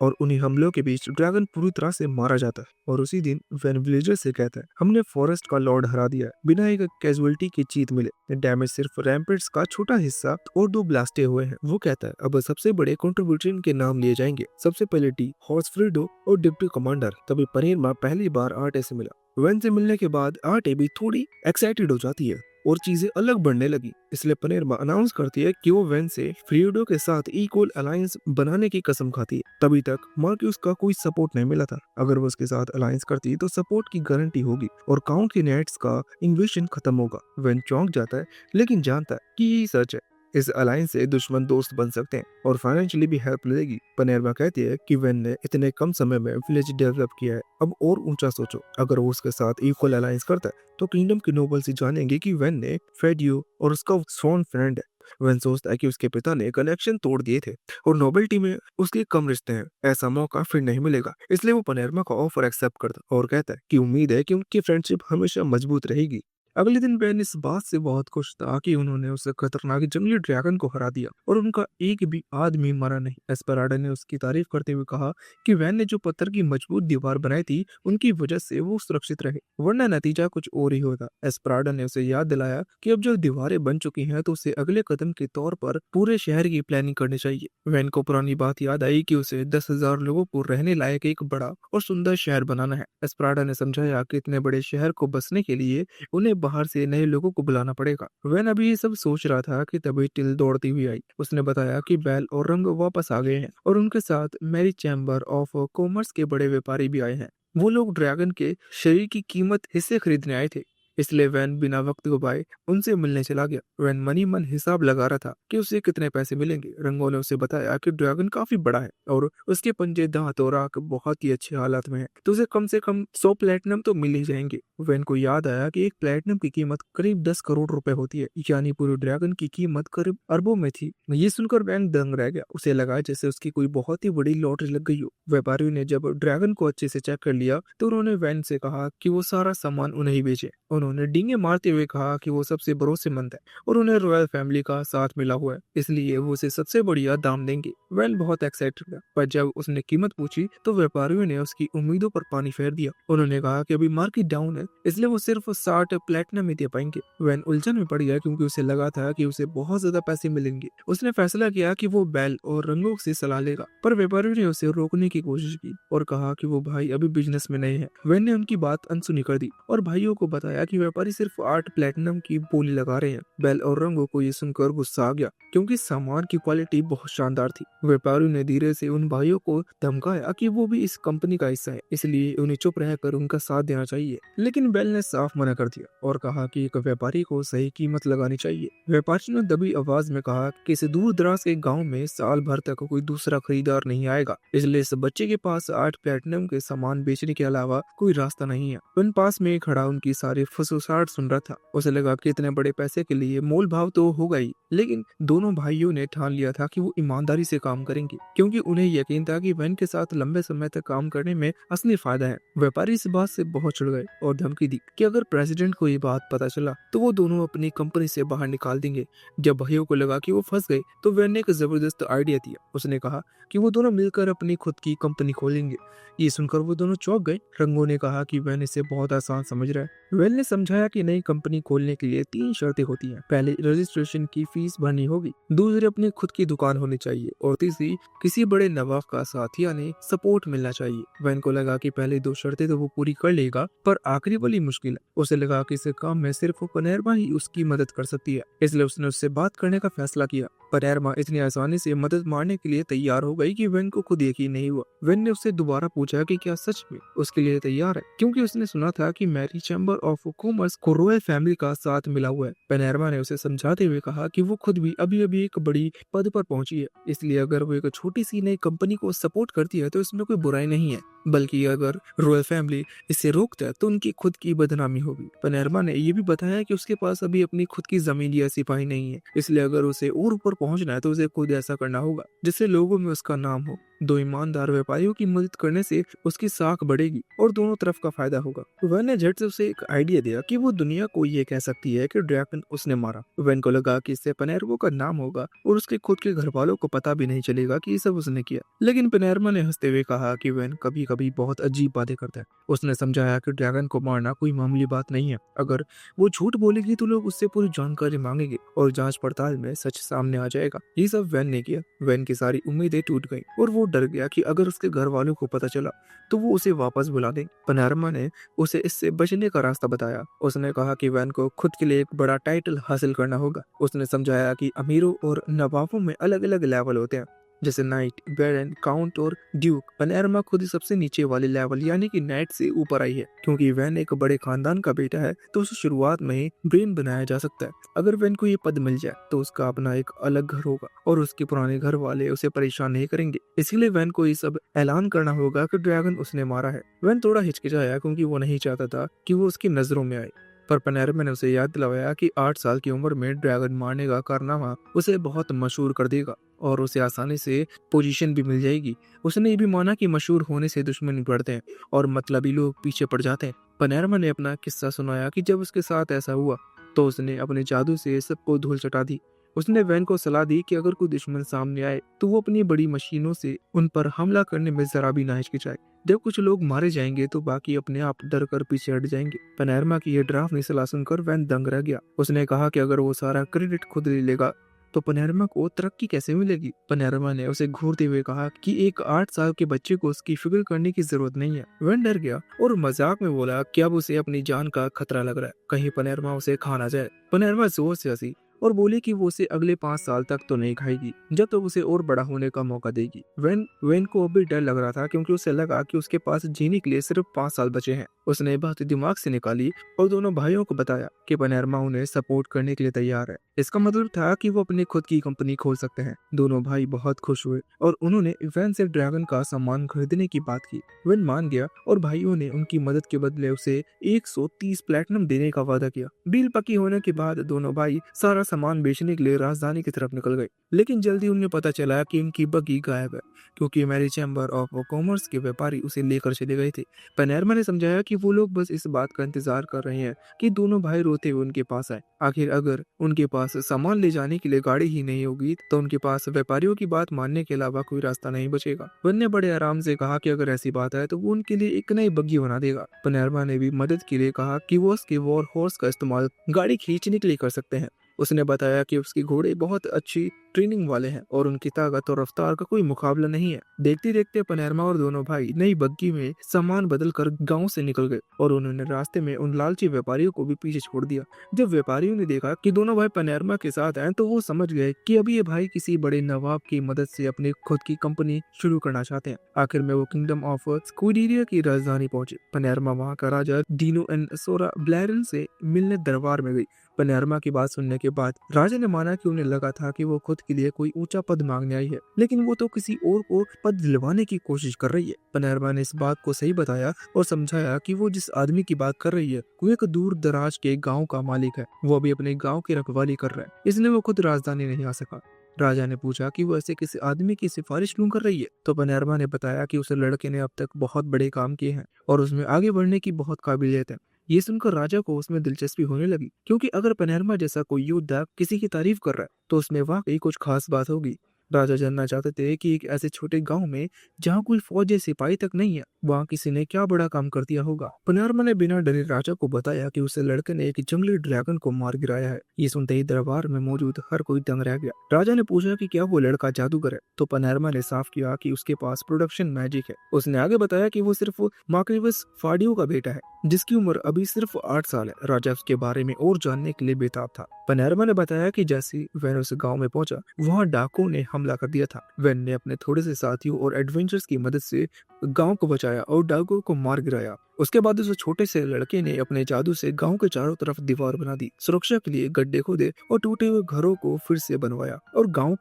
और उन्हीं हमलों के बीच ड्रैगन पूरी तरह से मारा जाता है। और उसी दिन वैन विलेजर से कहता है, हमने फॉरेस्ट का लॉर्ड हरा दिया बिना एक कैजुअलिटी की जीत मिले। डैमेज सिर्फ रैम्पेट्स का छोटा हिस्सा और 2 ब्लास्टे हुए हैं। वो कहता है, अब सबसे बड़े कंट्रीब्यूशन के नाम लिए जाएंगे। सबसे पहले टी, हॉर्स फ्रीडो और डिप्टी कमांडर। तभी पनीर माँ पहली बार आटे से मिला। वैन से मिलने के बाद आटे भी थोड़ी एक्साइटेड हो जाती है और चीजें अलग बढ़ने लगी। इसलिए पनेरमा अनाउंस करती है कि वो वेन से फ्रीडो के साथ इक्वल अलायंस बनाने की कसम खाती है। तभी तक मार्क्यूस का कोई सपोर्ट नहीं मिला था। अगर वो उसके साथ अलायंस करती तो सपोर्ट की गारंटी होगी और काउंट की नाइट्स का इन्वेशन खत्म होगा। वेन चौंक जाता है लेकिन जानता है कि यही सच है। इस अलायंस से दुश्मन दोस्त बन सकते हैं और फाइनेंशियली भी हेल्प मिलेगी। पनेरमा कहती है कि वेन ने इतने कम समय में विलेज डेवलप किया है, अब और ऊंचा सोचो। अगर वो उसके साथ इक्वल अलायंस करता है तो किंगडम के नोबल्स ही जानेंगे कि वेन ने फेडियो और उसका स्वॉन फ्रेंड है। वेन सोचता है कि उसके पिता ने कनेक्शन तोड़ दिए थे और नोबेल्टी में उसके कम रिश्ते हैं। ऐसा मौका फिर नहीं मिलेगा। इसलिए वो पनेरमा का ऑफर एक्सेप्ट करता और कहता है कि उम्मीद है कि उनकी फ्रेंडशिप हमेशा मजबूत रहेगी। अगले दिन वैन इस बात से बहुत खुश था कि उन्होंने उस खतरनाक जंगली ड्रैगन को हरा दिया और उनका एक भी आदमी मरा नहीं। एस्पराडा ने उसकी तारीफ करते हुए कहा कि वैन ने जो पत्थर की मजबूत दीवार बनाई थी उनकी वजह से वो सुरक्षित रहे, वरना नतीजा कुछ और ही होता। एस्पराडा ने उसे याद दिलाया कि अब जो दीवारें बन चुकी हैं तो उसे अगले कदम के तौर पर पूरे शहर की प्लानिंग करनी चाहिए। वैन को पुरानी बात याद आई कि उसे 10,000 लोगों को रहने लायक एक बड़ा और सुंदर शहर बनाना है। एस्पराडा ने समझाया कि इतने बड़े शहर को बसने के लिए उन्हें बाहर से नए लोगों को बुलाना पड़ेगा। वैन अभी ये सब सोच रहा था कि तभी टिल दौड़ती हुई आई। उसने बताया कि बैल और रंग वापस आ गए हैं और उनके साथ मैरी चैम्बर ऑफ कॉमर्स के बड़े व्यापारी भी आए हैं। वो लोग ड्रैगन के शरीर की कीमत हिस्से खरीदने आए थे। इसलिए वैन बिना वक्त गवाए उनसे मिलने चला गया। वैन मनी मन हिसाब लगा रहा था कि उसे कितने पैसे मिलेंगे। रंगों ने उसे बताया कि ड्रैगन काफी बड़ा है और उसके पंजे, दांत और आंख बहुत ही अच्छे हालात में है, तो उसे कम से कम 100 प्लेटिनम तो मिल ही जाएंगे। वैन को याद आया कि एक प्लेटिनम की कीमत करीब 10 करोड़ रुपए होती है, यानी पूरे ड्रैगन की कीमत करीब अरबों में थी। ये सुनकर वैन दंग रह गया। उसे लगा जैसे उसकी कोई बहुत ही बड़ी लॉटरी लग गई हो। व्यापारियों ने जब ड्रैगन को अच्छे से चेक कर लिया तो उन्होंने वैन से कहा कि वो सारा सामान उन्हें ही बेचे। उन्होंने डींगे मारते हुए कहा कि वो सबसे भरोसेमंद है और उन्हें रॉयल फैमिली का साथ मिला हुआ है, इसलिए वो उसे सबसे बढ़िया दाम देंगे। वैन बहुत एक्साइटेड था, पर जब उसने कीमत पूछी तो व्यापारियों ने उसकी उम्मीदों पर पानी फेर दिया। उन्होंने कहा कि अभी मार्केट डाउन है, इसलिए वो सिर्फ 60 प्लेटिनम ही दे पाएंगे। वैन उलझन में पड़ गया क्योंकि उसे लगा था कि उसे बहुत ज्यादा पैसे मिलेंगे। उसने फैसला किया कि वो बैल और रंगों से सलाह लेगा, पर व्यापारियों ने उसे रोकने की कोशिश की और कहा कि वो भाई अभी बिजनेस में नहीं है। वैन ने उनकी बात अनसुनी कर दी और भाइयों को बताया कि व्यापारी सिर्फ 8 प्लेटिनम की बोली लगा रहे हैं। बैल और रंगों को ये सुनकर गुस्सा आ गया क्योंकि सामान की क्वालिटी बहुत शानदार थी। व्यापारियों ने धीरे से उन भाइयों को धमकाया कि वो भी इस कंपनी का हिस्सा है, इसलिए उन्हें चुप रहकर उनका साथ देना चाहिए। लेकिन बैल ने साफ मना कर दिया और कहा कि एक व्यापारी को सही कीमत लगानी चाहिए। व्यापारी ने दबी आवाज में कहा कि इस दूर दराज के गाँव में साल भर तक कोई दूसरा खरीदार नहीं आएगा, इसलिए इस बच्चे के पास 8 प्लेटिनम के सामान बेचने के अलावा कोई रास्ता नहीं है। उन पास में खड़ा उनकी सारी फुसफुसाहट सुन रहा था। उसे लगा कि इतने बड़े पैसे के लिए मोल भाव तो होगा ही, लेकिन दोनों भाइयों ने ठान लिया था कि वो ईमानदारी से काम करेंगे क्योंकि उन्हें यकीन था कि वैन के साथ लंबे समय तक काम करने में असली फायदा है। व्यापारी इस बात से बहुत चिढ़ गए और धमकी दी कि अगर प्रेसिडेंट को ये बात पता चला तो वो दोनों अपनी कंपनी से बाहर निकाल देंगे। जब भाइयों को लगा कि वो फंस गए तो वैन ने एक जबरदस्त आइडिया दिया। उसने कहा कि वो दोनों मिलकर अपनी खुद की कंपनी खोलेंगे। ये सुनकर वो दोनों चौंक गए। रंगों ने कहा कि वैन इसे बहुत आसान समझ रहा है। वेल ने समझाया कि नई कंपनी खोलने के लिए 3 शर्तें होती हैं। पहले, रजिस्ट्रेशन की फीस भरनी होगी, दूसरी, अपनी खुद की दुकान होनी चाहिए और तीसरी, किसी बड़े नवाब का साथ यानी सपोर्ट मिलना चाहिए। वैन को लगा कि पहली 2 शर्तें तो वो पूरी कर लेगा, पर आखिरी वाली मुश्किल है। उसे लगा कि इस काम में सिर्फ पनेरमा ही उसकी मदद कर सकती है, इसलिए उसने उससे बात करने का फैसला किया। पनेरमा इतनी आसानी से मदद मारने के लिए तैयार हो गई कि वेन को खुद यकीन नहीं हुआ। वेन ने उससे दोबारा पूछा कि क्या सच में उसके लिए तैयार है, क्योंकि उसने सुना था कि मैरी चैम्बर ऑफ कॉमर्स को रॉयल फैमिली का साथ मिला हुआ है। पनेरमा ने उसे समझाते हुए कहा कि वो खुद भी अभी अभी एक बड़ी पद पर पहुंची है, इसलिए अगर वो एक छोटी सी नई कंपनी को सपोर्ट करती है तो इसमें कोई बुराई नहीं है, बल्कि अगर रॉयल फैमिली इसे रोकता है तो उनकी खुद की बदनामी होगी। पनेरमा ने ये भी बताया कि उसके पास अभी अपनी खुद की जमीन या सिपाही नहीं है, इसलिए अगर उसे और ऊपर पहुंचना है तो उसे खुद ऐसा करना होगा जिससे लोगों में उसका नाम हो। 2 ईमानदार व्यापारियों की मदद करने से उसकी साख बढ़ेगी और दोनों तरफ का फायदा होगा। वैन ने झट से उसे एक आइडिया दिया कि वो दुनिया को ये कह सकती है कि ड्रैगन उसने मारा। वैन को लगा कि इससे पनेरवो का नाम होगा और उसके खुद के घर वालों को पता भी नहीं चलेगा कि ये सब उसने किया। लेकिन पनेरमा ने हंसते हुए कहा कि वैन कभी कभी बहुत अजीब बातें करता है। उसने समझाया कि ड्रैगन को मारना कोई मामूली बात नहीं है। अगर वो झूठ बोलेगी तो लोग उससे पूरी जानकारी मांगेंगे और जांच पड़ताल में सच सामने आ जाएगा। ये सब वैन ने किया। वैन की सारी उम्मीदें टूट गई और वो डर गया कि अगर उसके घर वालों को पता चला तो वो उसे वापस बुला दें। पनेरमा ने उसे इससे बचने का रास्ता बताया। उसने कहा कि वैन को खुद के लिए एक बड़ा टाइटल हासिल करना होगा। उसने समझाया कि अमीरों और नवाबों में अलग अलग लेवल होते हैं, जैसे नाइट, बैरन, काउंट और ड्यूक। पनेरमा खुद सबसे नीचे वाले लेवल यानी कि नाइट से ऊपर आई है। क्योंकि वैन एक बड़े खानदान का बेटा है तो उसे शुरुआत में ही ब्रेन बनाया जा सकता है। अगर वैन को ये पद मिल जाए तो उसका अपना एक अलग घर होगा और उसके पुराने घर वाले उसे परेशान नहीं करेंगे। इसीलिए वैन को ये सब ऐलान करना होगा कि ड्रैगन उसने मारा है। वैन थोड़ा हिचकिचाया क्योंकि वो नहीं चाहता था कि वो उसकी नजरों में आए, पर पनेरमा ने उसे याद दिलवाया कि 8 साल की उम्र में ड्रैगन मारने का कारनामा उसे बहुत मशहूर कर देगा और उसे आसानी से पोजीशन भी मिल जाएगी। उसने ये भी माना कि मशहूर होने से दुश्मनी बढ़ते हैं और मतलबी लोग पीछे पड़ जाते हैं। पनेरमा ने अपना किस्सा सुनाया कि जब उसके साथ ऐसा हुआ तो उसने अपने जादू से सबको धूल चटा दी। उसने वैन को सलाह दी कि अगर कोई दुश्मन सामने आए तो वो अपनी बड़ी मशीनों से उन पर हमला करने में जरा भी ना हिचकिचाए। जब कुछ लोग मारे जाएंगे तो बाकी अपने आप डर कर पीछे हट जाएंगे। पनेरमा की यह डरावनी सलाह सुनकर वैन दंग रह गया। उसने कहा कि अगर वो सारा क्रेडिट खुद ले लेगा तो पनेरमा को तरक्की कैसे मिलेगी। पनेरमा ने उसे घूरते हुए कहा कि एक 8 साल के बच्चे को उसकी फिक्र करने की जरूरत नहीं है। वैन डर गया और मजाक में बोला कि अब उसे अपनी जान का खतरा लग रहा है, कहीं पनेरमा उसे खा ना जाए। पनेरमा जोर से हंसी और बोली कि वो उसे अगले 5 साल तक तो नहीं खाएगी, जब तक उसे और बड़ा होने का मौका देगी। वैन को अभी डर लग रहा था क्योंकि उसे लगा कि उसके पास जीने के लिए सिर्फ 5 साल बचे हैं। उसने ये बात दिमाग से निकाली और दोनों भाइयों को बताया कि पनेरमा उन्हें सपोर्ट करने के लिए तैयार है। इसका मतलब था कि वो अपनी खुद की कंपनी खोल सकते हैं। दोनों भाई बहुत खुश हुए और उन्होंने वैन से ड्रैगन का सामान खरीदने की बात की। वैन मान गया और भाइयों ने उनकी मदद के बदले उसे 130 प्लेटिनम देने का वादा किया। डील पक्की होने के बाद दोनों भाई सारा सामान बेचने के लिए राजधानी की तरफ निकल गए, लेकिन जल्दी उन्हें पता चला कि उनकी बग्गी गायब है क्योंकि मेरी चैम्बर ऑफ कॉमर्स के व्यापारी उसे लेकर चले गए थे। पनेरमा ने समझाया कि वो लोग बस इस बात का इंतजार कर रहे हैं कि दोनों भाई रोते हुए उनके पास आए। आखिर अगर उनके पास सामान ले जाने के लिए गाड़ी ही नहीं होगी तो उनके पास व्यापारियों की बात मानने के अलावा कोई रास्ता नहीं बचेगा। वन ने बड़े आराम से कहा कि अगर ऐसी बात है तो वो उनके लिए एक नई बग्गी बना देगा। पनेरमा ने भी मदद के लिए कहा कि वो उसके वॉर हॉर्स का इस्तेमाल गाड़ी खींचने के लिए कर सकते हैं। उसने बताया कि उसके घोड़े बहुत अच्छी ट्रेनिंग वाले हैं और उनकी ताकत और रफ्तार का कोई मुकाबला नहीं है। देखते देखते पनेरमा और दोनों भाई नई बग्गी में सामान बदल कर गाँव से निकल गए और उन्होंने रास्ते में उन लालची व्यापारियों को भी पीछे छोड़ दिया। जब व्यापारियों ने देखा कि दोनों भाई पनेरमा के साथ आए तो वो समझ गए कि अभी ये भाई किसी बड़े नवाब की मदद से अपनी खुद की कंपनी शुरू करना चाहते हैं। आखिर में वो किंगडम ऑफ स्क्विडिरिया की राजधानी पहुंचे। पनेरमा वहाँ का राजा डीनो एंड सोरा ब्लैरन से मिलने दरबार में गई। पनेरमा की बात सुनने के बाद राजा ने माना कि उन्हें लगा था कि वो खुद के लिए कोई ऊंचा पद मांगने आई है, लेकिन वो तो किसी और को पद दिलवाने की कोशिश कर रही है। पनेरमा ने इस बात को सही बताया और समझाया कि वो जिस आदमी की बात कर रही है वो एक दूर दराज के गांव का मालिक है। वो अभी अपने गांव की रखवाली कर रहा है, इसलिए वो खुद राजधानी नहीं आ सका। राजा ने पूछा कि वो ऐसे किसी आदमी की सिफारिश क्यों कर रही है, तो पनेरमा ने बताया कि उस लड़के ने अब तक बहुत बड़े काम किए हैं और उसमें आगे बढ़ने की बहुत काबिलियत है। ये सुनकर राजा को उसमें दिलचस्पी होने लगी, क्योंकि अगर पनेरमा जैसा कोई योद्धा किसी की तारीफ कर रहा है तो उसमें वाकई कुछ खास बात होगी। राजा जानना चाहते थे कि एक ऐसे छोटे गांव में जहां कोई फौज या सिपाही तक नहीं है, वहां किसी ने क्या बड़ा काम कर दिया होगा। पनेरमा ने बिना डरे राजा को बताया कि उसे लड़के ने एक जंगली ड्रैगन को मार गिराया है। ये सुनते ही दरबार में मौजूद हर कोई दंग रह गया। राजा ने पूछा कि क्या वो लड़का जादूगर है, तो पनेरमा ने साफ किया कि उसके पास प्रोडक्शन मैजिक है। उसने आगे बताया कि वो सिर्फ मार्किवस फाडियो का बेटा है जिसकी उम्र अभी सिर्फ 8 साल है। राजा उसके बारे में और जानने के लिए बेताब था। पनेरमा ने बताया कि जैसे वैन उस गांव में पहुंचा वहां डाकुओं ने हमला कर दिया था। वैन ने अपने थोड़े से साथियों और एडवेंचर्स की मदद से गांव को बचाया और डाकुओं को मार गिराया। उसके बाद उस छोटे से लड़के ने अपने जादू से गांव के चारों तरफ दीवार बना दी, सुरक्षा के लिए गड्ढे खोदे और टूटे हुए घरों को फिर से बनवाया और गांव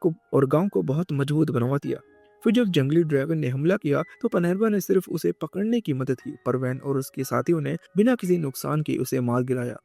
को बहुत मजबूत बनवा दिया। फिर जब जंगली ड्रैगन ने हमला किया तो पनेरमा ने सिर्फ उसे पकड़ने की मदद की, पर वैन और उसके साथियों ने बिना किसी नुकसान के उसे मार गिराया।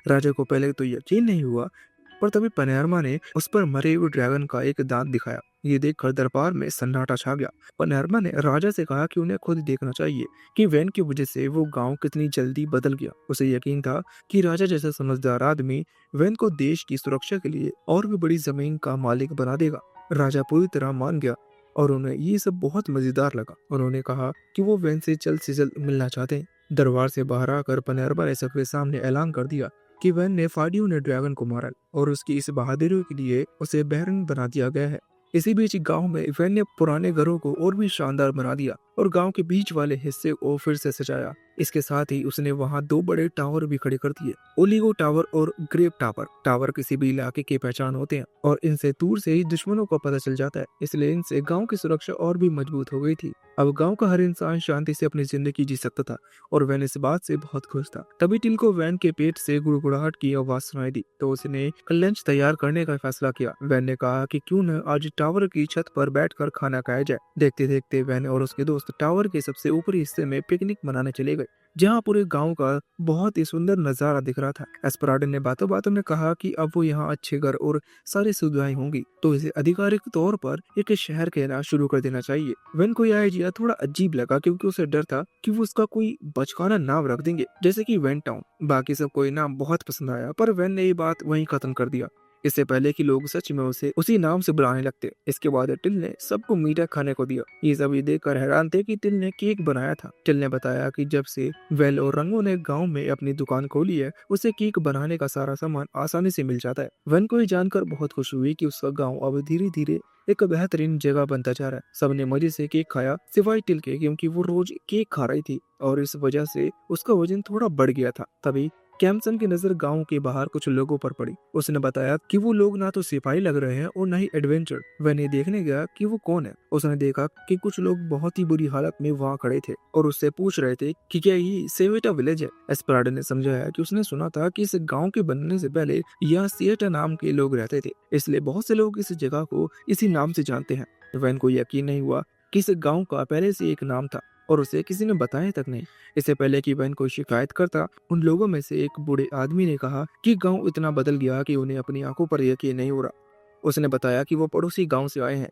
राजा को पहले तो यकीन नहीं हुआ, पर तभी पनेरमा ने उस पर मरे हुए ड्रैगन का एक दांत दिखाया। ये देखकर दरबार में सन्नाटा छा गया। पनेरमा ने राजा से कहा कि उन्हें खुद देखना चाहिए कि वैन की वजह से वो गांव कितनी जल्दी बदल गया। उसे यकीन था कि राजा जैसा समझदार आदमी वैन को देश की सुरक्षा के लिए और भी बड़ी जमीन का मालिक बना देगा। राजा पूरी तरह मान गया और उन्हें ये सब बहुत मजेदार लगा। उन्होंने कहा कि वो वैन से जल्द मिलना चाहते हैं। दरबार से बाहर आकर पनेरमा ने सबके सामने ऐलान कर दिया कि वैन ने फाडियो ने ड्रैगन को मारा और उसकी इस बहादुरी के लिए उसे बहरन बना दिया गया है। इसी बीच गांव में वैन ने पुराने घरों को और भी शानदार बना दिया और गांव के बीच वाले हिस्से को फिर से सजाया। इसके साथ ही उसने वहां 2 बड़े टावर भी खड़े कर दिए, ओलिगो टावर और ग्रेप टावर। टावर किसी भी इलाके की पहचान होते हैं और इनसे दूर से ही दुश्मनों को पता चल जाता है, इसलिए इनसे गांव की सुरक्षा और भी मजबूत हो गई थी। अब गांव का हर इंसान शांति से अपनी जिंदगी जी सकता था और वैन इस बात से बहुत खुश था। तभी टिल को वैन के पेट से गुड़गुड़ाहट की आवाज सुनाई दी, तो उसने लंच तैयार करने का फैसला किया। वैन ने कहा कि क्यों न आज टावर की छत पर बैठकर खाना खाया जाए। देखते देखते वैन और उसके दोस्त टावर के सबसे ऊपरी हिस्से में पिकनिक मनाने चले गए। जहाँ पूरे गांव का बहुत ही सुंदर नजारा दिख रहा था। एस्पराडो ने बातों बातों में कहा कि अब वो यहाँ अच्छे घर और सारी सुविधाएं होंगी, तो इसे आधिकारिक तौर पर एक शहर कहना शुरू कर देना चाहिए। वेन को यह आइडिया थोड़ा अजीब लगा, क्योंकि उसे डर था कि वो उसका कोई बचकाना नाम रख देंगे, जैसे कि वेन टाउन। बाकी सब कोई नाम बहुत पसंद आया, पर वेन ने ये बात वहीं खत्म कर दिया, इससे पहले कि लोग सच में उसे उसी नाम से बुलाने लगते। इसके बाद टिल ने सबको मीठा खाने को दिया। ये सब ये देखकर हैरान थे कि टिल ने केक बनाया था। टिल ने बताया कि जब से वेल और रंगो ने गांव में अपनी दुकान खोली है, उसे केक बनाने का सारा सामान आसानी से मिल जाता है। वन को ये जानकर बहुत खुश हुई कि उसका गाँव अब धीरे धीरे एक बेहतरीन जगह बनता जा रहा है। सबने मजे से केक खाया, सिवाय टिल के, क्योंकि वो रोज केक खा रही थी और इस वजह से उसका वजन थोड़ा बढ़ गया था। तभी कैम्सन की नजर गांव के बाहर कुछ लोगों पर पड़ी। उसने बताया कि वो लोग ना तो सिपाही लग रहे हैं और ना ही एडवेंचर। वह नहीं देखने गया कि वो कौन है। उसने देखा कि कुछ लोग बहुत ही बुरी हालत में वहाँ खड़े थे और उससे पूछ रहे थे कि क्या ये सेवेटा विलेज है। एस्पराडो ने समझाया कि उसने सुना था कि इस गांव के बनने से पहले यहाँ सिएटा नाम के लोग रहते थे, इसलिए बहुत से लोग इस जगह को इसी नाम से जानते हैं। वैन को यकीन नहीं हुआ कि इस गांव का पहले से एक नाम था और उसे किसी ने बताया तक नहीं। इससे पहले कि वैन कोई शिकायत करता, उन लोगों में से एक बूढ़े आदमी ने कहा कि गांव इतना बदल गया कि उन्हें अपनी आंखों पर यकीन नहीं हो रहा। उसने बताया कि वो पड़ोसी गांव से आए हैं,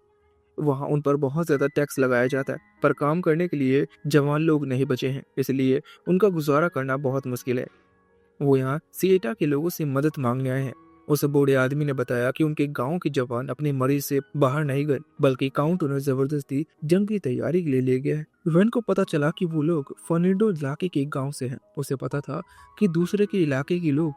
वहाँ उन पर बहुत ज्यादा टैक्स लगाया जाता है, पर काम करने के लिए जवान लोग नहीं बचे हैं, इसलिए उनका गुजारा करना बहुत मुश्किल है। वो यहाँ सिएटा के लोगों से मदद मांगने आए हैं। उस बूढ़े आदमी ने बताया कि उनके गांव के जवान अपने मरीज से बाहर नहीं गए, बल्कि काउंट उन्हें जबरदस्ती जंग की तैयारी के लिए ले गया है। वेन को पता चला कि वो लोग फर्निडो इलाके के गांव से हैं। उसे पता था कि दूसरे के इलाके के लोग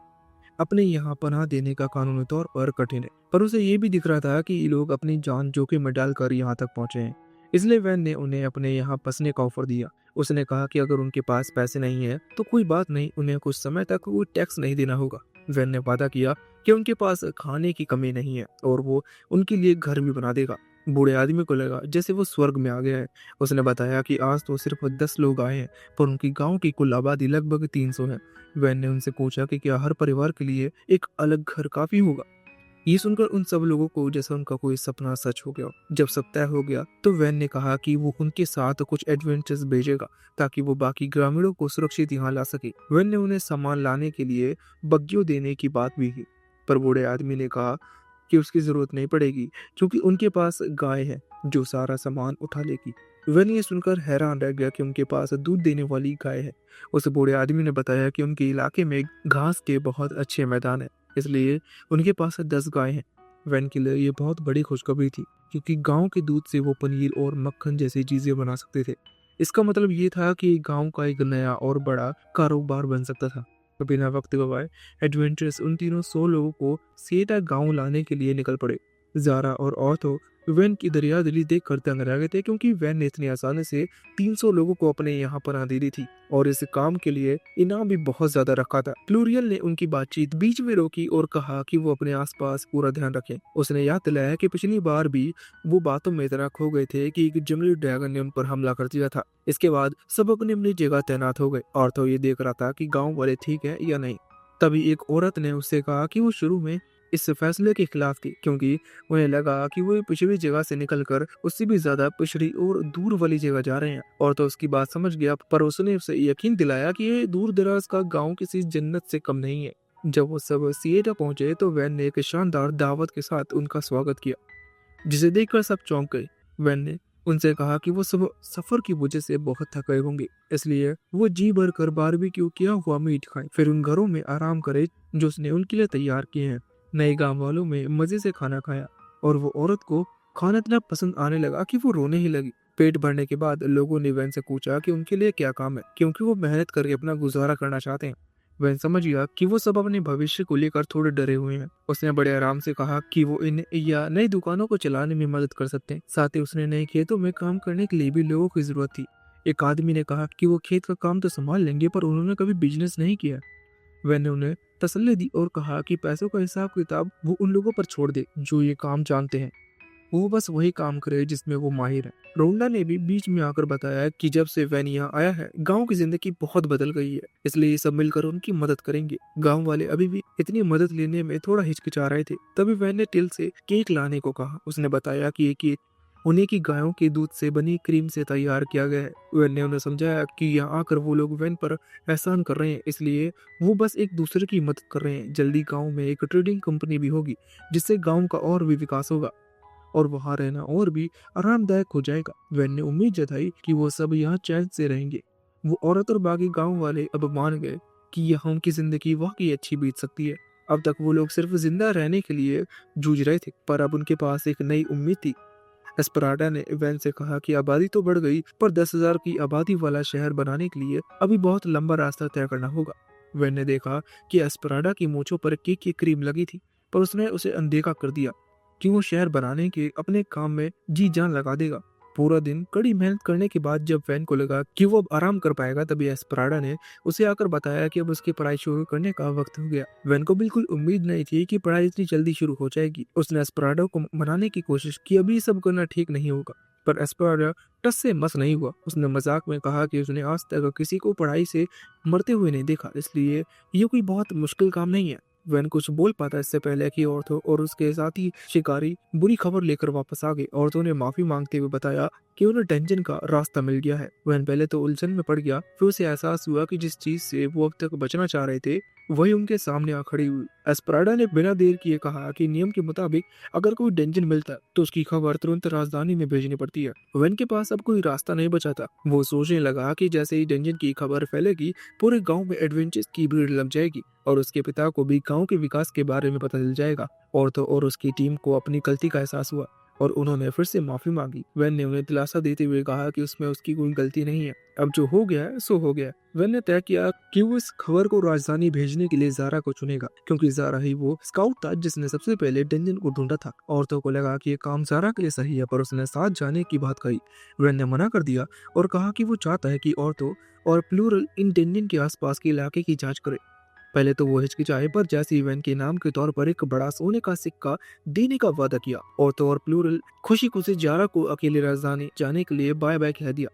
अपने यहाँ पनाह देने का कानूनी तौर पर कठिन है, पर उसे ये भी दिख रहा था कि ये लोग अपनी जान जोखिम में डालकर यहाँ तक पहुंचे हैं। इसलिए वैन ने उन्हें अपने यहाँ बसने का ऑफर दिया। उसने कहा कि अगर उनके पास पैसे नहीं है तो कोई बात नहीं, उन्हें कुछ समय तक वो टैक्स नहीं देना होगा। वैन ने वादा किया कि उनके पास खाने की कमी नहीं है और वो उनके लिए घर भी बना देगा। बूढ़े आदमी को लगा जैसे वो स्वर्ग में आ गया है। उसने बताया कि आज तो सिर्फ 10 लोग आए हैं, पर उनकी गांव की कुल आबादी लगभग 300 है। वैन ने उनसे पूछा कि क्या हर परिवार के लिए एक अलग घर काफी होगा। ये सुनकर उन सब लोगों को जैसा उनका कोई सपना सच हो गया। जब सब तय हो गया तो वैन ने कहा कि वो उनके साथ कुछ एडवेंचर्स भेजेगा, ताकि वो बाकी ग्रामीणों को सुरक्षित यहाँ ला सके। वैन ने उन्हें सामान लाने के लिए बग्गियों देने की बात भी की, पर बूढ़े आदमी ने कहा कि उसकी जरूरत नहीं पड़ेगी, क्योंकि उनके पास गाय है जो सारा सामान उठा लेगी। वैन ये सुनकर हैरान रह गया कि उनके पास दूध देने वाली गाय है। उस बूढ़े आदमी ने बताया कि उनके इलाके में घास के बहुत अच्छे मैदान है, इसलिए उनके पास 10 गाय हैं। वैन के लिए ये बहुत बड़ी खुशखबरी थी, क्योंकि गांव के दूध से वो पनीर और मक्खन जैसी चीजें बना सकते थे। इसका मतलब ये था कि गांव का एक नया और बड़ा कारोबार बन सकता था। तो बिना वक्त गवाए एडवेंचर्स उन तीनों 100 लोगों को सेटा गांव लाने के लिए निकल पड़े। जारा और ऑर्थो वैन की दरिया दिली देख कर तंग रह गए थे, क्योंकि वैन ने इतनी आसानी से 300 लोगों को अपने यहाँ पनाह दे दी थी और इस काम के लिए इनाम भी बहुत ज्यादा रखा था। फ्लोरियल ने उनकी बातचीत बीच में रोकी और कहा कि वो अपने आसपास पूरा ध्यान रखें। उसने याद दिलाया कि पिछली बार भी वो बातों में इतना खो गए थे कि एक जंगली ड्रैगन ने उन पर हमला कर दिया था। इसके बाद सब अपनी अपनी जगह तैनात हो गए। ऑर्थो ये देख रहा था कि गाँव वाले ठीक है या नहीं। तभी एक औरत ने उससे कहा कि वो शुरू में इस फैसले के खिलाफ थी, क्योंकि उन्हें लगा कि वो पिछड़ी जगह से निकलकर उससे भी ज्यादा पिछड़ी और दूर वाली जगह जा रहे हैं। और तो उसकी बात समझ गया, पर उसने उसे यकीन दिलाया कि ये दूर दराज का गांव किसी जन्नत से कम नहीं है। जब वो सब सिएटा पहुंचे तो वैन ने एक शानदार दावत के साथ उनका स्वागत किया, जिसे देखकर सब चौंक गए। वैन ने उनसे कहा कि वो सब सफर की वजह से बहुत थके होंगे, इसलिए वो जी भर कर बारबेक्यू किया हुआ मीट खाएं, फिर उन घरों में आराम करे जो उसने उनके लिए तैयार किए हैं। नए गांव वालों में मजे से खाना खाया और वो औरत को खाना इतना पसंद आने लगा कि वो रोने ही लगी। पेट भरने के बाद लोगों ने वैन से पूछा कि उनके लिए क्या काम है, क्योंकि वो मेहनत करके अपना गुजारा करना चाहते हैं। वैन समझ गया कि वो सब अपने भविष्य को लेकर थोड़े डरे हुए हैं। उसने बड़े आराम से कहा कि वो इन या नई दुकानों को चलाने में मदद कर सकते हैं। साथ ही उसने नए खेतों में काम करने के लिए भी लोगों की जरूरत थी। एक आदमी ने कहा कि वो खेत का काम तो संभाल लेंगे, पर उन्होंने कभी बिजनेस नहीं किया। मैंने उन्हें तसल्ली दी और कहा कि पैसों का हिसाब किताब वो उन लोगों पर छोड़ दे जो ये काम जानते हैं। वो बस वही काम करे जिसमें वो माहिर है। रोंडा ने भी बीच में आकर बताया कि जब से वैन यहाँ आया है गांव की जिंदगी बहुत बदल गई है, इसलिए सब मिलकर उनकी मदद करेंगे। गांव वाले अभी भी इतनी मदद लेने में थोड़ा हिचकिचा रहे थे। तभी वैन ने टिल से केक लाने को कहा। उसने बताया कि ये केक उन्हीं की गायों के दूध से बनी क्रीम से तैयार किया गया है। वेन ने उन्हें समझाया कि यहाँ आकर वो लोग वेन पर एहसान कर रहे हैं, इसलिए वो बस एक दूसरे की मदद कर रहे हैं। जल्दी गांव में एक ट्रेडिंग कंपनी भी होगी, जिससे गांव का और भी विकास होगा और वहां रहना और भी आरामदायक हो जाएगा। वेन ने उम्मीद जताई कि वो सब यहाँ चैन से रहेंगे। वो औरत और बाकी गांव वाले अब मान गए कि यहाँ उनकी जिंदगी वाकई अच्छी बीत सकती है। अब तक वो लोग सिर्फ जिंदा रहने के लिए जूझ रहे थे, पर अब उनके पास एक नई उम्मीद थी। एस्पराडा ने वैन से कहा कि आबादी तो बढ़ गई, पर 10,000 की आबादी वाला शहर बनाने के लिए अभी बहुत लंबा रास्ता तय करना होगा। वैन ने देखा कि एस्पराडा की मूंछों पर केक की क्रीम लगी थी, पर उसने उसे अनदेखा कर दिया कि वो शहर बनाने के अपने काम में जी जान लगा देगा। पूरा दिन कड़ी मेहनत करने के बाद जब वैन को लगा कि वो अब आराम कर पाएगा, तभी एस्पराडा ने उसे आकर बताया कि अब उसकी पढ़ाई शुरू करने का वक्त हो गया। वैन को बिल्कुल उम्मीद नहीं थी कि पढ़ाई इतनी जल्दी शुरू हो जाएगी। उसने एस्पराडा को मनाने की कोशिश की, अभी सब करना ठीक नहीं होगा, पर एस्पराडा टस से मस नहीं हुआ। उसने मजाक में कहा कि उसने आज तक किसी को पढ़ाई से मरते हुए नहीं देखा, इसलिए ये कोई बहुत मुश्किल काम नहीं है। वैन कुछ बोल पाता इससे पहले कि औरतों और उसके साथी शिकारी बुरी खबर लेकर वापस आ गए। औरतों ने माफी मांगते हुए बताया कि उन्हें डेंजन का रास्ता मिल गया है। वैन पहले तो उलझन में पड़ गया, फिर उसे एहसास हुआ कि जिस चीज से वो अब तक बचना चाह रहे थे वही उनके सामने आ खड़ी हुई। एस्पराडा ने बिना देर किए कहा कि नियम के मुताबिक अगर कोई डेंजन मिलता है तो उसकी खबर तुरंत राजधानी में भेजनी पड़ती है। वैन के पास अब कोई रास्ता नहीं बचा था। वो सोचने लगा कि जैसे ही डेंजन की खबर फैलेगी, पूरे गांव में एडवेंचर्स की भीड़ लग जाएगी और उसके पिता को भी गांव के विकास के बारे में पता चल जाएगा। औरतों और उसकी टीम को अपनी गलती का एहसास हुआ और उन्होंने फिर से माफी मांगी। वैन ने उन्हें दिलासा देते हुए कहा कि उसमें उसकी कोई गलती नहीं है, अब जो हो गया है सो हो गया है। वैन ने तय किया कि वो इस खबर को राजधानी भेजने के लिए जारा को चुनेगा, क्योंकि जारा ही वो स्काउट था जिसने सबसे पहले डेंजन को ढूंढा था। औरतों को लगा कि ये काम जारा के लिए सही है, पर उसने साथ जाने की बात कही। वैन ने मना कर दिया और कहा कि वो चाहता है कि औरतों और प्लूरल इन डेंजन के आसपास के इलाके की जांच करे। पहले तो वो हिचकिचाए, पर जैसे ही वैन के नाम के तौर पर एक बड़ा सोने का सिक्का देने का वादा किया, औरतों और प्लूरल खुशी खुशी जारा को अकेले राजधानी जाने के लिए बाय बाय कह दिया।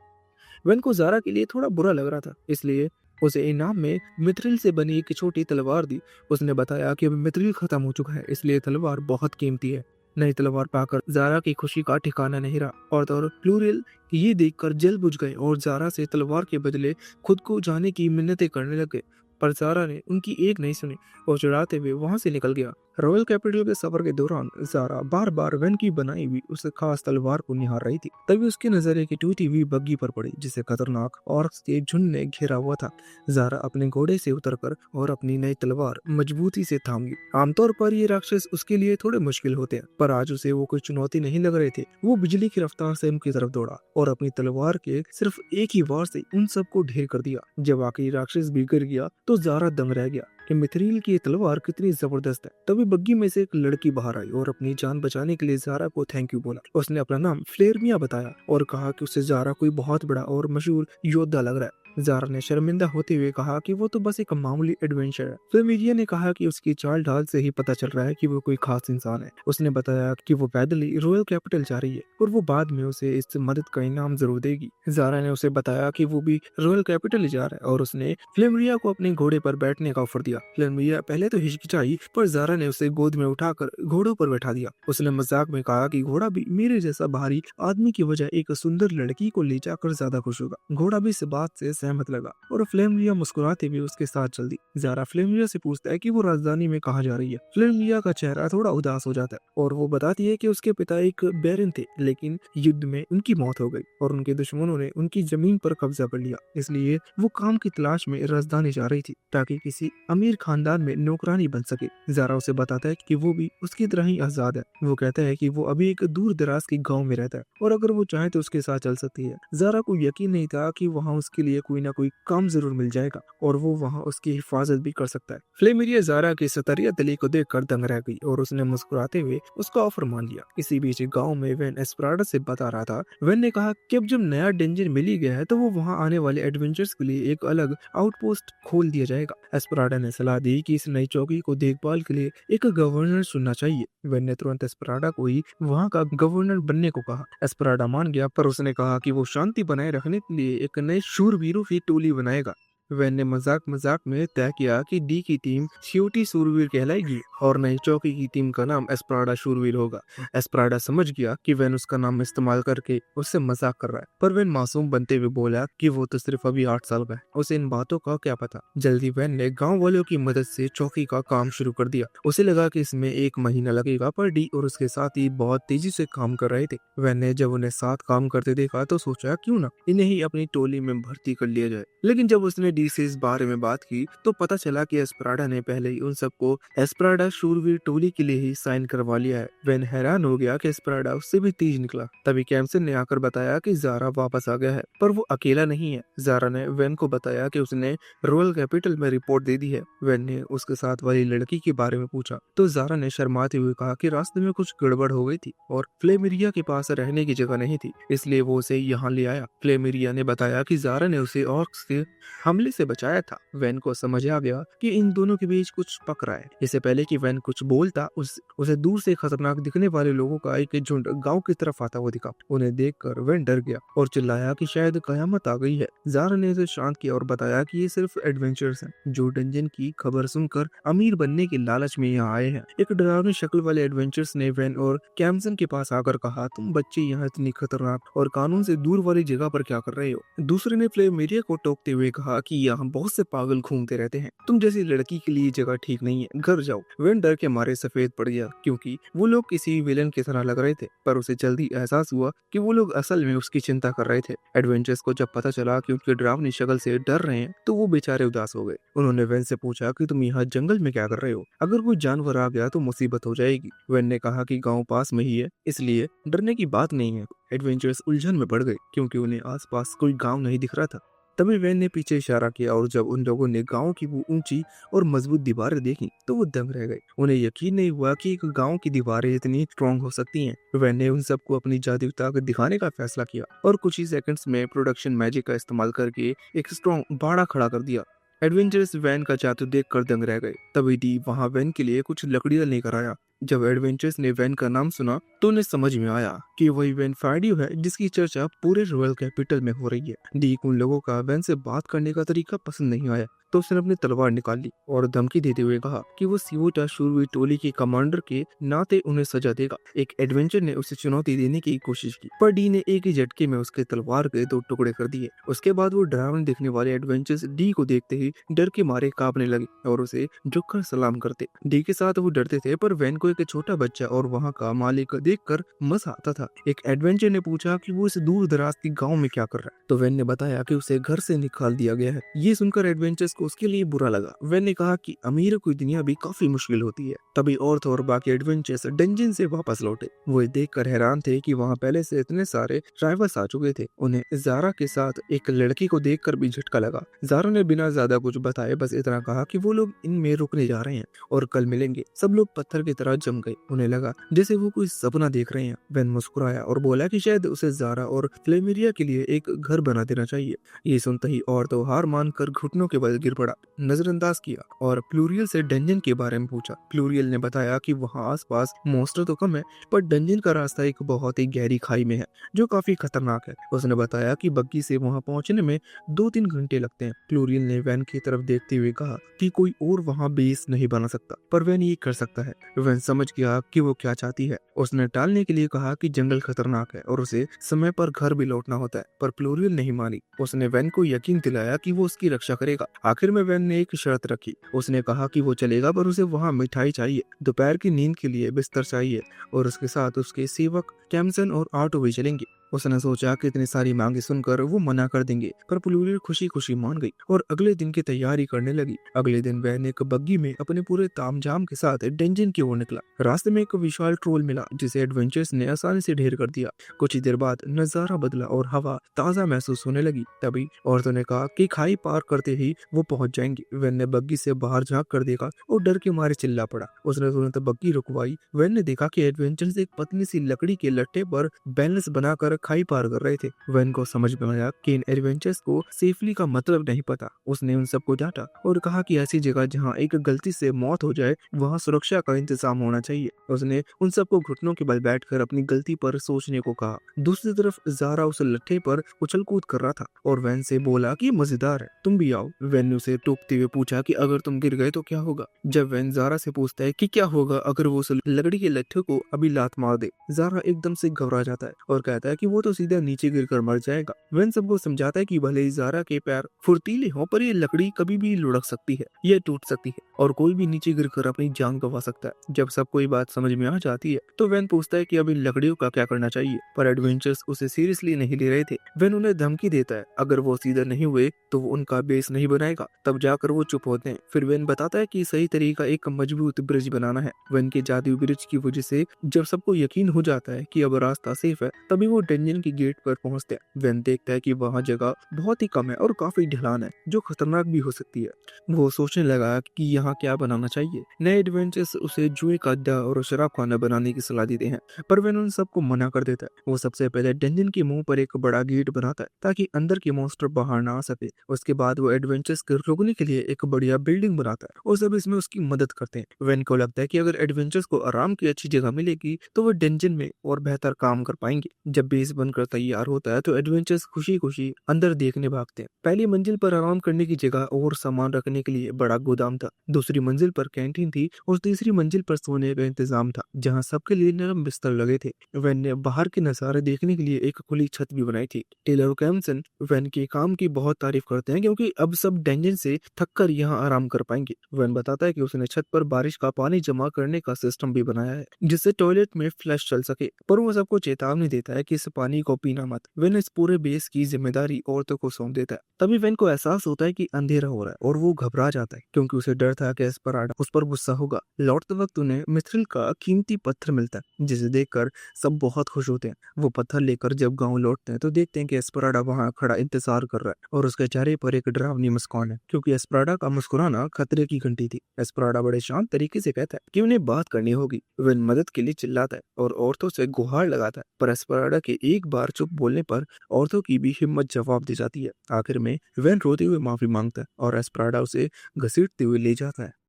वैन को जारा के लिए थोड़ा बुरा लग रहा था, इसलिए उसे इनाम में मिथ्रिल से बनी एक छोटी तलवार दी। उसने बताया कि अब मिथ्रिल खत्म हो चुका है, इसलिए तलवार बहुत कीमती है। नई तलवार पाकर जारा की खुशी का ठिकाना नहीं रहा। और प्लूरल ये देखकर जल बुझ गए और जारा से तलवार के बदले खुद को जाने की मिन्नतें करने लगे, पर जारा ने उनकी एक नहीं सुनी और चिढ़ाते हुए वहां से निकल गया। रॉयल कैपिटल के सफर के दौरान जारा बार बार वैन की बनाई हुई उस खास तलवार को निहार रही थी। तभी उसकी नजर एक टूटी हुई बग्गी पर पड़ी, जिसे खतरनाक ऑर्क्स के झुंड ने घेरा हुआ था। जारा अपने घोड़े से उतरकर और अपनी नई तलवार मजबूती से थाम ली। आमतौर पर ये राक्षस उसके लिए थोड़े मुश्किल होते हैं, पर आज उसे वो कोई चुनौती नहीं लग रहे थे। वो बिजली की रफ्तार से उनकी तरफ दौड़ा और अपनी तलवार के सिर्फ एक ही वार से उन सबको ढेर कर दिया। जब आखिरी राक्षस भी गिर गया तो जारा दंग रह गया कि मिथ्रिल की ये तलवार कितनी जबरदस्त है। तभी बग्गी में से एक लड़की बाहर आई और अपनी जान बचाने के लिए जारा को थैंक यू बोला। उसने अपना नाम फ्लेरमिया बताया और कहा कि उसे जारा कोई बहुत बड़ा और मशहूर योद्धा लग रहा है। जारा ने शर्मिंदा होते हुए कहा कि वो तो बस एक मामूली एडवेंचर है। फ्लेरमिया ने कहा कि उसकी चाल ढाल से ही पता चल रहा है कि वो कोई खास इंसान है। उसने बताया कि वो पैदल ही रॉयल कैपिटल जा रही है और वो बाद में उसे इस मदद का इनाम जरूर देगी। जारा ने उसे बताया कि वो भी रॉयल कैपिटल ही जा रहा है और उसने फ्लेमरिया को अपने घोड़े पर बैठने का ऑफर दिया। फ्लेमरिया पहले तो हिचकिचाई, पर जारा ने उसे गोद में उठाकर घोड़ों पर बैठा दिया। उसने मजाक में कहा कि घोड़ा भी मेरे जैसा भारी आदमी की वजह एक सुंदर लड़की को ले जाकर ज्यादा खुश होगा। घोड़ा भी इस बात से सहमत लगा और फ्लेमरिया मुस्कुराते हुए उसके साथ चल दी। जारा फ्लेमरिया से पूछता है कि वो राजधानी में कहाँ जा रही है। फ्लेमरिया का चेहरा थोड़ा उदास हो जाता है और वो बताती है कि उसके पिता एक बैरन थे, लेकिन युद्ध में उनकी मौत हो गई और उनके दुश्मनों ने उनकी जमीन पर कब्जा कर लिया। इसलिए वो काम की तलाश में राजधानी जा रही थी ताकि किसी अमीर खानदान में नौकरानी बन सके। जारा उसे बताता है कि वो भी उसकी तरह ही आजाद है। वो कहता है कि वो अभी एक दूर दराज के गांव में रहता है और अगर वो चाहे तो उसके साथ चल सकती है। जारा को यकीन नहीं था कि वहाँ उसके लिए कोई ना कोई काम जरूर मिल जाएगा और वो वहाँ उसकी हिफाजत भी कर सकता है। फ्लेमेरिया जारा की सतरिया दिली को देखकर दंग रह गई और उसने मुस्कुराते हुए उसका ऑफर मान लिया। इसी बीच गांव में वैन एस्पराडा से बता रहा था। वैन ने कहा कि अब जब नया डेंजर मिल ही गया है तो वो वहाँ आने वाले एडवेंचर्स के लिए एक अलग आउटपोस्ट खोल दिया जाएगा। एस्पराडा ने सलाह दी कि इस नई चौकी को देखभाल के लिए एक गवर्नर चुनना चाहिए। वैन ने तुरंत एस्पराडा को ही वहाँ का गवर्नर बनने को कहा। एस्पराडा मान गया, पर उसने कहा कि वो शांति बनाए रखने के लिए एक नए शूरवीरों की टोली बनाएगा। वैन ने मजाक मजाक में तय किया कि डी की टीम छोटी शूरवीर कहलाएगी और नई चौकी की टीम का नाम एस्प्राडा शूरवीर होगा। एस्प्राडा समझ गया कि वैन उसका नाम इस्तेमाल करके उससे मजाक कर रहा है, पर वैन मासूम बनते हुए बोला कि वो तो सिर्फ अभी 8 साल का है, उसे इन बातों का क्या पता। जल्दी वैन ने गांव वालों की मदद से चौकी का काम शुरू कर दिया। उसे लगा कि इसमें 1 महीना लगेगा, पर डी और उसके साथी बहुत तेजी से काम कर रहे थे। वैन ने जब उन्हें साथ काम करते देखा तो सोचा क्यों ना इन्हें ही अपनी टोली में भर्ती कर लिया जाए। लेकिन जब उसने डी से इस बारे में बात की तो पता चला कि एस्प्राडा ने पहले ही उन सबको एस्प्राडा शूरवीर टोली के लिए ही साइन करवा लिया है। वैन हैरान हो गया कि एस्प्राडा उससे भी तेज निकला। तभी कैम्सन ने आकर बताया कि जारा वापस आ गया है, पर वो अकेला नहीं है। जारा ने वैन को बताया कि उसने रॉयल कैपिटल में रिपोर्ट दे दी है। वैन ने उसके साथ वाली लड़की के बारे में पूछा तो जारा ने शर्माते हुए कहा कि रास्ते में कुछ गड़बड़ हो गई थी और फ्लेमेरिया के पास रहने की जगह नहीं थी, इसलिए वो उसे यहाँ ले आया। फ्लेमेरिया ने बताया कि जारा ने उसे ऑर्क्स के हमले से बचाया था। वैन को समझ आ गया कि इन दोनों के बीच कुछ पक रहा है। इससे पहले कि वैन कुछ बोलता उसे दूर से खतरनाक दिखने वाले लोगों का एक झुंड गांव की तरफ आता हुआ दिखा। उन्हें देखकर वैन डर गया और चिल्लाया कि शायद कयामत आ गई है। जारा ने उसे शांत किया और बताया कि ये सिर्फ एडवेंचर्स हैं जो डंजन की खबर सुनकर अमीर बनने के लालच में यहाँ आए हैं। एक डरावनी शक्ल वाले एडवेंचर्स ने वैन और कैम्सन के पास आकर कहा, तुम बच्चे यहाँ इतनी खतरनाक और कानून से दूर वाली जगह पर क्या कर रहे हो। दूसरे ने फ्लेमेरिया को टोकते हुए कहा कि यहाँ बहुत से पागल घूमते रहते हैं, तुम जैसी लड़की के लिए जगह ठीक नहीं है, घर जाओ। वैन डर के मारे सफेद पड़ गया क्योंकि वो लोग किसी विलेन की तरह लग रहे थे, पर उसे जल्दी एहसास हुआ कि वो लोग असल में उसकी चिंता कर रहे थे। एडवेंचर्स को जब पता चला कि उनकी डरावनी शक्ल से डर रहे हैं तो वो बेचारे उदास हो गए। उन्होंने वैन से पूछा कि तुम यहाँ जंगल में क्या कर रहे हो, अगर कोई जानवर आ गया तो मुसीबत हो जाएगी। वैन ने कहा कि गांव पास में ही है, इसलिए डरने की बात नहीं है। एडवेंचर्स उलझन में पड़ गए क्योंकि उन्हें आसपास कोई गांव नहीं दिख रहा था। तभी वैन ने पीछे इशारा किया और जब उन लोगों ने गांव की वो ऊंची और मजबूत दीवारें देखी तो वो दंग रह गए। उन्हें यकीन नहीं हुआ कि एक गांव की दीवारें इतनी स्ट्रांग हो सकती हैं। वैन ने उन सबको अपनी जादुई ताकत दिखाने का फैसला किया और कुछ ही सेकंड्स में प्रोडक्शन मैजिक का इस्तेमाल करके एक स्ट्रांग बाड़ा खड़ा कर दिया। एडवेंचरस वैन का जादू देखकर दंग रह गए। तभी डी वहां वैन के लिए कुछ लकड़ियां लेकर आया। जब एडवेंचर्स ने वैन का नाम सुना तो उन्हें समझ में आया कि वही वैन फाइडियो है जिसकी चर्चा पूरे रॉयल कैपिटल में हो रही है। डी को उन लोगों का वैन से बात करने का तरीका पसंद नहीं आया तो उसने अपनी तलवार निकाल ली और धमकी देते हुए कहा कि वो सिवोटा शूरवीर टोली के कमांडर के नाते उन्हें सजा देगा। एक एडवेंचर ने उसे चुनौती देने की कोशिश की, पर डी ने एक ही झटके में उसके तलवार के 2 टुकड़े कर दिए। उसके बाद वो डरावने दिखने वाले एडवेंचर्स डी को देखते ही डर के मारे कांपने लगे और उसे झुककर सलाम करते। डी के साथ वो डरते थे, पर वैन को एक छोटा बच्चा और वहाँ का मालिक देखकर मजा आता था। एक एडवेंचर ने पूछा कि वो इस दूर दराज के गाँव में क्या कर रहा है, तो वैन ने बताया कि उसे घर से निकाल दिया गया है। ये सुनकर एडवेंचर्स को उसके लिए बुरा लगा। वैन ने कहा कि अमीरों की दुनिया भी काफी मुश्किल होती है। तभी औरत और बाकी एडवेंचर्स डंजन से वापस लौटे। वो देखकर हैरान थे कि वहाँ पहले से इतने सारे ड्राइवर्स आ चुके थे। उन्हें जारा के साथ एक लड़की को देखकर भी झटका लगा। जारा ने बिना ज्यादा कुछ बताए बस इतना कहा कि वो लोग इनमें रुकने जा रहे हैं और कल मिलेंगे। सब लोग पत्थर की तरह जम गए। उन्हें लगा जैसे वो कोई सपना देख रहे हैं। वैन मुस्कुराया और बोला कि शायद उसे जारा और फ्लेमेरिया के लिए एक घर बना देना चाहिए। ये सुनते ही और तो हार मानकर घुटनों के बल गिर पड़ा, नजरअंदाज किया और प्लूरियल से डंजन के बारे में पूछा। प्लूरियल ने बताया कि वहाँ आसपास मॉन्स्टर तो कम है, पर डंजन का रास्ता एक बहुत ही गहरी खाई में है जो काफी खतरनाक है। उसने बताया कि बग्गी से वहाँ पहुँचने में 2-3 घंटे लगते हैं। प्लूरियल ने वैन की तरफ देखते हुए कहा कि कोई और वहाँ बेस नहीं बना सकता, पर वैन ये कर सकता है। वैन समझ गया कि वो क्या चाहती है। उसने टालने के लिए कहा कि जंगल खतरनाक है और उसे समय पर घर भी लौटना होता है, पर प्लूरियल नहीं मानी। उसने वैन को यकीन दिलाया कि वो उसकी रक्षा करेगा। आखिर में वैन ने एक शर्त रखी। उसने कहा कि वो चलेगा, पर उसे वहाँ मिठाई चाहिए, दोपहर की नींद के लिए बिस्तर चाहिए और उसके साथ उसके सेवक कैम्सन और आर्टो भी चलेंगे। उसने सोचा कि इतनी सारी मांगे सुनकर वो मना कर देंगे, पर प्लूरियल खुशी खुशी मान गई और अगले दिन की तैयारी करने लगी। अगले दिन वैन एक बग्गी में अपने पूरे तामझाम के साथ डंजन की ओर निकला। रास्ते में एक विशाल ट्रोल मिला जिसे एडवेंचर्स ने आसानी से ढेर कर दिया। कुछ ही देर बाद नजारा बदला और हवा ताजा महसूस होने लगी। तभी औरतों ने कहा कि खाई पार करते ही वो पहुंच जाएंगे। वैन ने बग्गी से बाहर झांक कर देखा और डर के मारे चिल्ला पड़ा। उसने तुरंत बग्गी रुकवाई। वैन ने देखा कि एडवेंचर्स एक पतली सी लकड़ी के लट्ठे पर बैलेंस बनाकर खाई पार कर रहे थे। वैन को समझ में आया कि इन एडवेंचर्स को सेफली का मतलब नहीं पता। उसने उन सबको डांटा और कहा कि ऐसी जगह जहाँ एक गलती से मौत हो जाए वहाँ सुरक्षा का इंतजाम होना चाहिए। उसने उन सबको घुटनों के बल बैठकर अपनी गलती पर सोचने को कहा। दूसरी तरफ ज़ारा उस लट्ठे पर उछल कूद कर रहा था और वैन से बोला कि मजेदार है, तुम भी आओ। वैन ने उसे टोकते हुए पूछा कि अगर तुम गिर गए तो क्या होगा। जब वैन ज़ारा से पूछता है कि क्या होगा अगर वो उस लकड़ी के लट्ठे को अभी लात मार दे, ज़ारा एकदम से घबरा जाता है और कहता है कि वो तो सीधा नीचे गिरकर मर जाएगा। वैन सबको समझाता है कि भले ही ज़ारा के पैर फुर्तीले हों पर ये लकड़ी कभी भी लुढ़क सकती है, ये टूट सकती है और कोई भी नीचे गिरकर अपनी जान गंवा सकता है। जब सबको ये बात समझ में आ जाती है तो वैन पूछता है कि अब इन लकड़ियों का क्या करना चाहिए, पर एडवेंचर्स उसे सीरियसली नहीं ले रहे थे। वैन उन्हें धमकी देता है अगर वो सीधा नहीं हुए तो वो उनका बेस नहीं बनाएगा। तब जाकर वो चुप होते हैं। फिर वैन बताता है कि सही तरीका एक मजबूत ब्रिज बनाना है। वैन के जादुई ब्रिज की वजह से जब सबको यकीन हो जाता है कि अब रास्ता सेफ है तभी वो डंजन की गेट पर पहुंचते हैं। वैन देखता है कि वहाँ जगह बहुत ही कम है और काफी ढलान है जो खतरनाक भी हो सकती है। वो सोचने लगा कि यहाँ क्या बनाना चाहिए। नए एडवेंचर्स उसे जुए का अड्डा और शराब खाना बनाने की सलाह देते हैं, पर वैन उन सबको मना कर देता है। वो सबसे पहले डंजन के मुंह पर एक बड़ा गेट बनाता है ताकि अंदर के मॉन्स्टर बाहर ना आ सके। उसके बाद वो एडवेंचर्स को रोकने के लिए एक बढ़िया बिल्डिंग बनाता है और सब इसमें उसकी मदद करते हैं। वैन को लगता है कि अगर एडवेंचर्स को आराम की अच्छी जगह मिलेगी तो वो डंजन में और बेहतर काम कर पाएंगे। जब बेस बनकर तैयार होता है तो एडवेंचर्स खुशी खुशी अंदर देखने भागते हैं। पहली मंजिल पर आराम करने की जगह और सामान रखने के लिए बड़ा गोदाम था। दूसरी मंजिल पर कैंटीन थी और तीसरी मंजिल पर सोने का इंतजाम था जहाँ सबके लिए नरम बिस्तर लगे थे। वैन ने बाहर के नजारे देखने के लिए एक खुली छत भी बनाई थी। टेलर और कैम्सन वैन के काम की बहुत तारीफ करते हैं क्योंकि अब सब डेंजन से थककर यहाँ आराम कर पाएंगे। वैन बताता है कि उसने छत पर बारिश का पानी जमा करने का सिस्टम भी बनाया है जिससे टॉयलेट में फ्लश चल सके, पर वो सबको चेतावनी देता है कि इस पानी को पीना मत। वैन इस पूरे बेस की जिम्मेदारी औरतों को सौंप देता है। तभी वैन को एहसास होता है कि अंधेरा हो रहा है और वो घबरा जाता है क्योंकि उसे डर था कि एस्पराडा उस पर गुस्सा होगा। लौटते वक्त उन्हें मिथ्रिल का कीमती पत्थर मिलता है जिसे देखकर सब बहुत खुश होते हैं। वो पत्थर लेकर जब गांव लौटते हैं तो देखते हैं कि एस्पराडा वहां खड़ा इंतजार कर रहा है और उसके चेहरे पर एक डरावनी मुस्कान है क्योंकि एस्पराडा का मुस्कुराना खतरे की घंटी थी। एस्पराडा बड़े शांत तरीके से कहता है कि उन्हें बात करनी होगी। वह मदद के लिए चिल्लाता है और औरतों से गुहार लगाता है, पर एस्पराडा के एक बार चुप बोलने पर औरतों की भी हिम्मत जवाब दे जाती है। आखिर में वैन रोते हुए माफी मांगता है और एस्पराडा उसे घसीटते हुए ले जाता है।